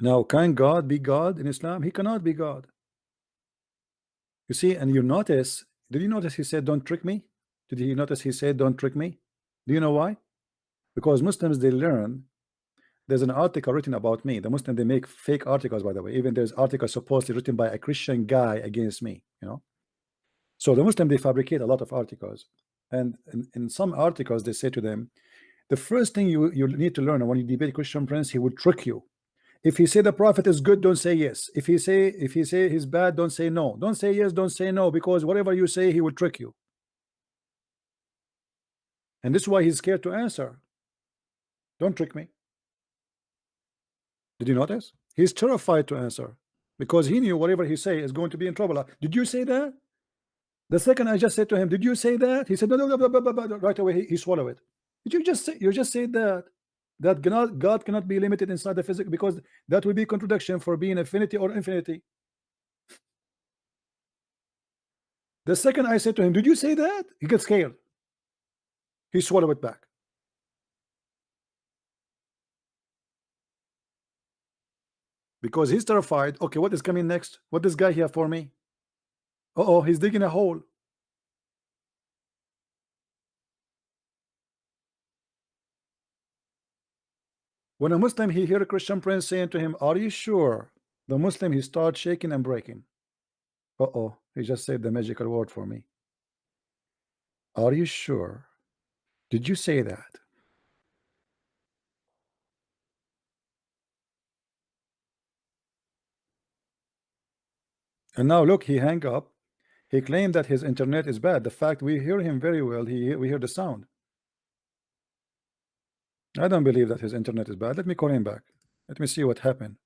Now, can God be God in Islam? He cannot be God. You see, and you notice, did you notice he said, don't trick me? Did you notice he said, don't trick me? Do you know why? Because Muslims, they learn, there's an article written about me. The Muslims, they make fake articles, by the way. Even there's articles supposedly written by a Christian guy against me, So the Muslim, they fabricate a lot of articles. And in some articles, they say to them, the first thing you need to learn when you debate Christian prince, he will trick you. If he say the prophet is good, don't say yes. If he say he's bad, don't say no. Don't say yes, don't say no, because whatever you say, he will trick you. And this is why he's scared to answer. Don't trick me. Did you notice? He's terrified to answer because he knew whatever he say is going to be in trouble. Did you say that? The second I just said to him, did you say that? He said no. Right away he swallowed it. Did you just say that? that God cannot be limited inside the physical, because that will be contradiction for being infinity or infinity. The second I said to him, did you say that? He gets scared. He swallowed it back. Because he's terrified. Okay, what is coming next? What this guy here for me? Uh-oh, he's digging a hole. When a Muslim, he hear a Christian prince saying to him, are you sure? The Muslim, he starts shaking and breaking. Uh-oh, he just said the magical word for me. Are you sure? Did you say that? And now look, he hang up. He claimed that his internet is bad. The fact we hear him very well, we hear the sound. I don't believe that his internet is bad. Let me call him back. Let me see what happened.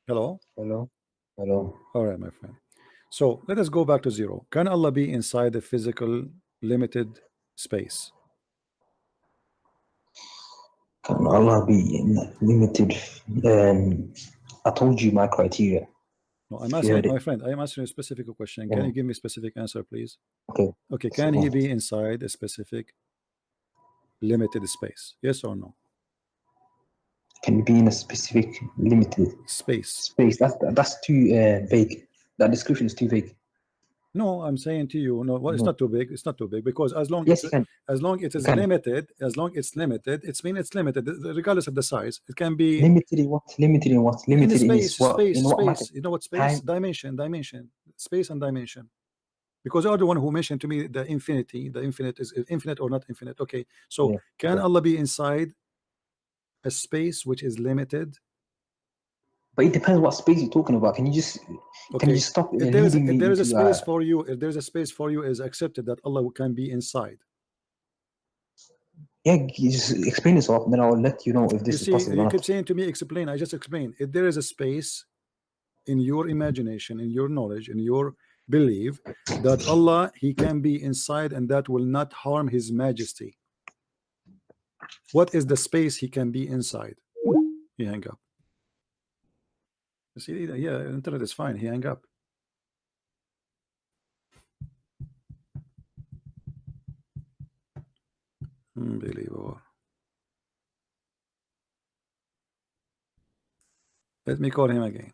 Hello?
Hello? Hello?
All right, my friend. So let us go back to zero. Can Allah be inside the physical limited space?
Can Allah be limited? I told you my criteria.
No, I'm
You
asking,
heard it.
my friend, I am asking a specific question. Can
Yeah.
you give me a specific answer, please?
Okay.
Okay, can he be inside a specific limited space? Yes or no?
Can you be in a specific limited
Space.
That's too vague. That description is too vague.
No, I'm saying to you, no, well, it's
No.
not too big. It's not too big, because as long
Yes,
it's,
you can.
as long it is
can.
limited, it's mean it's limited, regardless of the size. It can be
Limited in what? Limited in what?
in
Limited in
space,
what?
space,
In what
space.
matter?
You know what space?
Time.
Dimension, space and dimension. Because you are the one who mentioned to me the infinity. The infinite is infinite or not infinite. Okay, so
Yeah,
can
yeah.
Allah be inside a space which is limited?
But it depends what space you're talking about. Can you just stop
If there is
leading me
a
into
space for you, if there is a space for you, is accepted that Allah can be inside.
yeah, you just explain yourself, then I'll let you know if this
You
is
see,
possible or
you
not.
keep saying to me, explain. I just explained. If there is a space in your imagination, in your knowledge, in your belief that Allah, he can be inside and that will not harm his majesty, what is the space he can be inside? He hang up. You see, yeah, internet is fine. He hang up. Unbelievable. Let me call him again.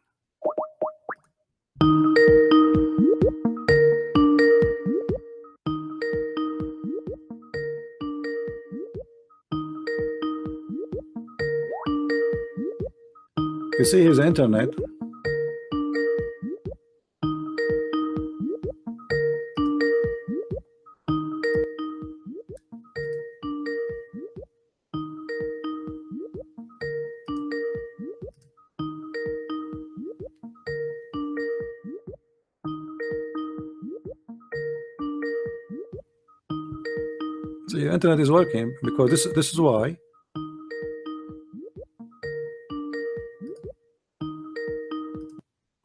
You see his internet. So your internet is working, because this is why.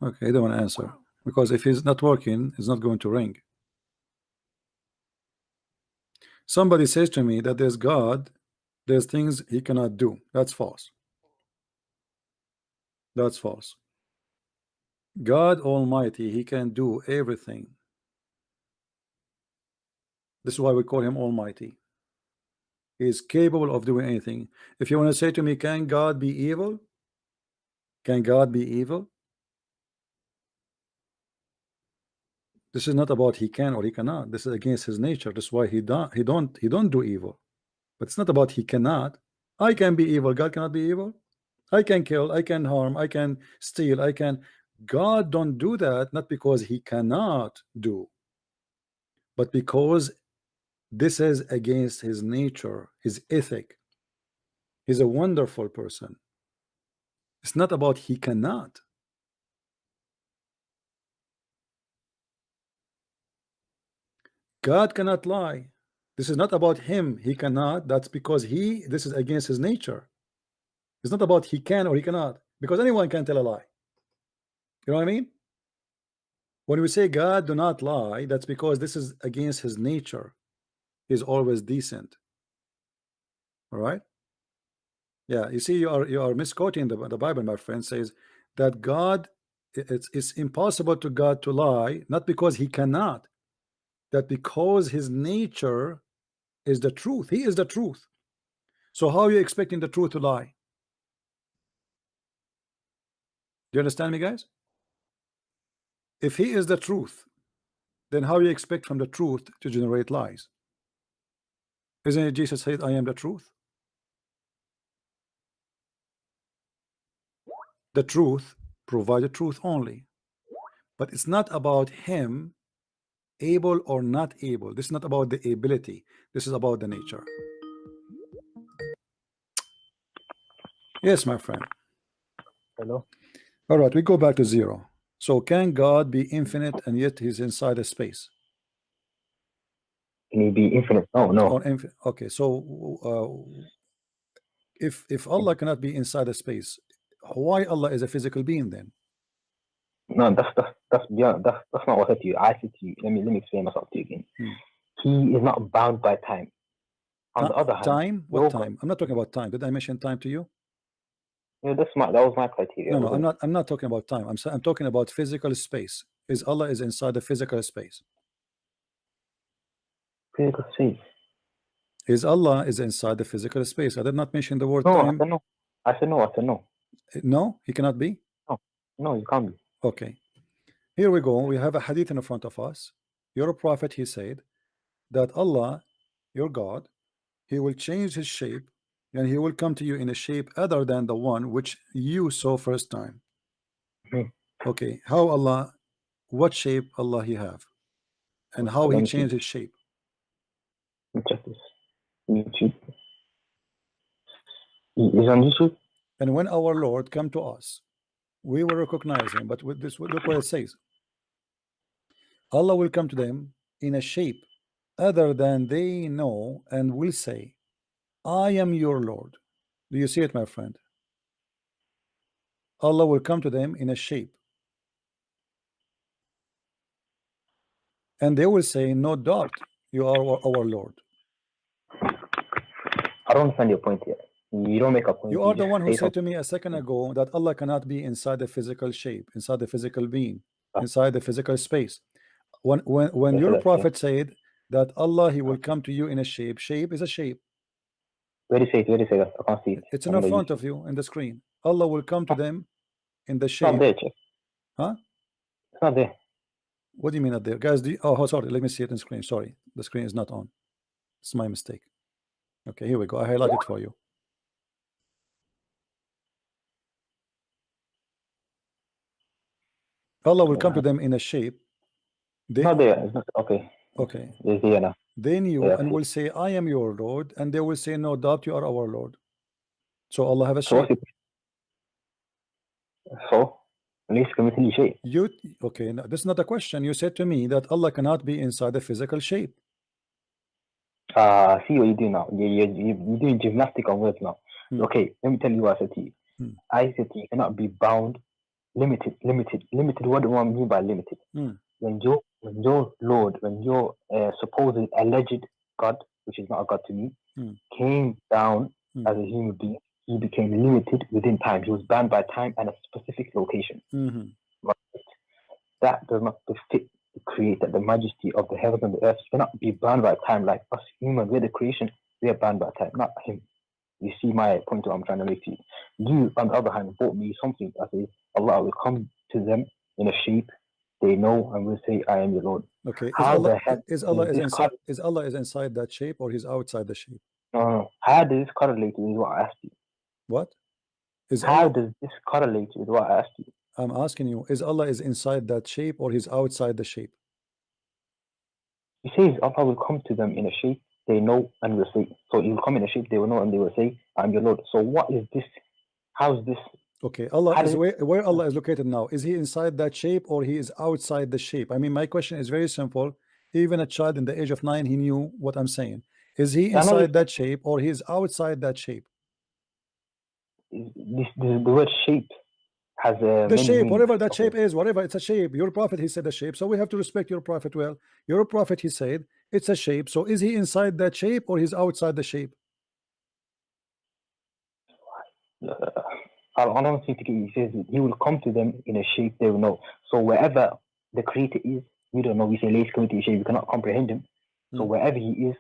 Okay, I don't want to answer, because if he's not working, it's not going to ring. Somebody says to me that there's God, there's things he cannot do. That's false. That's false. God Almighty, he can do everything. This is why we call him Almighty. He is capable of doing anything. If you want to say to me, can God be evil? Can God be evil? This is not about he can or he cannot. This is against his nature. That's why he don't do evil. But it's not about he cannot. I can be evil. God cannot be evil. I can kill. I can harm. I can steal. I can. God don't do that, not because he cannot do, but because this is against his nature, his ethic. He's a wonderful person. It's not about he cannot. God cannot lie. This is not about him. He cannot. That's because this is against his nature. It's not about he can or he cannot, because anyone can tell a lie. You know what I mean? When we say God do not lie, that's because this is against his nature. He's always decent. All right. Yeah, you see, you are misquoting the Bible. My friend says that God, it's impossible to God to lie, not because he cannot, that because his nature is the truth. He is the truth. So how are you expecting the truth to lie? Do you understand me, guys? If he is the truth, then how you expect from the truth to generate lies? Isn't it Jesus said, I am the truth? The truth provides the truth only. But it's not about him able or not able. This is not about the ability. This is about the nature. Yes, my friend.
Hello.
All right, we go back to zero. So can God be infinite and yet he's inside a space?
Can he be infinite? Oh no.
Or okay, so if Allah cannot be inside a space, why Allah is a physical being then?
No, that's not what I said to you. I said to you, let me explain myself to you again. He is not bound by time. On the other hand,
time? What time? I'm not talking about time. Did I mention time to you?
Yeah, that was my criteria.
No, I'm not talking about time. I'm talking about physical space. Is Allah is inside the physical space?
Physical space.
Is Allah is inside the physical space? I did not mention the word
no,
time.
I said no.
No, he cannot be.
No, you can't be.
Okay. Here we go. We have a hadith in front of us. Your prophet, he said that Allah, your God, he will change his shape and he will come to you in a shape other than the one which you saw first time. Okay, how Allah, what shape Allah he have, and how he changed his shape?
Check this. YouTube. Is on YouTube.
And when our Lord come to us, we will recognize him. But with this, look what it says. Allah will come to them in a shape other than they know and will say, I am your Lord. Do you see it, my friend? Allah will come to them in a shape. And they will say, no doubt, you are our Lord.
I don't understand your point here. You don't make a point.
You are the one who said to me a second ago that Allah cannot be inside the physical shape, inside the physical being, inside the physical space. When your prophet said that Allah, he will come to you in a shape. Shape is a shape.
Where do you say that? I can't see it.
It's in front of you in the screen. Allah will come to them in the shape.
It's not there, Chef.
Huh?
It's not there.
What do you mean not there? Guys, oh, sorry. Let me see it in screen. Sorry. The screen is not on. It's my mistake. Okay, here we go. I highlight it for you. Allah will come to them in a shape.
Not there. It's not, okay.
Okay.
It's there now.
They knew and will say, I am your Lord, and they will say, no doubt you are our Lord. So Allah have a shape.
So, shape.
Okay, no, this is not a question. You said to me that Allah cannot be inside a physical shape.
See what you do now. You're doing gymnastic on words now. Okay, let me tell you what I said to you. I said to you, cannot be bound, limited. What do I mean by limited? When your Lord, when your supposed alleged God, which is not a God to me, came down as a human being, he became limited within time. He was bound by time and a specific location. Right? That does not befit the Creator, the majesty of the heavens and the earth. You cannot be bound by time like us humans. We're the creation. We are bound by time, not him. You see my point, what I'm trying to make to you. You, on the other hand, brought me something that says Allah will come to them in a shape they know and will say, I am your Lord.
Okay. Is Allah inside that shape or he's outside the shape?
No. How does this correlate with what I asked you?
What?
How does this correlate with what I asked you?
I'm asking you, is Allah is inside that shape or he's outside the shape?
He says Allah will come to them in a shape they know and will say. So he will come in a shape they will know and they will say, I'm your Lord. So what is this? How is this?
Okay, Allah is where Allah is located now. Is he inside that shape or he is outside the shape? I mean, my question is very simple. Even a child in the age of 9, he knew what I'm saying. Is he
I know
inside that shape or he's outside that shape?
the word shape has
The
many
shape,
meanings.
whatever that
Okay.
shape is, whatever, it's a shape. Your prophet, he said a shape, so we have to respect your prophet. Well, your prophet, he said it's a shape. So is he inside that shape or he's outside the shape?
I don't think he says he will come to them in a shape they will know. So wherever the creator is, we don't know. We say lays come to a shape, we cannot comprehend him. So wherever he is,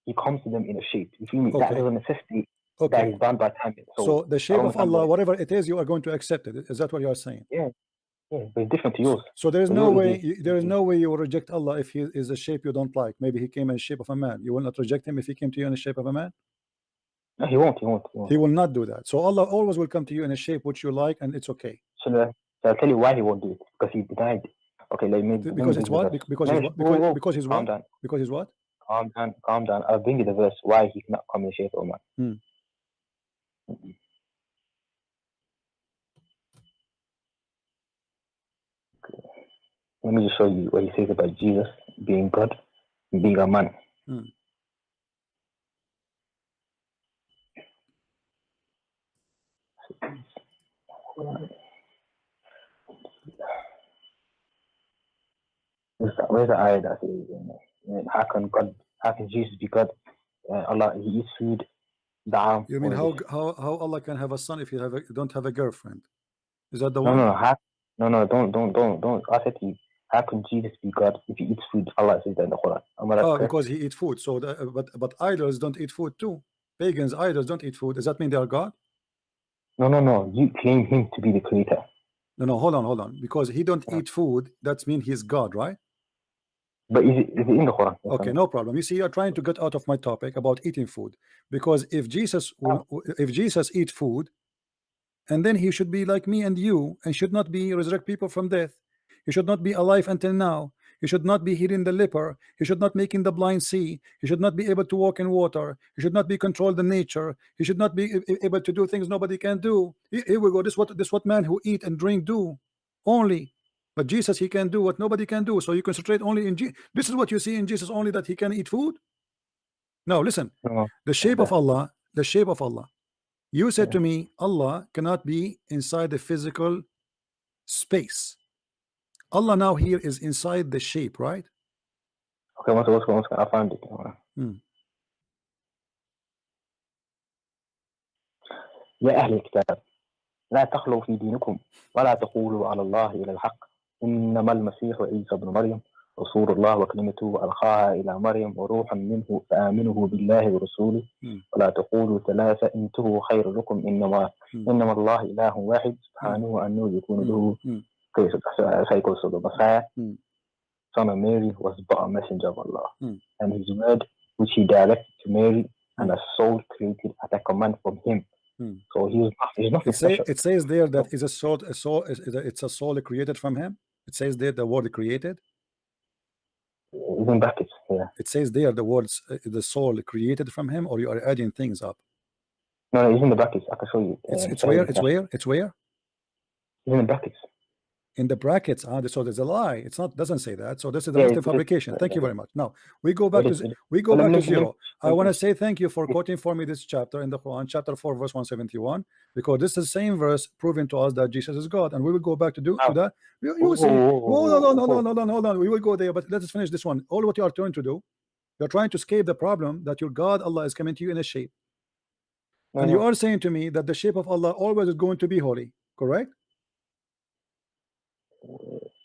he comes to them in a shape. You feel me? That
Okay.
doesn't necessarily that
Okay.
he's bound by time.
So the
I
shape
don't
of
understand
Allah,
why.
whatever it is, you are going to accept it. Is that what you are saying?
Yeah, yeah, but it's different to yours.
So there is
So
no
yours
way,
is-
there is no way you will reject Allah if he is a shape you don't like. Maybe he came in the shape of a man. You will not reject him if he came to you in the shape of a man?
No, he won't. He won't. He won't.
He will not do that. So Allah always will come to you in a shape which you like, and it's okay.
So I'll tell you why he won't do it. Because he denied. Okay, let me
Because it's what? Because he's what? Because he's
calm
what?
down.
Because he's what?
Calm down. Calm down. I'll bring you the verse why he cannot come in the shape of a man. Let me just show you what he says about Jesus being God and being a man. Where's the ayah that says, how can Jesus be God? Allah, he eats food, down.
You mean how Allah can have a son if you don't have a girlfriend? Is that the one?
No, don't. I said to you, how can Jesus be God if he eats food? Allah says that in the Quran.
Because he eats food. So, but idols don't eat food too. Pagans, idols don't eat food. Does that mean they are God?
No. You claim him to be the creator.
No. Hold on. Because he don't eat food, that means he's God, right?
But is it in the Quran?
Okay, no problem. You see, you're trying to get out of my topic about eating food. Because if Jesus eat food, and then he should be like me and you, and should not be resurrect people from death. He should not be alive until now. He should not be healing the leper. He should not making the blind see. He should not be able to walk in water. He should not be control the nature. He should not be able to do things nobody can do. Here we go. This what man who eat and drink do only. But Jesus, he can do what nobody can do. So you concentrate only in Jesus. This is what you see in Jesus only, that he can eat food. No, listen. The shape of Allah. The shape of Allah. You said to me, Allah cannot be inside the physical space. Allah now here is inside the shape, right?
Okay, what's going on? I found it. يا أهل الكتاب لا تغلوا في دينكم ولا تقولوا على الله إلا الحق إنما المسيح عيسى بن مريم رسول الله وكلمته ألقاها إلى مريم وروح منه فآمنوا بالله ورسوله ولا تقولوا ثلاثة انتهوا خير لكم إنما الله إله واحد سبحانه أنه يكون له cycle. So the Messiah, son of Mary, was but a messenger of Allah, and his word which he directed to Mary and a soul created at a command from him. So he's nothing special.
It says there that is it's a soul created from him. It says there the word created.
It's in brackets, yeah.
It says there the words the soul created from him, or you are adding things up?
No, it's in the brackets. I can show you.
It's where? It's where? It's where?
It's in the brackets.
In the brackets, so there's a lie. It's not, doesn't say that. So this is the Muslim fabrication. Thank you very much. Now we go back to zero. I want to say thank you for quoting for me this chapter in the Quran, chapter 4, verse 171, because this is the same verse proving to us that Jesus is God, and we will go back to that. You will see. Hold on. We will go there, but let's finish this one. All what you are trying to do, you're trying to escape the problem that your God Allah is coming to you in a shape, and you are saying to me that the shape of Allah always is going to be holy, correct?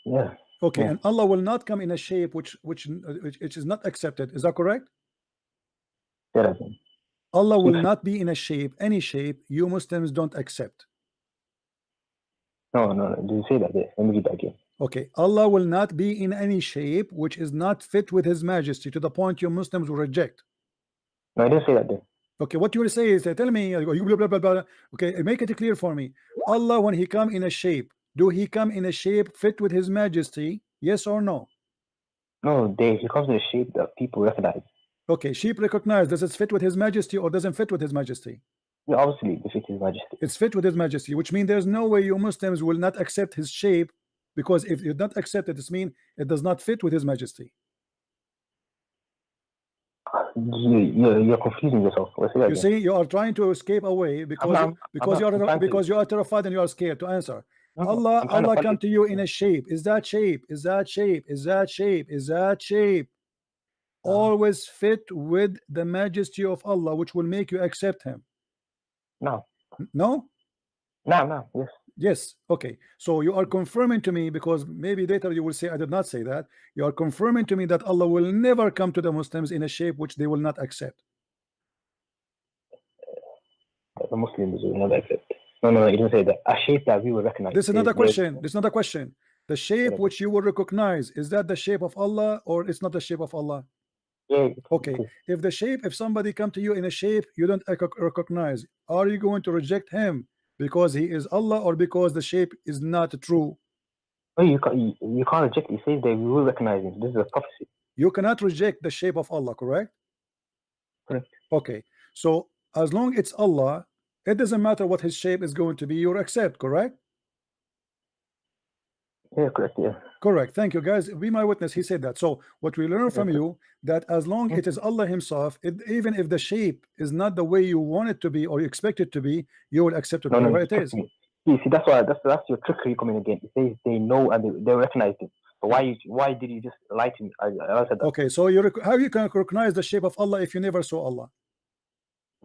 Yeah.
Okay, and Allah will not come in a shape which is not accepted. Is that correct?
Yeah.
Allah will not be in a shape, any shape you Muslims don't accept.
No. Did you say that there? Let me read that again.
Okay, Allah will not be in any shape which is not fit with His Majesty to the point you Muslims will reject.
No, I didn't say that there.
Okay, what you will say is tell me, blah, blah, blah, blah. Okay, make it clear for me. Allah, when He come in a shape, do He come in a shape fit with His Majesty? Yes or no?
No, He comes in a shape that people recognize.
Okay, sheep recognize. Does it fit with His Majesty or doesn't fit with His Majesty?
Yeah, obviously, it fits His Majesty.
It's fit with His Majesty, which means there's no way you Muslims will not accept His shape, because if you don't accept it, this means it does not fit with His Majesty.
You're confusing yourself. Let's say that
You
again.
see, you are trying to escape away because
I'm
you are terrified and you are scared to answer.
I'm trying to
Allah
follow
come to you in a shape. Is that shape? Is that shape? Is that shape? Is that shape? Always fit with the majesty of Allah, which will make you accept Him.
No.
No?
No. Yes.
Yes. Okay. So you are confirming to me, because maybe later you will say I did not say that. You are confirming to me that Allah will never come to the Muslims in a shape which they will not accept.
The Muslims will not accept. No, you didn't say that. A shape that we will recognize.
This is another question. This is another question. The shape which you will recognize, is that the shape of Allah or it's not the shape of Allah?
Yeah.
Okay. If the shape, if somebody come to you in a shape you don't recognize, are you going to reject him because he is Allah or because the shape is not true?
Oh, you can't reject it. It says that we will recognize him. This is a prophecy.
You cannot reject the shape of Allah, correct?
Correct.
Okay. So as long it's Allah, it doesn't matter what his shape is going to be, you accept, correct?
Yeah, correct. Yeah.
Correct. Thank you, guys. Be my witness. He said that. So what we learn from you, that as long it is Allah Himself, even if the shape is not the way you want it to be or you expect it to be, you will accept it whatever it is.
You see, that's your trickery coming again. It says they know and they recognize it. So why did you just lie to me? I said that.
Okay, so how you can recognize the shape of Allah if you never saw Allah?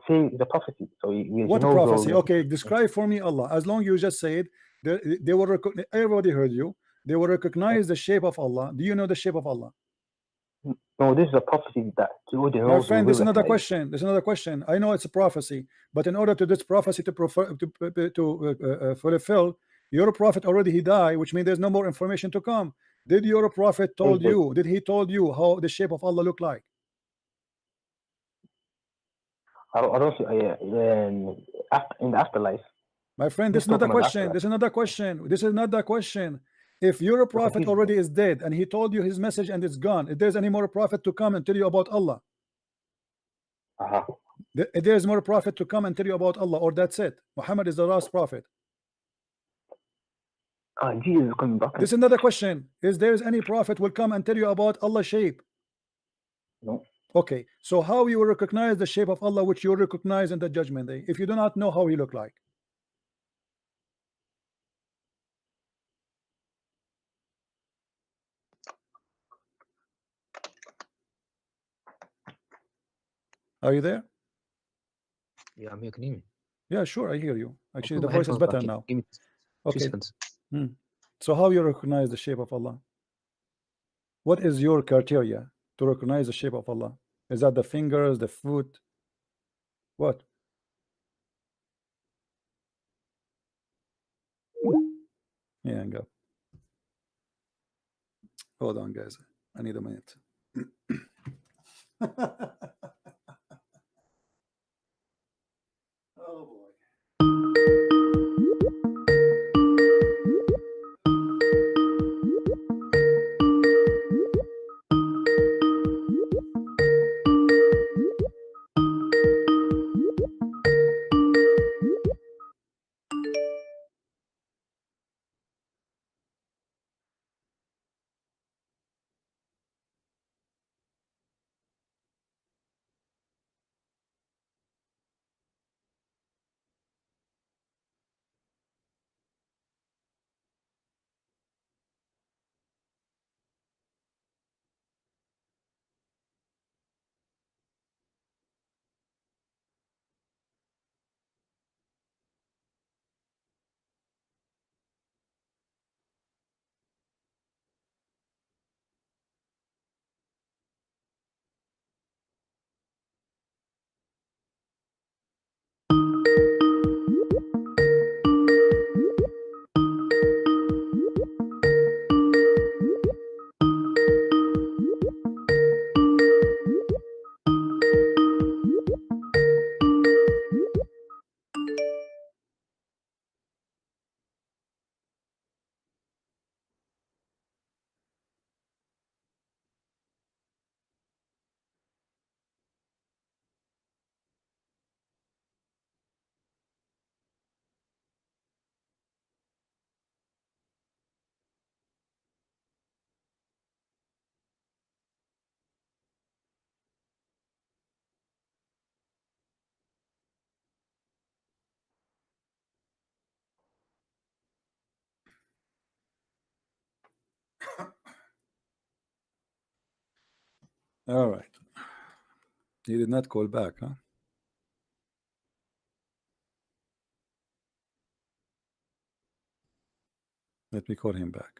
See the prophecy. So
what prophecy? Okay, describe for me Allah. As long you just said they will everybody heard you. They will recognize the shape of Allah. Do you know the shape of Allah?
No, this is a prophecy that
my friend, this is another question. This is another question. I know it's a prophecy, but in order to this prophecy to fulfill, your prophet already he died, which means there's no more information to come. Did your prophet told you? Did he told you how the shape of Allah look like?
I don't see in the afterlife.
My friend, this is another question. This is another question. This is another question. If your prophet already is dead and he told you his message and it's gone, if there's any more prophet to come and tell you about Allah, if there's more prophet to come and tell you about Allah, or that's it, Muhammad is the last prophet.
Jesus is coming back.
This is another question. Is there any prophet will come and tell you about Allah's shape?
No.
Okay, so how you will recognize the shape of Allah, which you recognize in the judgment day, if you do not know how he look like? Are you there?
Yeah, I'm here. Can you hear me?
Yeah, sure, I hear you. Actually, the voice is better now.
Give me 2
okay.
seconds.
So how you recognize the shape of Allah? What is your criteria to recognize the shape of Allah? Is that the fingers, the foot? What? Yeah, hang up. Hold on, guys. I need a minute. Oh boy. All right. He did not call back, huh? Let me call him back.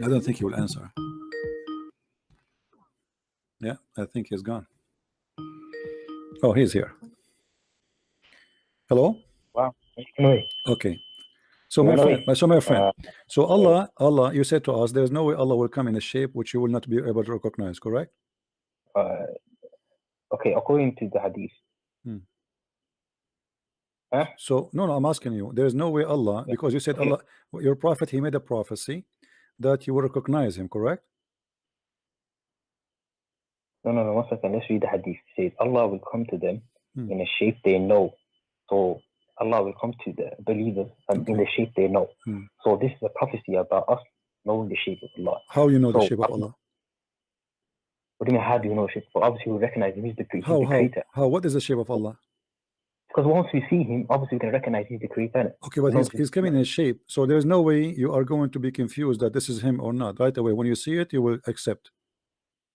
I don't think he will answer. Yeah, I think he's gone. Oh, he's here. Hello?
Wow.
Okay. So my friend, so Allah, you said to us, there's no way Allah will come in a shape which you will not be able to recognize, correct?
Okay, according to the hadith. Huh?
So no, I'm asking you. There's no way Allah, because you said Allah, your prophet, he made a prophecy that you will recognize him, correct?
No, 1 second. Let's read the hadith. It says Allah will come to them in a shape they know. So Allah will come to the believers and in the shape they know. So this is a prophecy about us knowing the shape of Allah.
How you know the shape of Allah?
What do you mean, how do you know the shape? Well, obviously we recognize him. He's the creator.
How? What is the shape of Allah?
Because once we see him, obviously we can recognize he's the creator.
Okay, but he's coming in a shape. So there's no way you are going to be confused that this is him or not. Right away, when you see it, you will accept.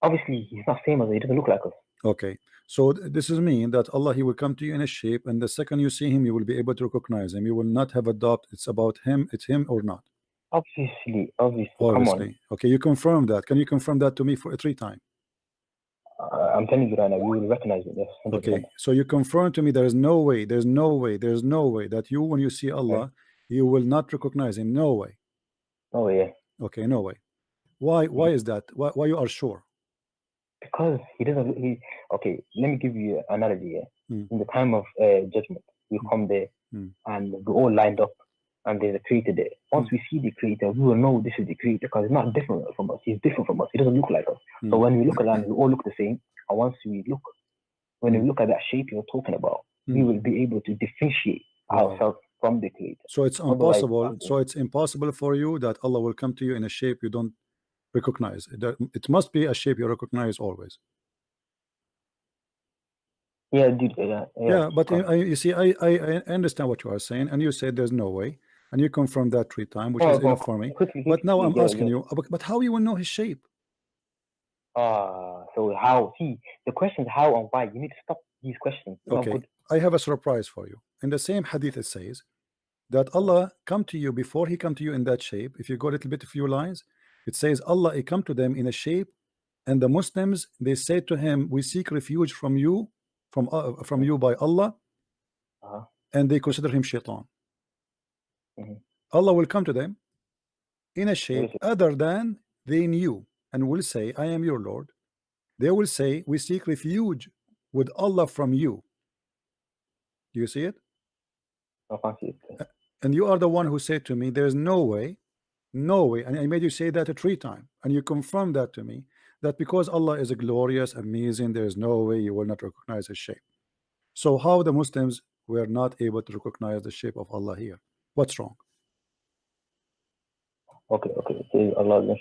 Obviously, he's not same as us. He doesn't look like us.
Okay, so this is mean that Allah, he will come to you in a shape, and the second you see him, you will be able to recognize him. You will not have a doubt. It's about him. It's him or not.
Obviously. Come on.
Okay, you confirm that. Can you confirm that to me for 3 times?
I'm telling you right now, we will recognize it. Yes, 100%.
Okay, so you confirm to me there is no way that you, when you see Allah, you will not recognize him. No way.
No way. Yeah.
Okay, no way. Why is that? Why you are sure?
Because he doesn't. Okay, let me give you an analogy. In the time of judgment, we come there and we're all lined up, and there's a creator there. Once we see the creator, we will know this is the creator because he's not different from us. He's different from us. He doesn't look like us. So when we look around, we all look the same. And once we look at that shape you're talking about, we will be able to differentiate ourselves from the creator.
So it's impossible. So it's impossible for you that Allah will come to you in a shape you don't recognize. It must be a shape you recognize always.
Yeah, dude.
Yeah, but you see, I understand what you are saying, and you said there's no way, and you confirmed that 3 times, which is enough for me. But now I'm asking you, but how you will know his shape?
So how? See, the question is how and why. You need to stop these questions. It's
okay, I have a surprise for you. In the same hadith, it says that Allah come to you before he come to you in that shape. If you go a little bit, a few lines, it says Allah, he come to them in a shape, and the Muslims, they say to him, we seek refuge from you, from you by Allah, and they consider him shaitan. Allah will come to them in a shape other than they knew, and will say, I am your Lord. They will say, we seek refuge with Allah from you. Do you see it?
I can't see it.
And you are the one who said to me, there's no way, and I made you say that 3 times, and you confirmed that to me, that because Allah is glorious, amazing, there is no way you will not recognize his shape. So how the Muslims were not able to recognize the shape of Allah here? What's wrong?
Okay. Say Allah, yeah,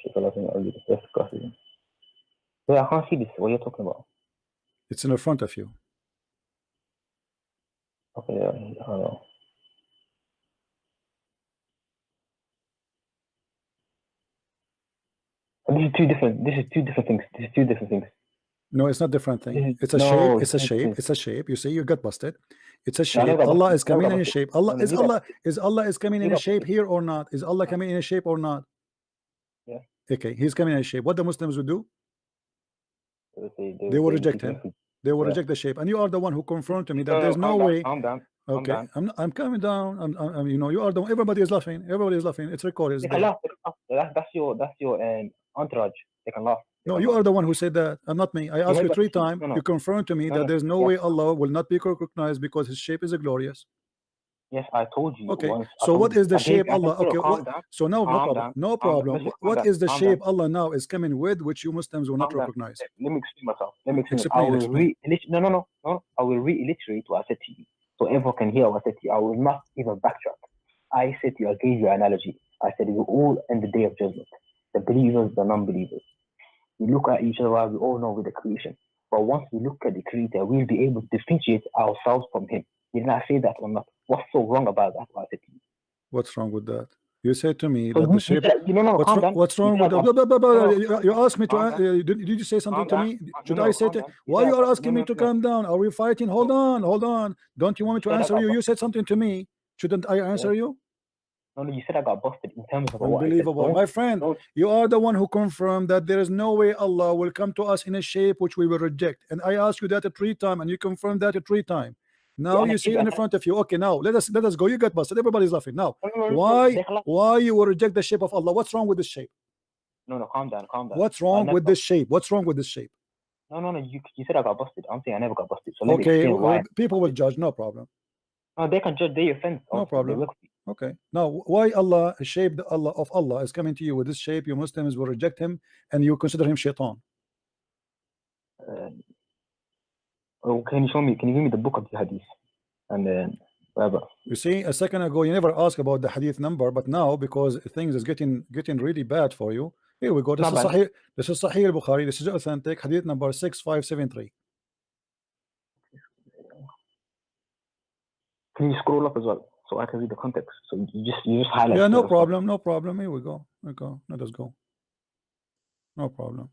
I can't see this. What you're talking about?
It's in the front of you.
Okay, I don't know. This is two different things.
No, it's not different thing. It's a shape. It's a shape. It's a shape. You see, you got busted. It's a shape. Allah is coming in a shape. Allah is coming in a shape here or not? Is Allah coming in a shape or not?
Yeah.
Okay, he's coming in a shape. What the Muslims would do? They will reject him. They will reject the shape. And you are the one who confirmed to me that there's no way.
I'm down.
Okay, I'm coming down. I'm you know, you are the one. Everybody is laughing. Everybody is laughing. It's recorded.
They can laugh. That's your entourage. They can laugh.
No, you are the one who said that, and not me. I asked you 3 times. You confirmed to me that there's no way Allah will not be recognized because his shape is glorious.
Yes, I told you.
Okay, so what is the shape Allah? Okay, so now no problem. What is the shape Allah now is coming with, which you Muslims will not recognize?
Let me explain myself. I will reiterate what I said to you, so everyone can hear what I said to you. I will not even backtrack. I said to you, I gave you an analogy. I said, you all in the day of judgment, the believers, the non-believers. We look at each other, we all know with the creation. But once we look at the creator, we'll be able to differentiate ourselves from him. Did I say that or not? What's so wrong about that?
What's wrong with that? You said to me
So
that the shape. What's wrong with that? You asked me to. Did you say something to me? Should I say to? Why you are asking me to calm down? Are we fighting? Hold on. Don't you want me to answer you? You said something to me. Shouldn't I answer you?
No, you said I got busted in terms of
unbelievable. My friend, you are the one who confirmed that there is no way Allah will come to us in a shape which we will reject. And I asked you that 3 times, and you confirmed that 3 times. Now you see it in front of you. Okay, now let us go. You got busted. Everybody's laughing. Now, why you will reject the shape of Allah? What's wrong with this shape?
No, calm down.
What's wrong with this shape? What's wrong with this shape?
No. You said I got busted. I'm saying I never got busted. So
okay, well, people will judge. No problem.
No, they can judge their offense.
No problem. Okay. Now, why Allah shaped of Allah is coming to you with this shape? You Muslims will reject him, and you consider him shaitan.
Can you show me? Can you give me the book of the hadith? And then,
you see, a second ago you never asked about the hadith number, but now because things is getting really bad for you, here we go. This is Sahih al-Bukhari. This is authentic hadith number 6573.
Can you scroll up as well so I can read the context? So you just highlight.
Yeah, no problem. Here we go. Let us go. No problem.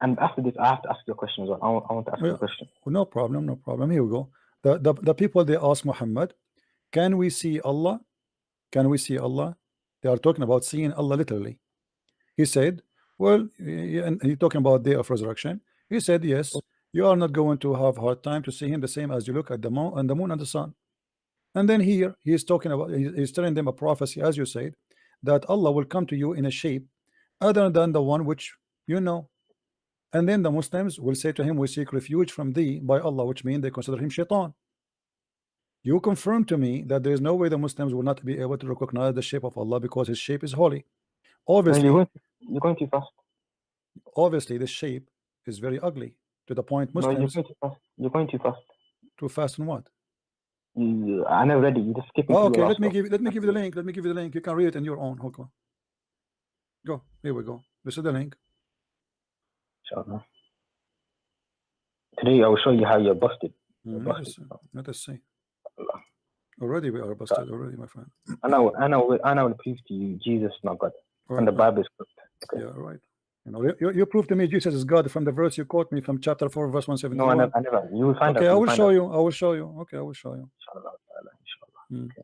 And after this, I have to ask you a question as well. I want to ask you a question.
No problem. Here we go. The people, they ask Muhammad, can we see Allah? Can we see Allah? They are talking about seeing Allah literally. He said, well, and he's talking about day of resurrection. He said, yes, you are not going to have hard time to see him the same as you look at the moon and the sun. And then here he is talking about, he's telling them a prophecy, as you said, that Allah will come to you in a shape other than the one which you know. And then the Muslims will say to him, we seek refuge from thee by Allah, which means they consider him shaitan. You confirm to me that there is no way the Muslims will not be able to recognize the shape of Allah because his shape is holy. Obviously,
you're going too fast.
Obviously, this shape is very ugly to the point Muslims.
No, you're going too fast.
Too fast in what?
I never read it. You just skip it.
Okay, let me give you the link. Let me give you the link. You can read it on your own. Okay. Go. Here we go. This is the link.
Inshallah. Today I will show you how you're busted.
Let us see. Already we are busted. Already, my friend.
And I will prove to you Jesus is not God, and the Bible is correct. Okay.
Yeah, right. You know, you prove to me Jesus is God from the verse you quote me from chapter 4, verse 171.
No, I never. You will find out.
Okay, I will show you. Okay, I will show you.
Inshallah.
Okay.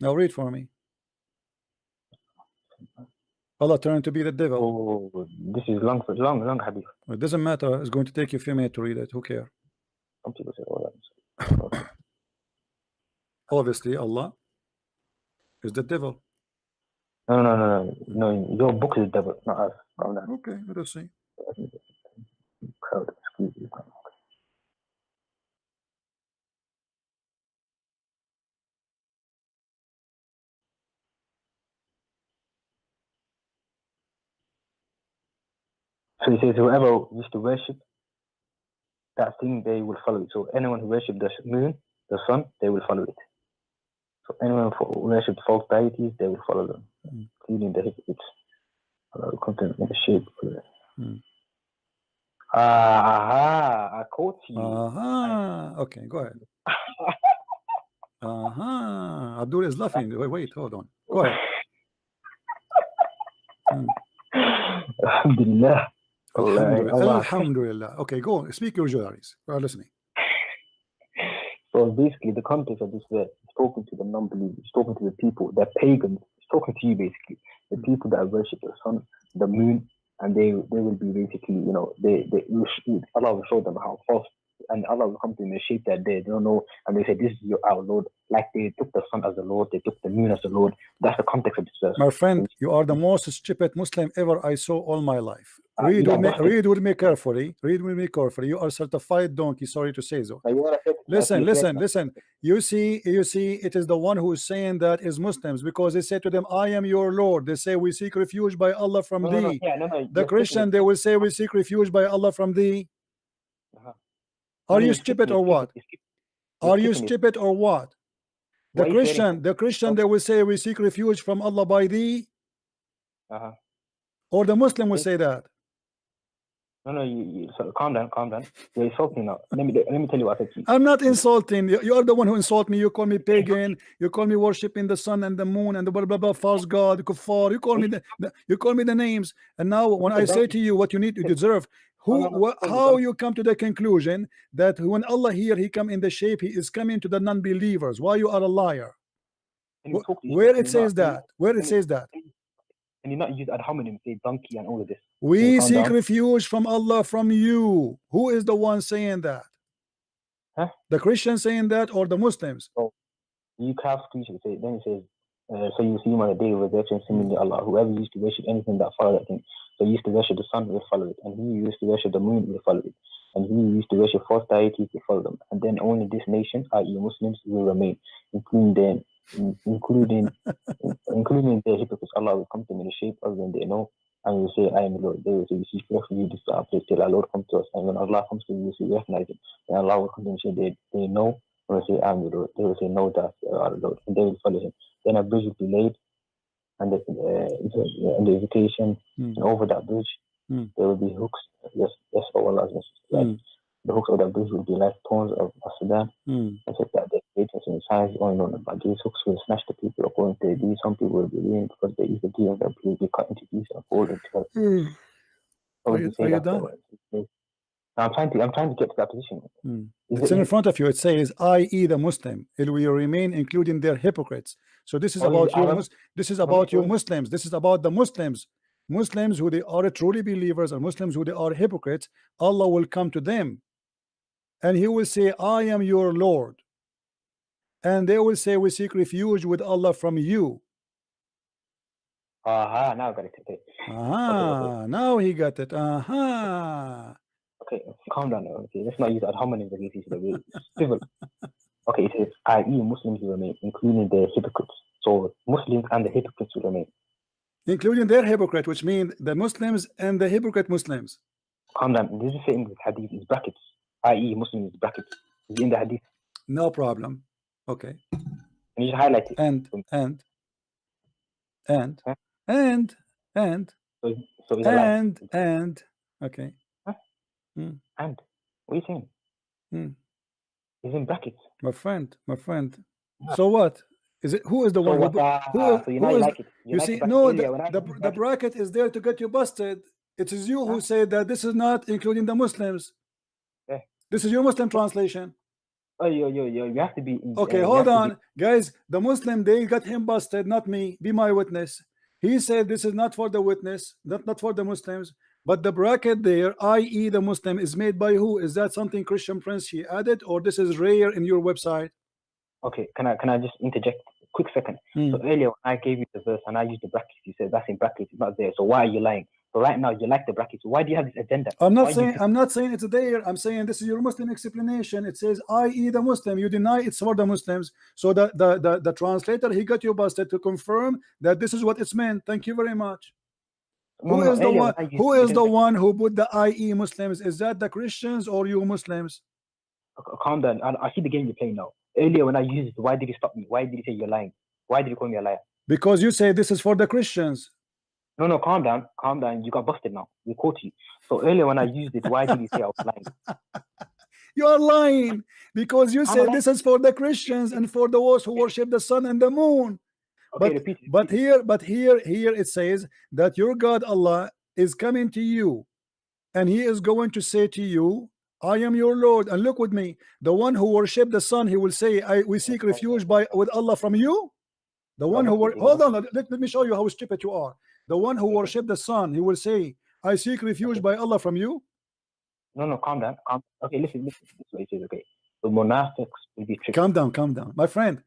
Now read for me. Allah turned to be the devil.
Oh, this is long hadith.
It doesn't matter. It's going to take you a few minutes to read it. Who cares?
Some people say all that.
Obviously, Allah is the devil.
No. Your book is the devil, not us.
Okay, let us see.
So he says, whoever used to worship that thing, they will follow it. So anyone who worships the moon, the sun, they will follow it. So anyone who worships false deities, they will follow them, including the hypocrites. Content in the shape. I caught you.
Okay, go ahead. Abdul is laughing. Wait, hold on. Go ahead.
Alhamdulillah.
Alhamdulillah. Okay, go. Speak your juries. We are listening.
So basically, the context of this verse is talking to the non-believers, it's talking to the people, the pagans, it's talking to you basically, the people that worship the sun, the moon, and they will be basically, you know, Allah will show them how false, and Allah will come to them in a shape that they don't know, and they say, this is our Lord. Like they took the sun as the Lord, they took the moon as the Lord. That's the context of this verse.
My friend, you are the most stupid Muslim ever I saw all my life. Read with me carefully. Read with me carefully. You are certified donkey. Sorry to say so. Listen. You see, it is the one who is saying that is Muslims, because they say to them, I am your Lord. They say, we seek refuge by Allah from thee. The Christian, they will say, we seek refuge by Allah from thee. Are you stupid or what? Are you stupid or what? The Christian, they will say, we seek refuge from Allah by thee. Or the Muslim will say that.
No, so calm down. You're insulting now. Let me tell you what I said to you.
I'm not insulting. You are the one who insult me. You call me pagan. You call me worshiping the sun and the moon and the blah blah blah false god, kuffar. You call me the names. And now when I say to you what you need to deserve, how you come to the conclusion that when Allah here he come in the shape he is coming to the non-believers? Why you are a liar? Where it says that? Where it says that?
And you not use ad hominem, say donkey and all of this.
We seek refuge from Allah from you. Who is the one saying that?
Huh?
The Christians saying that or the Muslims?
So you have scripture say then it says so you see him on the day of resurrection, similarly Allah, whoever used to worship anything that followed that thing. So he used to worship the sun will follow it, and he used to worship the moon will follow it, and he used to worship false deities will follow them, and then only this nation, i.e. Muslims, will remain, including the hypocrites. Allah will come to them in the shape of when they know, and will say, I am the Lord. They will say, we seek refuge, this is our place till our Lord comes to us. And when Allah comes to you, you will recognize it. And Allah will come to them and say, they know, and will say, I am the Lord. They will say, no, that's our Lord. And they will follow him. Then a bridge will be laid, and the invitation, and over that bridge, there will be hooks. Yes, Allah. The hooks of that bridge will be like thorns of Sudan. And so that the agents and signs going on about these hooks will snatch the people according to these. Some people will be ruined because they either give them will be cut into pieces and folded together.
Are you done?
I'm trying to get to that position.
It's in front of you. It says, i.e. the Muslim, it will remain, including their hypocrites. So this is about you. This is about you Muslims. This is about the Muslims. Muslims who they are truly believers, and Muslims who they are hypocrites. Allah will come to them, and He will say, I am your Lord. And they will say, we seek refuge with Allah from you.
Now I got it. Okay.
Okay. Now he got it.
Okay, calm down. Okay, let's not use ad hominem against each other. Civil. Okay, it says, i.e. Muslims will remain, including the hypocrites. So Muslims and the hypocrites will remain.
Including their hypocrite, which means the Muslims and the hypocrite Muslims.
Calm down. This is saying the hadith is brackets. I.e. Muslims is brackets. Is in the hadith.
No problem. Okay.
And you just highlight it.
And. Okay.
Huh? And what are you saying? It's in brackets.
My friend. So what? Is it who is the one who
so you know you like it.
You see, no, the bracket is there to get you busted. It is you who say that this is not including the Muslims. This is your Muslim translation.
Oh, you have to be.
Okay, hold on, guys. The Muslim, they got him busted, not me. Be my witness. He said this is not for the witness, not for the Muslims. But the bracket there, i.e. the Muslim, is made by who? Is that something Christian Prince he added, or this is rare in your website?
Okay, can I just interject a quick second? So earlier when I gave you the verse and I used the brackets, you said that's in brackets, it's not there. So why are you lying? So right now you like the brackets. Why do you have this agenda?
I'm not saying it's there. I'm saying this is your Muslim explanation. It says i.e. the Muslim. You deny it's for the Muslims. So the translator, he got you busted to confirm that this is what it's meant. Thank you very much. Who is the one who put the i.e. Muslims? Is that the Christians or you Muslims?
Calm down. I see the game you're playing now. Earlier when I used it, why did you stop me? Why did you say you're lying? Why did you call me a liar?
Because you say this is for the Christians.
No, calm down. You got busted now. We caught you. So earlier when I used it, why did you say I was lying?
You are lying because you said this is for the Christians and for those who worship the sun and the moon.
Okay,
but here it says that your God Allah is coming to you, and He is going to say to you, I am your Lord. And look with me, the one who worship the sun, he will say, we seek refuge with Allah from you. The one who hold on, let me show you how stupid you are. The one who worship the sun, he will say, I seek refuge by Allah from you.
No, calm down. Okay, listen. This is what it says. Okay, the monastics will be tricked.
Calm down, my friend.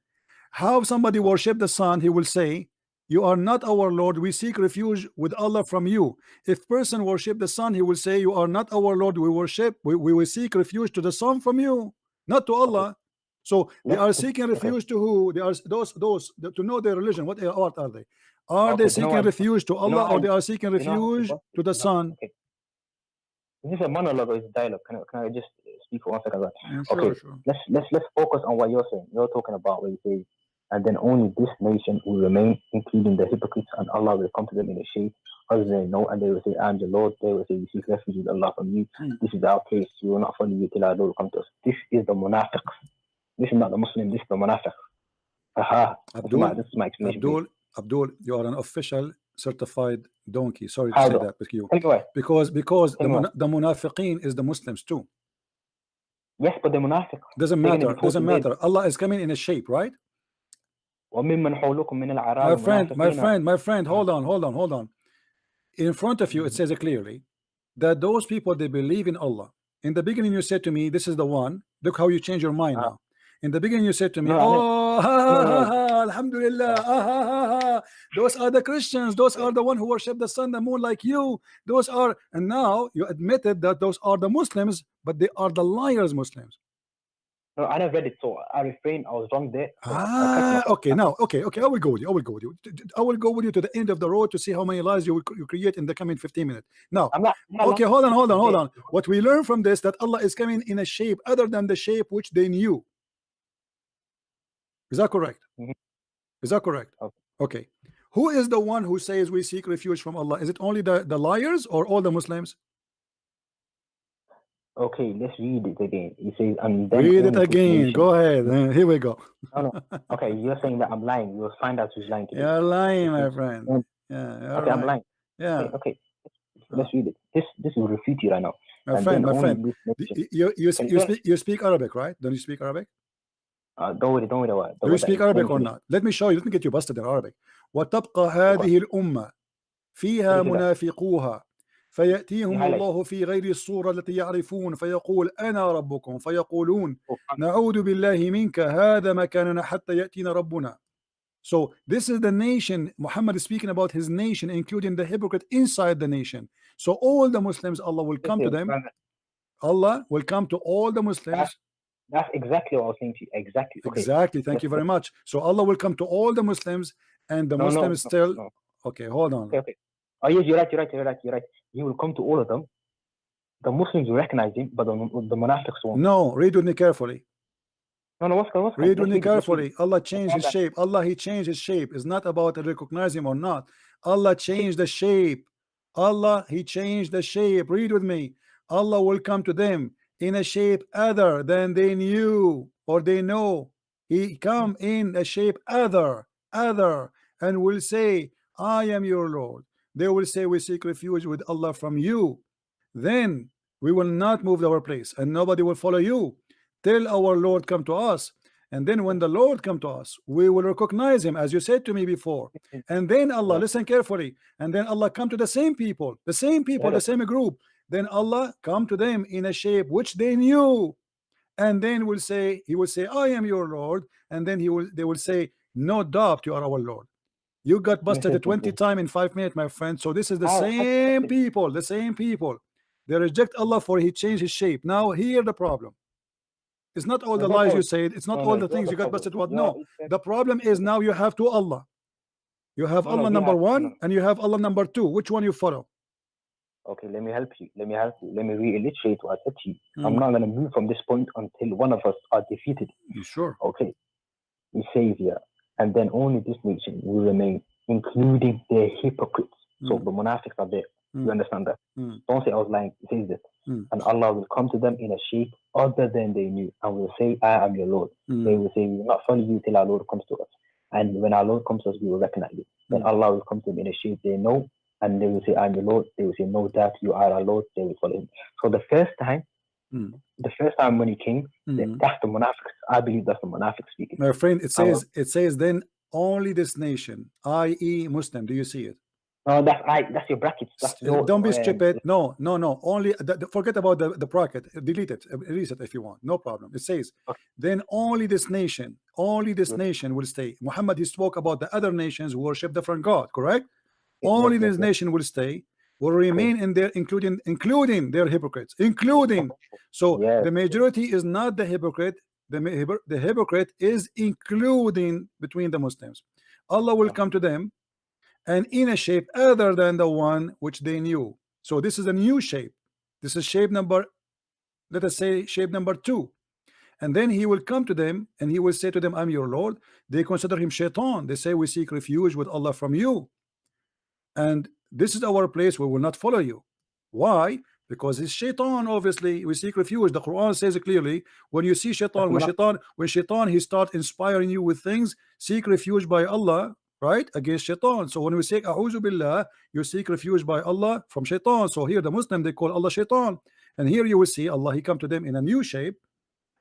How somebody worship the sun, he will say, you are not our Lord, we seek refuge with Allah from you. If person worship the sun, he will say, you are not our Lord, we will seek refuge to the sun from you, not to Allah. Okay. So they are seeking refuge to who? They are those to know their religion. What are they? Are they seeking refuge to Allah, or they are seeking refuge to the sun?
Okay. Is this a monologue or is it dialogue? Can I just speak for 1 second?
Okay,
sure. Let's focus on what you're saying. You're talking about what you say, and then only this nation will remain, including the hypocrites, and Allah will come to them in the shape Others say no, and they will say, I'm the Lord. They will say, we seek refuge with Allah from you. This is our case. We will not follow you till our Lord come to us. This is the munafiq. This is not the Muslim. This is the munafiq. Aha. This is my explanation.
Abdul, you are an official certified donkey. Sorry to say that with you. Because the munafiqeen is the Muslims too.
Yes, but the munafiq.
Doesn't matter. Allah is coming in a shape, right? My friend, hold on. In front of you, it says clearly that those people, they believe in Allah. In the beginning, you said to me, this is the one. Look how you change your mind now. In the beginning, you said to me, Alhamdulillah, those are the Christians. Those are the one who worship the sun, the moon like you. Those are, and now you admitted that those are the Muslims, but they are the liars Muslims.
No, I never read it, so I refrained. I was wrong there.
Okay. I will go with you. I will go with you to the end of the road to see how many lies you create in the coming 15 minutes. Now, okay, hold on. What we learn from this, that Allah is coming in a shape other than the shape which they knew. Is that correct? Is that correct? Okay. Who is the one who says we seek refuge from Allah? Is it only the liars or all the Muslims?
Okay, let's read it again. He says, and then
read it again. Go ahead. Here we go.
No. Okay, you're saying that I'm lying. You'll find out who's lying today.
You're lying, my friend.
Yeah. Okay, I'm lying.
Yeah.
Okay. Let's read it. This will refute you right now.
My friend. You speak Arabic, right? Don't you speak Arabic?
Don't worry.
Do you speak Arabic or not? Let me show you. Let me get you busted in Arabic. وتبقى هذه الأمة فيها منافقوها فيأتيهم الله في غير الصورة التي يعرفون فيقول أنا ربكم فيقولون نعوذ بالله منك هذا مكاننا حتى يأتينا ربنا. So this is the nation. Muhammad is speaking about his nation, including the hypocrite inside the nation. So all the Muslims, Allah will come to them. Allah will come to all the Muslims.
That's exactly what I was saying to you. Exactly. Okay.
Exactly. Thank you very much. So Allah will come to all the Muslims, and the Muslims still. No. Okay, hold on.
Okay. Oh yes, you're right. He will come to all of them. The Muslims will recognize him, but the munafiqs won't.
No, read with me carefully.
No, what's
read with me carefully. Allah changed his shape. He changed his shape. It's not about to recognize him or not. Allah changed the shape. He changed the shape. Read with me. Allah will come to them in a shape other than they knew or they know. He come in a shape other, and will say, I am your Lord. They will say, we seek refuge with Allah from you. Then we will not move our place, and nobody will follow you till our Lord come to us. And then when the Lord come to us, we will recognize him, as you said to me before. And then Allah, listen carefully, and then Allah come to the same people, the same group. Then Allah come to them in a shape which they knew, and then he will say, I am your Lord. And then they will say, no doubt you are our Lord. You got busted 20 times in 5 minutes, my friend. So this is the same people. They reject Allah for he changed his shape. Now here the problem. It's not all the lies you said. It's not all the things you got busted with. No, the problem is now you have two Allah. You have Allah number one, and you have Allah number two. Which one you follow?
Okay, let me help you. Let me reiterate what I said to you. I'm not going to move from this point until one of us are defeated.
You sure?
Okay. He says here, and then only this nation will remain, including their hypocrites. So the munafiqs are there. You understand that? Don't say I was lying. It says this. And Allah will come to them in a shape other than they knew, and will say, I am your Lord. They will say, we will not follow you till our Lord comes to us. And when our Lord comes to us, we will recognize you. Then Allah will come to them in a shape they know, and they will say, I'm your Lord. They will say, no doubt you are our Lord. They will follow him. So the first time when he came, that's the munafiqs. I believe that's the munafiqs speaking.
My friend, it says then only this nation, i.e. Muslim. Do you see it?
No, that's your brackets.
Don't be stupid. No. Only forget about the bracket. Delete it. Erase it if you want. No problem. It says then only this nation will stay. Muhammad, he spoke about the other nations who worship different God. Correct? Only this nation will stay, will remain in there, including their hypocrites, So the majority is not the hypocrite. The hypocrite is including between the Muslims. Allah will come to them, and in a shape other than the one which they knew. So this is a new shape. This is shape number, let us say shape number 2. And then he will come to them and he will say to them, I'm your Lord. They consider him shaitan. They say, we seek refuge with Allah from you. And this is our place, we will not follow you. Why? Because it's shaitan. Obviously we seek refuge. The Quran says it clearly. When you see shaitan, when shaitan he start inspiring you with things, seek refuge by Allah, right, against shaitan. So when we say a'udhu billah, you seek refuge by Allah from shaitan. So here the Muslim, they call Allah shaitan, and here you will see Allah, he come to them in a new shape,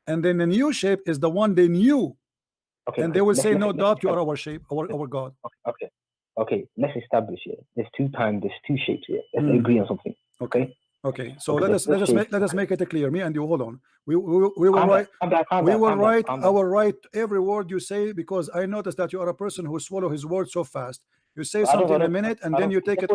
and then the new shape is the one they knew.
Okay,
and they will say, no doubt you are our shape, our God.
Okay, let's establish here. There's two shapes here. Let's agree on something. Okay.
So let us make it clear. Me and you, hold on. We will write our right every word you say, because I noticed that you are a person who swallow his words so fast. You say something in a minute and then you take it.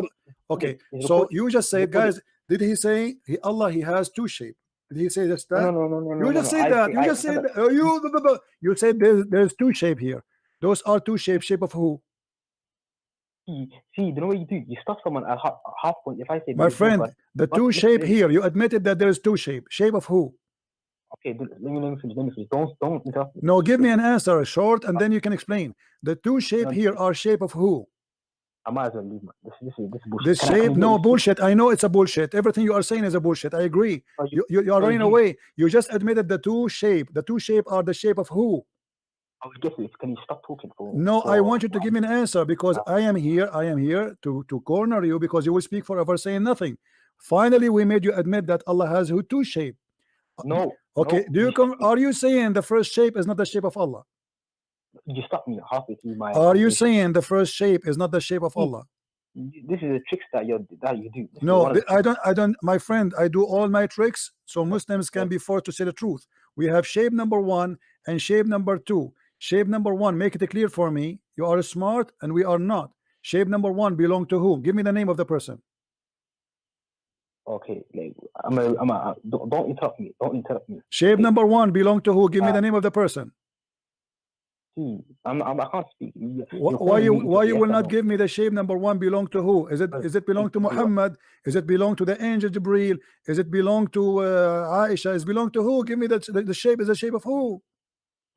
Okay, so you just say, guys, did he say Allah he has two shapes? Did he say that?
No.
You just said that. You just said that. You said there's two shape here. Those are two shapes. Shape of who?
See, the way you do, you stop someone at half point. If I say,
my friend, the two shape here, you admitted that there's two shape. Shape of who?
Okay, let me finish. Don't interrupt me.
No, give me an answer, short, and then you can explain. The two shape here are shape of who?
I might as well leave, man. This bullshit.
This shape, no bullshit. I know it's a bullshit. Everything you are saying is a bullshit. I agree. You are running away. You just admitted the two shape. The two shape are the shape of who?
Can you stop talking for?
No, I want you to give me an answer, because I am here to corner you, because you will speak forever saying nothing. Finally, we made you admit that Allah has two shape.
No.
Okay. Are you saying the first shape is not the shape of Allah?
You stopped me halfway through my.
Are you saying the first shape is not the shape of Allah?
This is a tricks that you do.
No, I don't, my friend. I do all my tricks so Muslims can be forced to say the truth. We have shape number 1 and shape number 2. Shape number 1, make it clear for me. You are smart and we are not. Shape number 1 belong to whom? Give me the name of the person.
Okay, like, don't interrupt me. Don't interrupt me.
Shape number 1 belong to who? Give me the name of the person.
I can't speak.
Why you will not give me the shape number 1 belong to who? Is it belong to Muhammad? Is it belong to the angel Jibril? Is it belong to Aisha? Is belong to who? Give me the shape. Is the shape of who?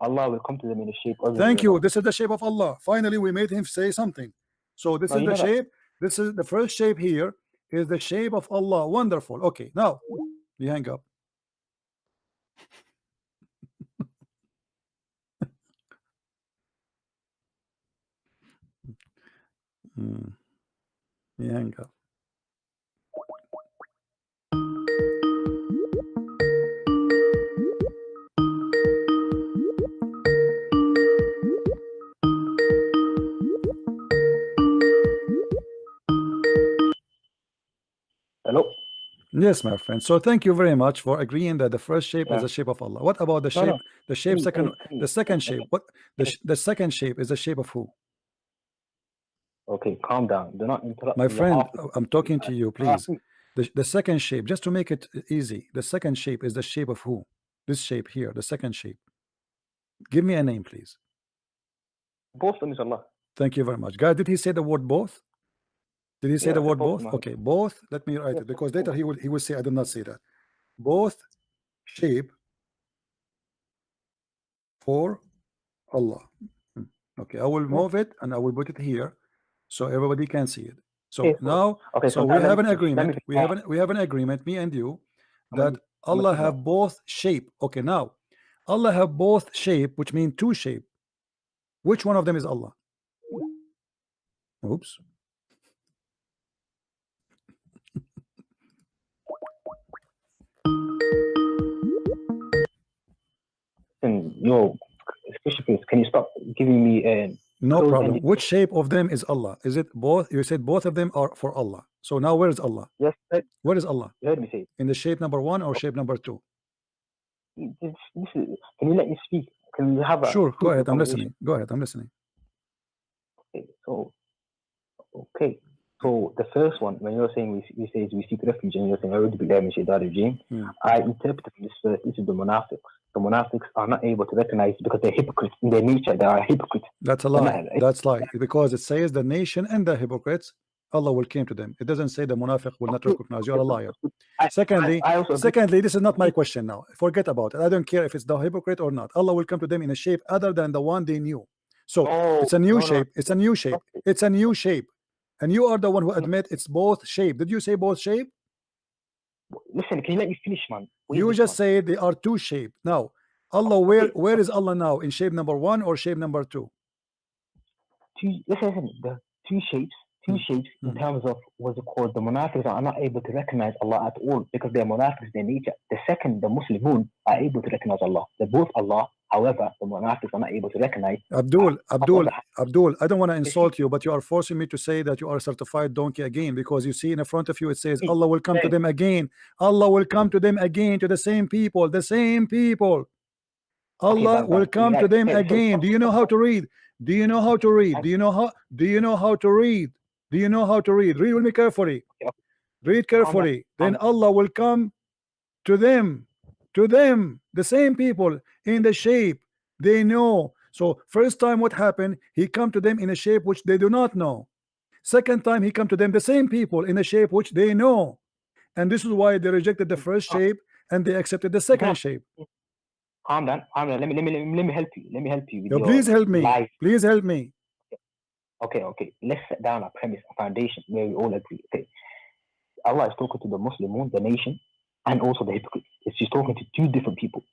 Allah will come to them in the shape of.
Thank you. This is the shape of Allah. Finally, we made him say something. So this is the shape. This is the first shape here. Is the shape of Allah. Wonderful. Okay, now you hang up. You hang up.
Hello.
Yes, my friend. So thank you very much for agreeing that the first shape is the shape of Allah. What about the shape?
No.
The shape the second shape. What the second shape is the shape of who?
Okay, calm down. Do not interrupt
my
me.
friend. I'm talking to you, please. The second shape, just to make it easy, the second shape is the shape of who? This shape here, the second shape. Give me a name, please.
Both of them is Allah.
Thank you very much. Guys, did he say the word both? Did he say the word both? Okay, both. Let me write it, because later he will say I did not say that. Both shape for Allah. Okay, I will move it and I will put it here so everybody can see it. So now, so we have an agreement. We have an agreement, me and you, that Allah have both shape. Okay, now Allah have both shape, which means two shape. Which one of them is Allah? Oops.
Yo, can you stop giving me
no problem. Which shape of them is Allah? Is it both? You said both of them are for Allah. So now where is Allah?
Yes.
Where is Allah?
You heard me say.
In the shape number 1 or shape number 2?
Can you let me speak? Can we have a
sure? Go ahead. I'm listening. Go ahead. I'm listening.
Okay. So the first one, when you're saying we seek refuge, and you're saying already be there, I interpret this verse. This is the monastics. The monastics are not able to recognize because they're hypocrites in their nature. They are hypocrites.
That's a lie. That's lie. Because it says the nation and the hypocrites, Allah will come to them. It doesn't say the munafiq will not recognize. You're a liar. Secondly, this is not my question now. Forget about it. I don't care if it's the hypocrite or not. Allah will come to them in a shape other than the one they knew. So it's a new shape. It's a new shape. It's a new shape. and you are the one who admit it's both shape. Did you say both shape?
Listen, can you let me finish, man?
You just say they are two shape. Now, Allah, where is Allah now? In shape number 1 or shape number 2?
Listen, the two shapes in terms of what's it called, the Munafiqs are not able to recognize Allah at all because they are Munafiqs in nature. The second, the Muslimun are able to recognize Allah. They're both Allah. However, the Munafiqs are not able to recognize.
Abdul, I don't want to insult you, but you are forcing me to say that you are a certified donkey again, because you see in front of you it says Allah will come to them again. Allah will come to them again, to the same people. Allah will come to them again. Do you know how to read? Do you know how to read? Do you know how to read? Do you know how to read? Read with me carefully. Read carefully. Then Allah will come to them, the same people, in the shape they know. So first time what happened? He come to them in a shape which they do not know. Second time he come to them, the same people, in a shape which they know. And this is why they rejected the first shape and they accepted the second shape.
Calm down. Let me help you. With
please help me.
Life.
Please help me.
Okay. Let's set down a premise, a foundation where we all agree. Okay. Allah is talking to the Muslimun, the nation, and also the hypocrites. She's talking to two different people.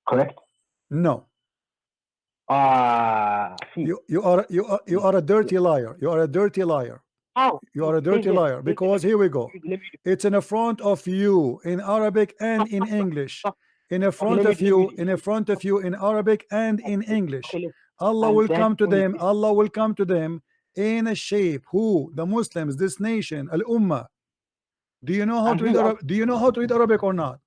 Correct?
No. You are a dirty liar. You are a dirty liar.
How?
You are a dirty liar, because here we go. It's in front of you in Arabic and in English. In front of you in Arabic and in English. Allah will come to them. Allah will come to them in a shape. Who? The Muslims, this nation, Al-Ummah. Do you know how to read Arabic? Do you know how to read Arabic or not?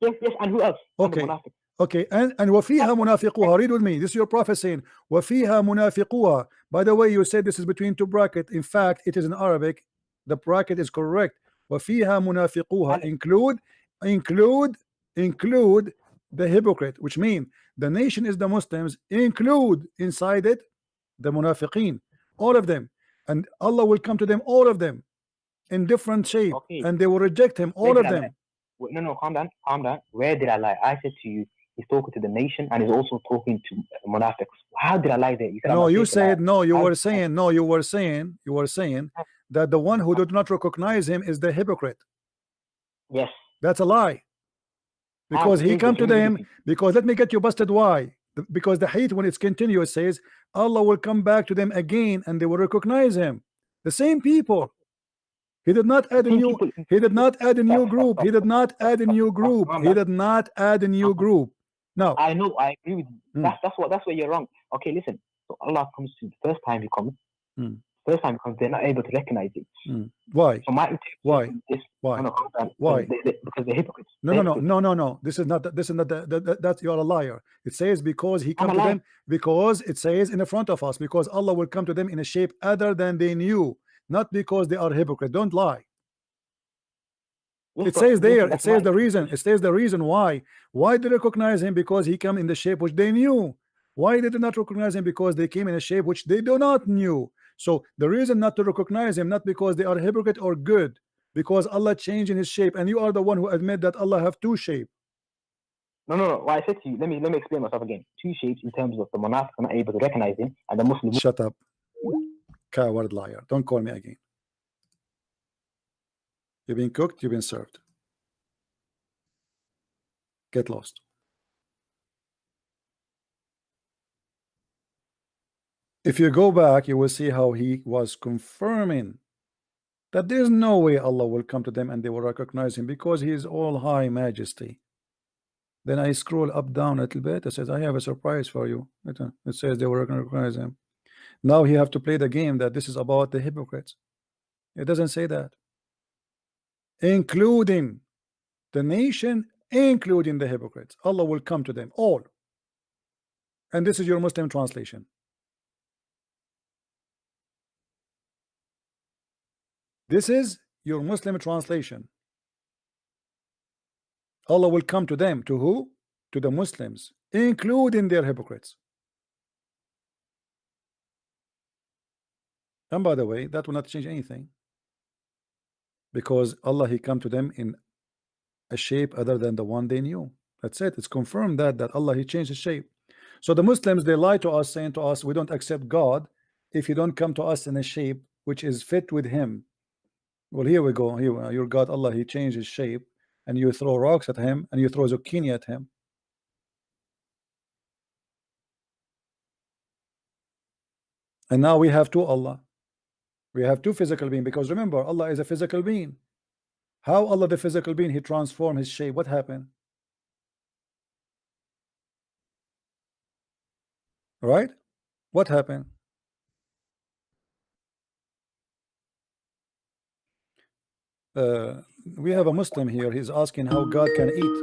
Yes, and who else?
Okay, and وَفِيهَا مُنَافِقُوهَا. Read with me. This is your prophet saying, وَفِيهَا مُنَافِقُوهَا. By the way, you said this is between two brackets. In fact, it is in Arabic. The bracket is correct. وَفِيهَا مُنَافِقُوهَا. Include the hypocrite, which means the nation is the Muslims. Include inside it the munafiqeen, all of them, and Allah will come to them, all of them, in different shape, and they will reject him, all of them.
No, calm down. Where did I lie? I said to you, he's talking to the nation and he's also talking to munafiqs. How did I lie there?
You said no. You were saying that the one who did not recognize him is the hypocrite.
Yes,
that's a lie. Because he come to them. Because let me get you busted. Why? Because the hate, when it's continuous, says Allah will come back to them again and they will recognize him. The same people. He did not add a new. He did not add a new group. He did not add a new group. He did not add a new group. No.
I know. I agree with you. That's where you're wrong. Okay, listen. So Allah comes to the first time he comes. First time he comes, they're not able to recognize it.
Why?
So
Why?
Why?
Why?
Because they're hypocrites.
No. This is not. That you are a liar. It says because he come to them. Because it says in the front of us. Because Allah will come to them in a shape other than they knew. Not because they are hypocrites. Don't lie. It says there. It says the reason. It says the reason why. Why did they recognize him? Because he came in the shape which they knew. Why did they not recognize him? Because they came in a shape which they do not knew. So the reason not to recognize him, not because they are hypocrite or good, because Allah changed in his shape, and you are the one who admit that Allah have two shape.
No. What I said to you, let me explain myself again. Two shapes in terms of the monarch are not able to recognize him, and the Muslim.
Shut up. Coward liar. Don't call me again. You've been cooked, you've been served. Get lost. If you go back, you will see how he was confirming that there's no way Allah will come to them and they will recognize him because he is all high majesty. Then I scroll up down a little bit. It says I have a surprise for you. It says they will recognize him. Now he have to play the game that this is about the hypocrites. It doesn't say that. Including the nation, including the hypocrites. Allah will come to them all. And this is your Muslim translation. This is your Muslim translation. Allah will come to them. To who? To the Muslims, including their hypocrites. And by the way, that will not change anything, because Allah, he come to them in a shape other than the one they knew. That's it. It's confirmed that Allah, he changed his shape. So the Muslims, they lie to us, saying to us, we don't accept God if you don't come to us in a shape which is fit with him. Well, here we go. Here, your God Allah, he changed his shape, and you throw rocks at him, and you throw zucchini at him. And now we have two Allah. We have two physical beings, because remember, Allah is a physical being. How Allah, the physical being, he transformed his shape? What happened? Right? What happened? We have a Muslim here. He's asking how God can eat.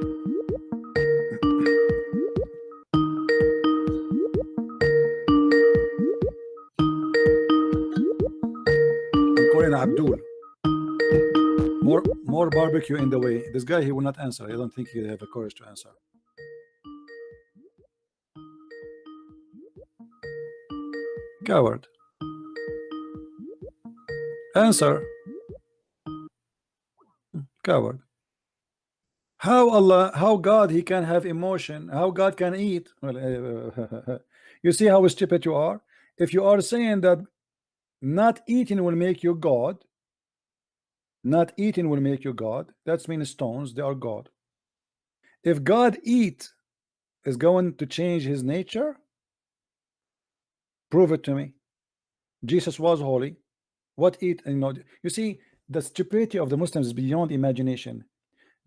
I'm calling Abdul. More barbecue in the way. This guy, he will not answer. I don't think he'll have the courage to answer. Coward. Answer. Coward. How Allah, how God, he can have emotion, how God can eat. Well, you see how stupid you are? If you are saying that not eating will make you God, not eating will make you God, that means stones, they are God. If God eat is going to change his nature, prove it to me. Jesus was holy. What eat? You know, you see, the stupidity of the Muslims is beyond imagination.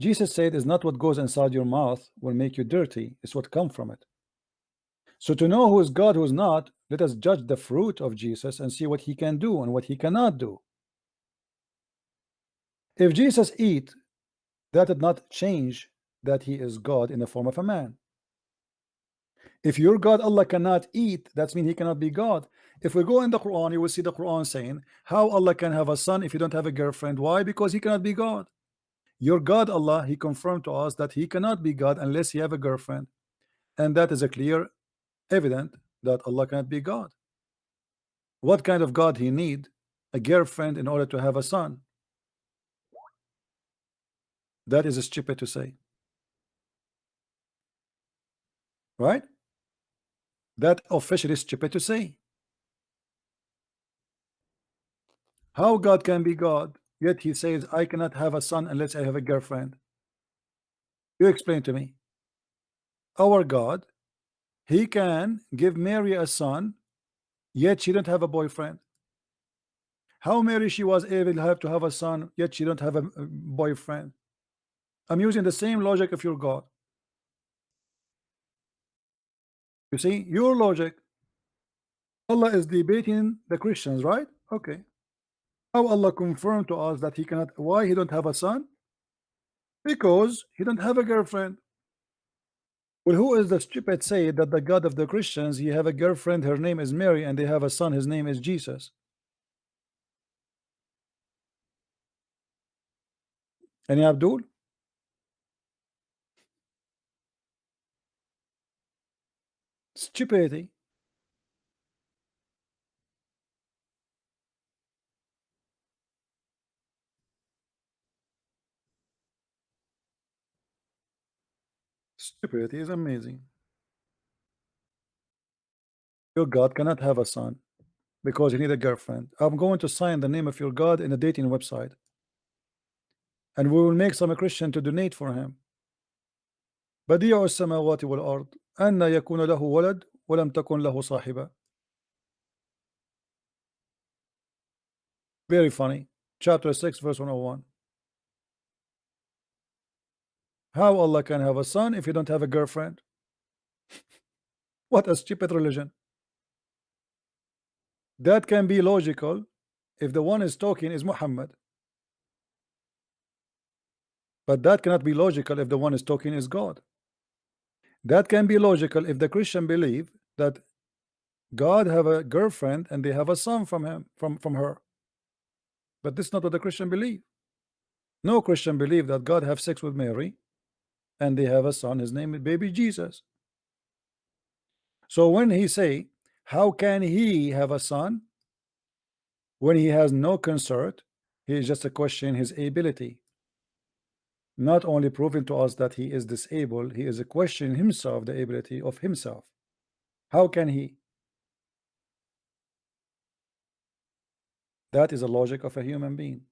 Jesus said, "Is not what goes inside your mouth will make you dirty; it's what comes from it." So to know who is God, who is not, let us judge the fruit of Jesus and see what he can do and what he cannot do. If Jesus eat, that did not change that he is God in the form of a man. If your God Allah cannot eat, that means he cannot be God. If we go in the Quran, you will see the Quran saying how Allah can have a son if you don't have a girlfriend. Why? Because he cannot be God. Your God Allah, he confirmed to us that he cannot be God unless he have a girlfriend, and that is a clear evident that Allah cannot be God. What kind of God he need? A girlfriend in order to have a son. That is stupid to say, right? That officially is stupid to say. How God can be God, yet he says I cannot have a son unless I have a girlfriend? You explain to me. Our God, he can give Mary a son, yet she don't have a boyfriend. How Mary she was able to have a son, yet she don't have a boyfriend? I'm using the same logic of your God. You see, your logic. Allah is debating the Christians, right? Okay. How Allah confirmed to us that he cannot, why he don't have a son? Because he don't have a girlfriend. Well, who is the stupid say that the God of the Christians, he have a girlfriend, her name is Mary, and they have a son, his name is Jesus? Any Abdul? Stupidity. Stupidity is amazing. Your God cannot have a son because you need a girlfriend. I'm going to sign the name of your God in a dating website, and we will make some Christian to donate for him. بديع السماوات والأرض أن يكون له ولد ولم تكن له صاحبة. Very funny. Chapter 6 verse 101. How Allah can have a son if you don't have a girlfriend? What a stupid religion. That can be logical if the one is talking is Muhammad, but that cannot be logical if the one is talking is God. That can be logical if the Christian believe that God have a girlfriend and they have a son from him, from her. But this is not what the Christian believe. No Christian believe that God have sex with Mary and they have a son, his name is baby Jesus. So when he say, how can he have a son when he has no consort? He is just a question his ability. Not only proving to us that he is disabled, he is a question himself, the ability of himself. How can he? That is the logic of a human being.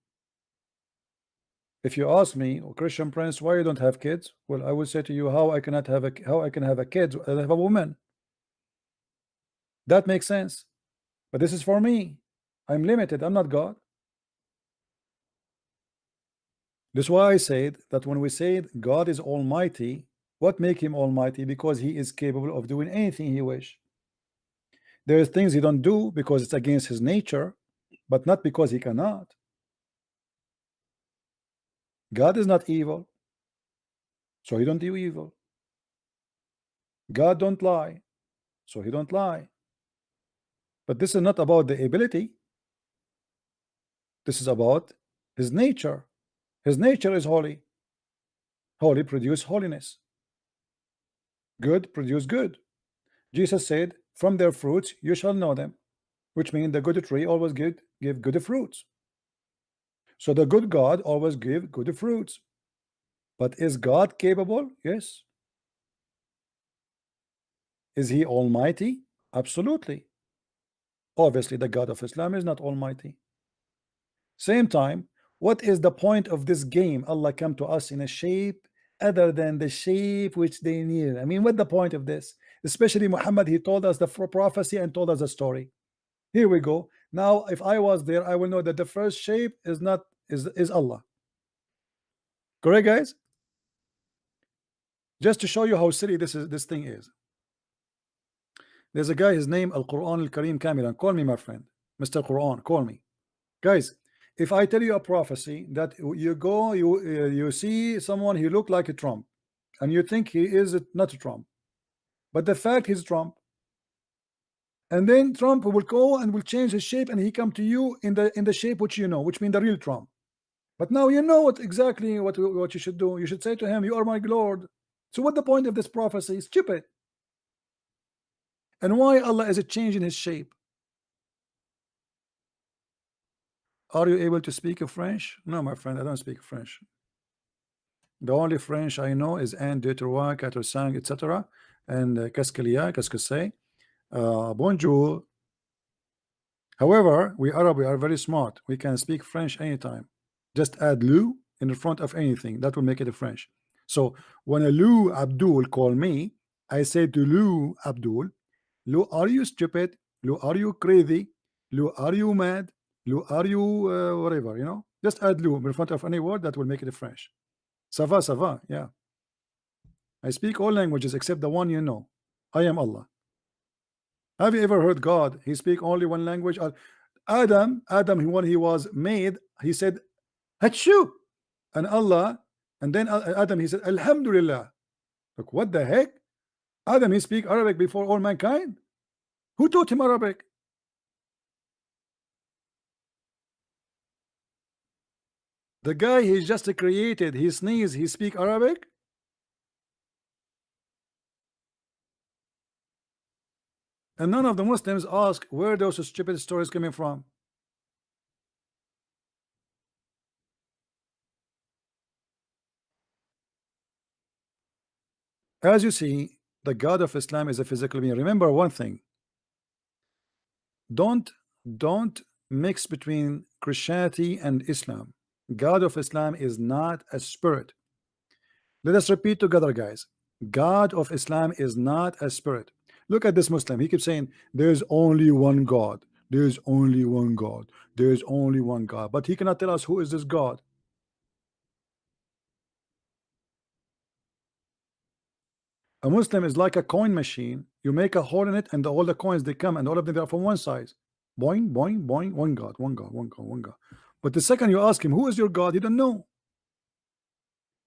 If you ask me, oh, Christian Prince, why you don't have kids? Well, I will say to you, how I can have a kid? I have a woman. That makes sense. But this is for me. I'm limited. I'm not God. That's why I said that when we say God is almighty, what make him almighty? Because he is capable of doing anything he wish. There are things he don't do because it's against his nature, but not because he cannot. God is not evil, so he don't do evil. God don't lie, so he don't lie. But this is not about the ability. This is about his nature. His nature is holy. Holy produce holiness. Good produce good. Jesus said, from their fruits you shall know them, which means the good tree always give good fruits. So the good God always give good fruits. But is God capable? Yes. Is he almighty? Absolutely. Obviously the God of Islam is not almighty. Same time, what is the point of this game? Allah come to us in a shape other than the shape which they need. I mean, what the point of this? Especially Muhammad, he told us the prophecy and told us a story. Here we go. Now if I was there, I will know that the first shape is not is Allah. Correct, guys? Just to show you how silly this thing is. There's a guy, his name Al-Quran Al-Karim Kamilan. Call me, my friend. Mr. Quran, call me. Guys, if I tell you a prophecy that you go, you see someone, he look like a Trump, and you think he is not a Trump, but the fact he's Trump, and then Trump will go and will change his shape, and he come to you in the shape which you know, which means the real Trump. But now you know exactly what you should do. You should say to him, "You are my Lord." So what the point of this prophecy? It's stupid. And why Allah is it changing his shape? Are you able to speak French? No, my friend, I don't speak French. The only French I know is un, deux, trois, quatre, cinq, etc. And qu'est-ce qu'il y a? Qu'est-ce que c'est? Bonjour. However, we Arab, we are very smart. We can speak French anytime. Just add Lou in the front of anything. That will make it a French. So when a Lou Abdul call me, I say to Lou Abdul, Lou, are you stupid? Lou, are you crazy? Lou, are you mad? Lou, are you whatever, you know? Just add Lou in front of any word that will make it a French. Ça va, yeah. I speak all languages except the one you know. I am Allah. Have you ever heard God? He speak only one language. Adam, when he was made, he said, Hachu, and Allah, and then Adam, he said, Alhamdulillah. Look, what the heck? Adam, he speak Arabic before all mankind. Who taught him Arabic? The guy he just created, he sneeze, he speak Arabic. And none of the Muslims ask where those stupid stories coming from. As you see, the God of Islam is a physical being. Remember one thing. Don't mix between Christianity and Islam. God of Islam is not a spirit. Let us repeat together, guys. God of Islam is not a spirit. Look at this Muslim. He keeps saying there's only one God. There's only one God. There's only one God. But he cannot tell us who is this God. A Muslim is like a coin machine. You make a hole in it, and all the coins they come, and all of them are from one size. Boing, boing, boing. One God, one God, one God, one God. But the second you ask him, who is your God? He don't know.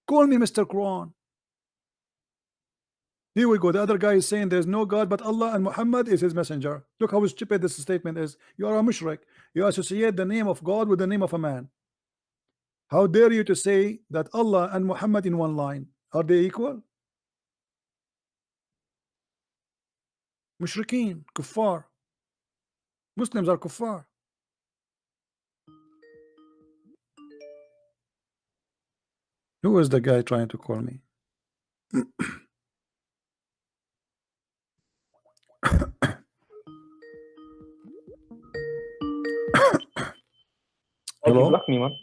Call me Mr. Quran. Here we go. The other guy is saying there's no God but Allah and Muhammad is his messenger. Look how stupid this statement is. You are a mushrik. You associate the name of God with the name of a man. How dare you to say that Allah and Muhammad in one line? Are they equal? Mushrikeen, kuffar. Muslims are kuffar. Who is the guy trying to call me?
You
Hello?
block me, man.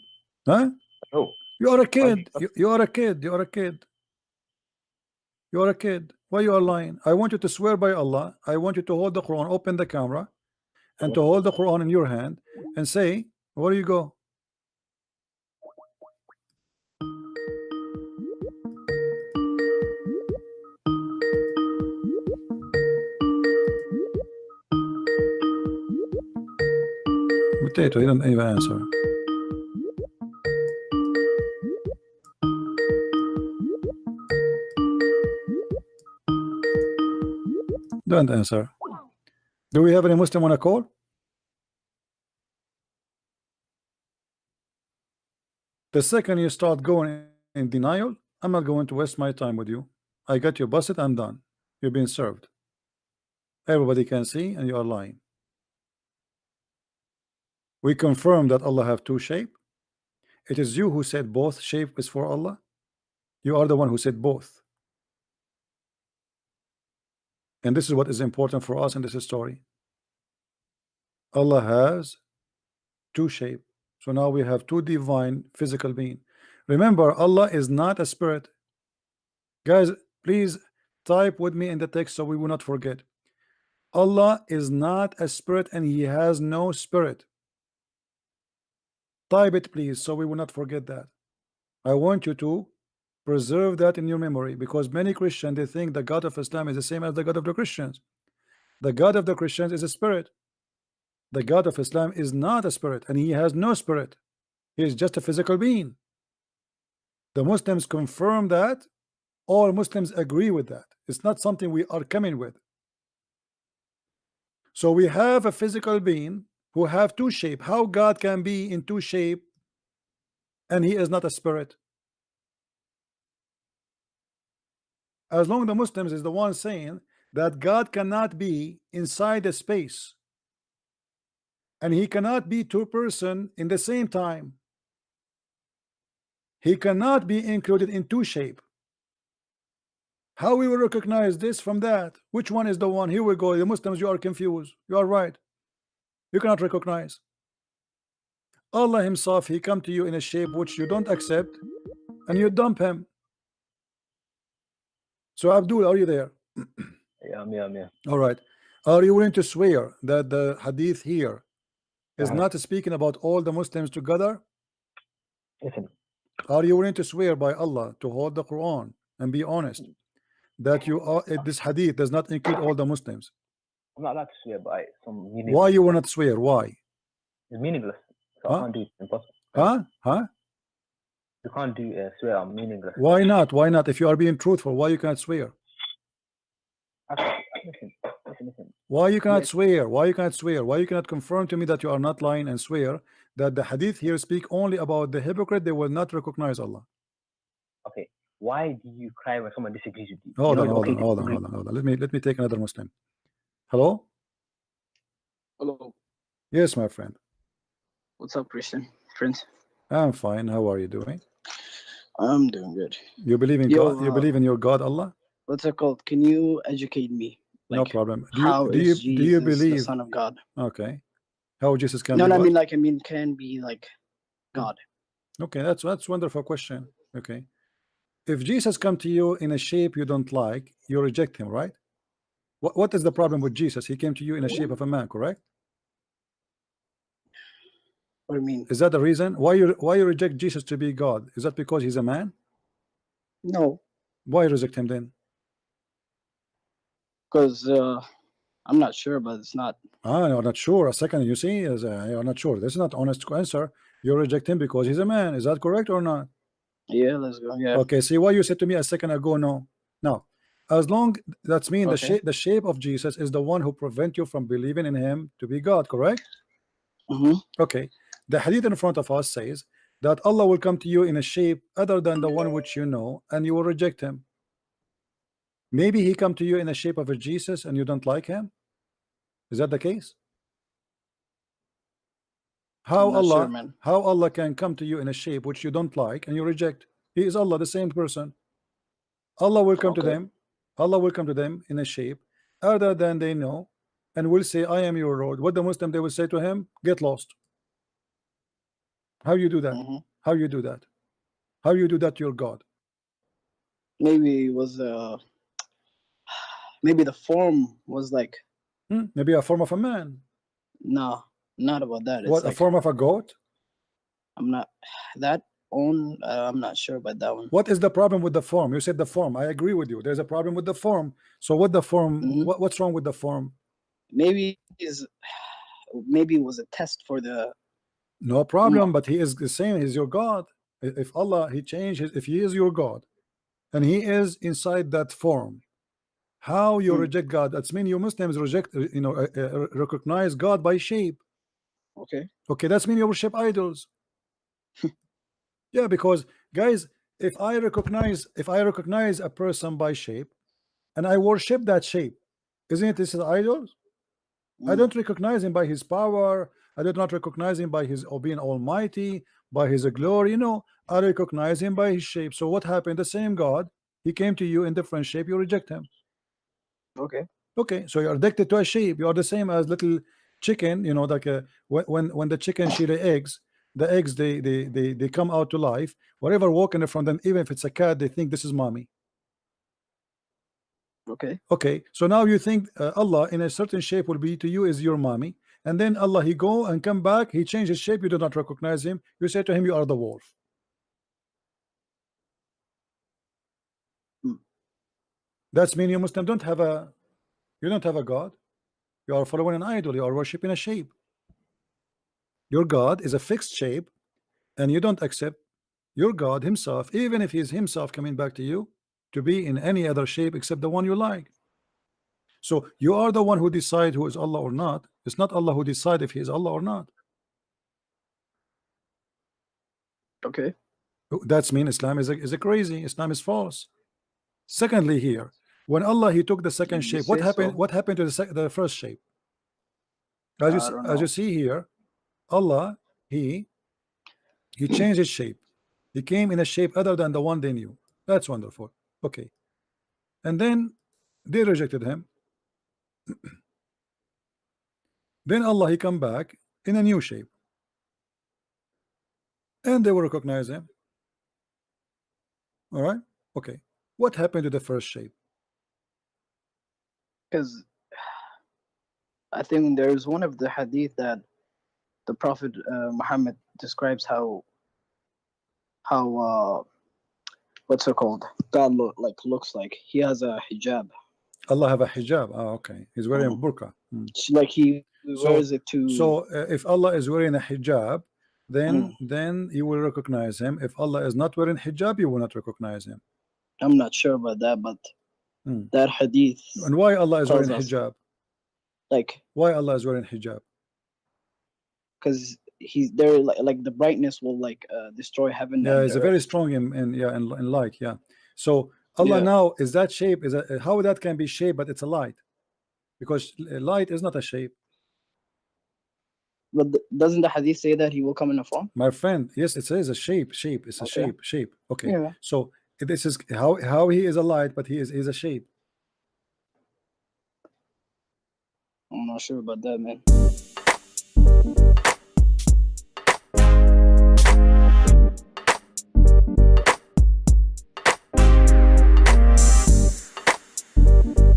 Huh?
Oh.
You are a
Why do
kid. You are a kid. You are a kid. You are a kid. Why you are lying? I want you to swear by Allah. I want you to hold the Quran, open the camera, and to hold the Quran in your hand and say, where do you go? Potato, he didn't even answer. Don't answer. Do we have any Muslim on a call? The second you start going in denial, I'm not going to waste my time with you. I got you busted, I'm done. You're being served. Everybody can see, and you are lying. We confirm that Allah have two shape. It is you who said both shape is for Allah. You are the one who said both. And this is what is important for us in this story. Allah has two shape. So now we have two divine physical being. Remember, Allah is not a spirit. Guys, please type with me in the text so we will not forget. Allah is not a spirit and he has no spirit. Type it please so we will not forget that. I want you to preserve that in your memory, because many Christians, they think the God of Islam is the same as the God of the Christians. The God of the Christians is a spirit. The God of Islam is not a spirit, and he has no spirit. He is just a physical being. The Muslims confirm that. All Muslims agree with that. It's not something we are coming with. So we have a physical being who have two shape. How God can be in two shape and he is not a spirit? As long as the Muslims is the one saying that God cannot be inside a space and he cannot be two person in the same time. He cannot be included in two shape. How we will recognize this from that? Which one is the one? Here we go. The Muslims, you are confused. You are right. You cannot recognize. Allah himself, he come to you in a shape which you don't accept and you dump him. So Abdul, are you there?
Yeah, I'm here.
All right. Are you willing to swear that the hadith here is not speaking about all the Muslims together?
Listen.
Are you willing to swear by Allah to hold the Quran and be honest that you are this hadith does not include all the Muslims?
I'm not allowed to swear by some meaningless.
Why you will not swear? Why?
It's meaningless. So I can't do it. Impossible. You can't do swear. I'm meaningless.
Why not? Why not? If you are being truthful, why you cannot swear?
Listen.
Why you cannot swear? Why you cannot swear? Why you cannot confirm to me that you are not lying and swear that the hadith here speak only about the hypocrite? They will not recognize Allah.
Okay. Why do you cry when someone disagrees with you?
Hold on. Let me take another Muslim. Hello?
Hello.
Yes, my friend.
What's up, Christian? Friends?
I'm fine. How are you doing?
I'm doing good.
You believe in God? You believe in your God, Allah?
What's it called? Can you educate me?
Like, no problem.
Do you believe the Son of God?
Okay. How Jesus can be
I
what?
mean can be like God.
Okay, that's wonderful question. Okay. If Jesus come to you in a shape you don't like, you reject him, right? What is the problem with Jesus? He came to you in a shape of a man, correct?
What do you mean?
Is that the reason why you reject Jesus to be God? Is that because he's a man?
No.
Why reject him then?
Because I'm not sure, but it's not.
You're not sure. A second, you see, you're not sure. This is not honest answer. You reject him because he's a man. Is that correct or not?
Yeah, let's go. Yeah.
Okay. See why you said to me a second ago? No. Now, as long that's mean the shape of Jesus is the one who prevent you from believing in him to be God. Correct? Okay. The hadith in front of us says that Allah will come to you in a shape other than the one which you know, and you will reject him. Maybe he come to you in the shape of a Jesus and you don't like him. Is that the case? How Allah can come to you in a shape which you don't like and you reject? He is Allah, the same person. Allah will come to them. Allah will come to them in a shape other than they know, and will say, I am your Lord. What the Muslim they will say to him? Get lost. How you do that? How you do that? How you do that to your God?
Maybe it was maybe the form was like
maybe a form of a man.
no, not about that. It's
What,
like
a form of a goat?
I'm not that on. I'm not sure about that one.
What is the problem with the form? You said the form. I agree with you. There's a problem with the form. So what the form? What's wrong with the form?
Maybe maybe it was a test for the.
No problem, but he is the same. He's your God. If Allah, he changed, if he is your God, and he is inside that form, how you reject God? That's mean you Muslims reject, recognize God by shape.
Okay.
Okay, that's mean you worship idols. Yeah, because guys, if I recognize a person by shape, and I worship that shape, isn't it this is idols? I don't recognize him by his power. I do not recognize him by his being almighty, by his glory. I recognize him by his shape. So what happened? The same God, he came to you in different shape. You reject him.
Okay.
Okay, so you're addicted to a shape. You are the same as little chicken. Like when the chicken she lay eggs, the eggs they come out to life. Whatever walking in front of them, even if it's a cat, they think this is mommy.
Okay.
Okay, so now you think Allah in a certain shape will be to you is your mommy, and then Allah he go and come back, he changes shape, you do not recognize him, you say to him you are the wolf. That's mean you Muslim don't have a God. You are following an idol, you are worshiping a shape. Your God is a fixed shape, and you don't accept your God himself, even if he is himself coming back to you, to be in any other shape except the one you like. So you are the one who decide who is Allah or not. It's not Allah who decide if he is Allah or not.
Okay.
That's mean Islam is a crazy. Islam is false. Secondly, here, when Allah he took the second shape, what happened?
So.
What happened to the first shape? As you see here, Allah he changed his shape. He came in a shape other than the one they knew. That's wonderful. Okay, and then they rejected him. Then Allah he come back in a new shape, and they will recognize him. All right. Okay. What happened to the first shape?
Because I think there's one of the hadith that the Prophet Muhammad describes how what's it called? God looks like he has a hijab.
Allah have a hijab. Oh, okay. He's wearing a burqa.
Like he wears it to.
So if Allah is wearing a hijab, then you will recognize him. If Allah is not wearing hijab, you will not recognize him.
I'm not sure about that, but that hadith.
And why Allah is wearing hijab?
Like
why Allah is wearing hijab?
Because he's there, like the brightness will destroy heaven.
Yeah, it's a very strong in light. Yeah. So Allah now is that shape is how that can be shape, but it's a light, because light is not a shape.
But doesn't the hadith say that he will come in a form?
My friend, yes, it says a shape. It's a shape. Okay.
Yeah.
So this is how he is a light, but he is a shape.
I'm not sure about that, man.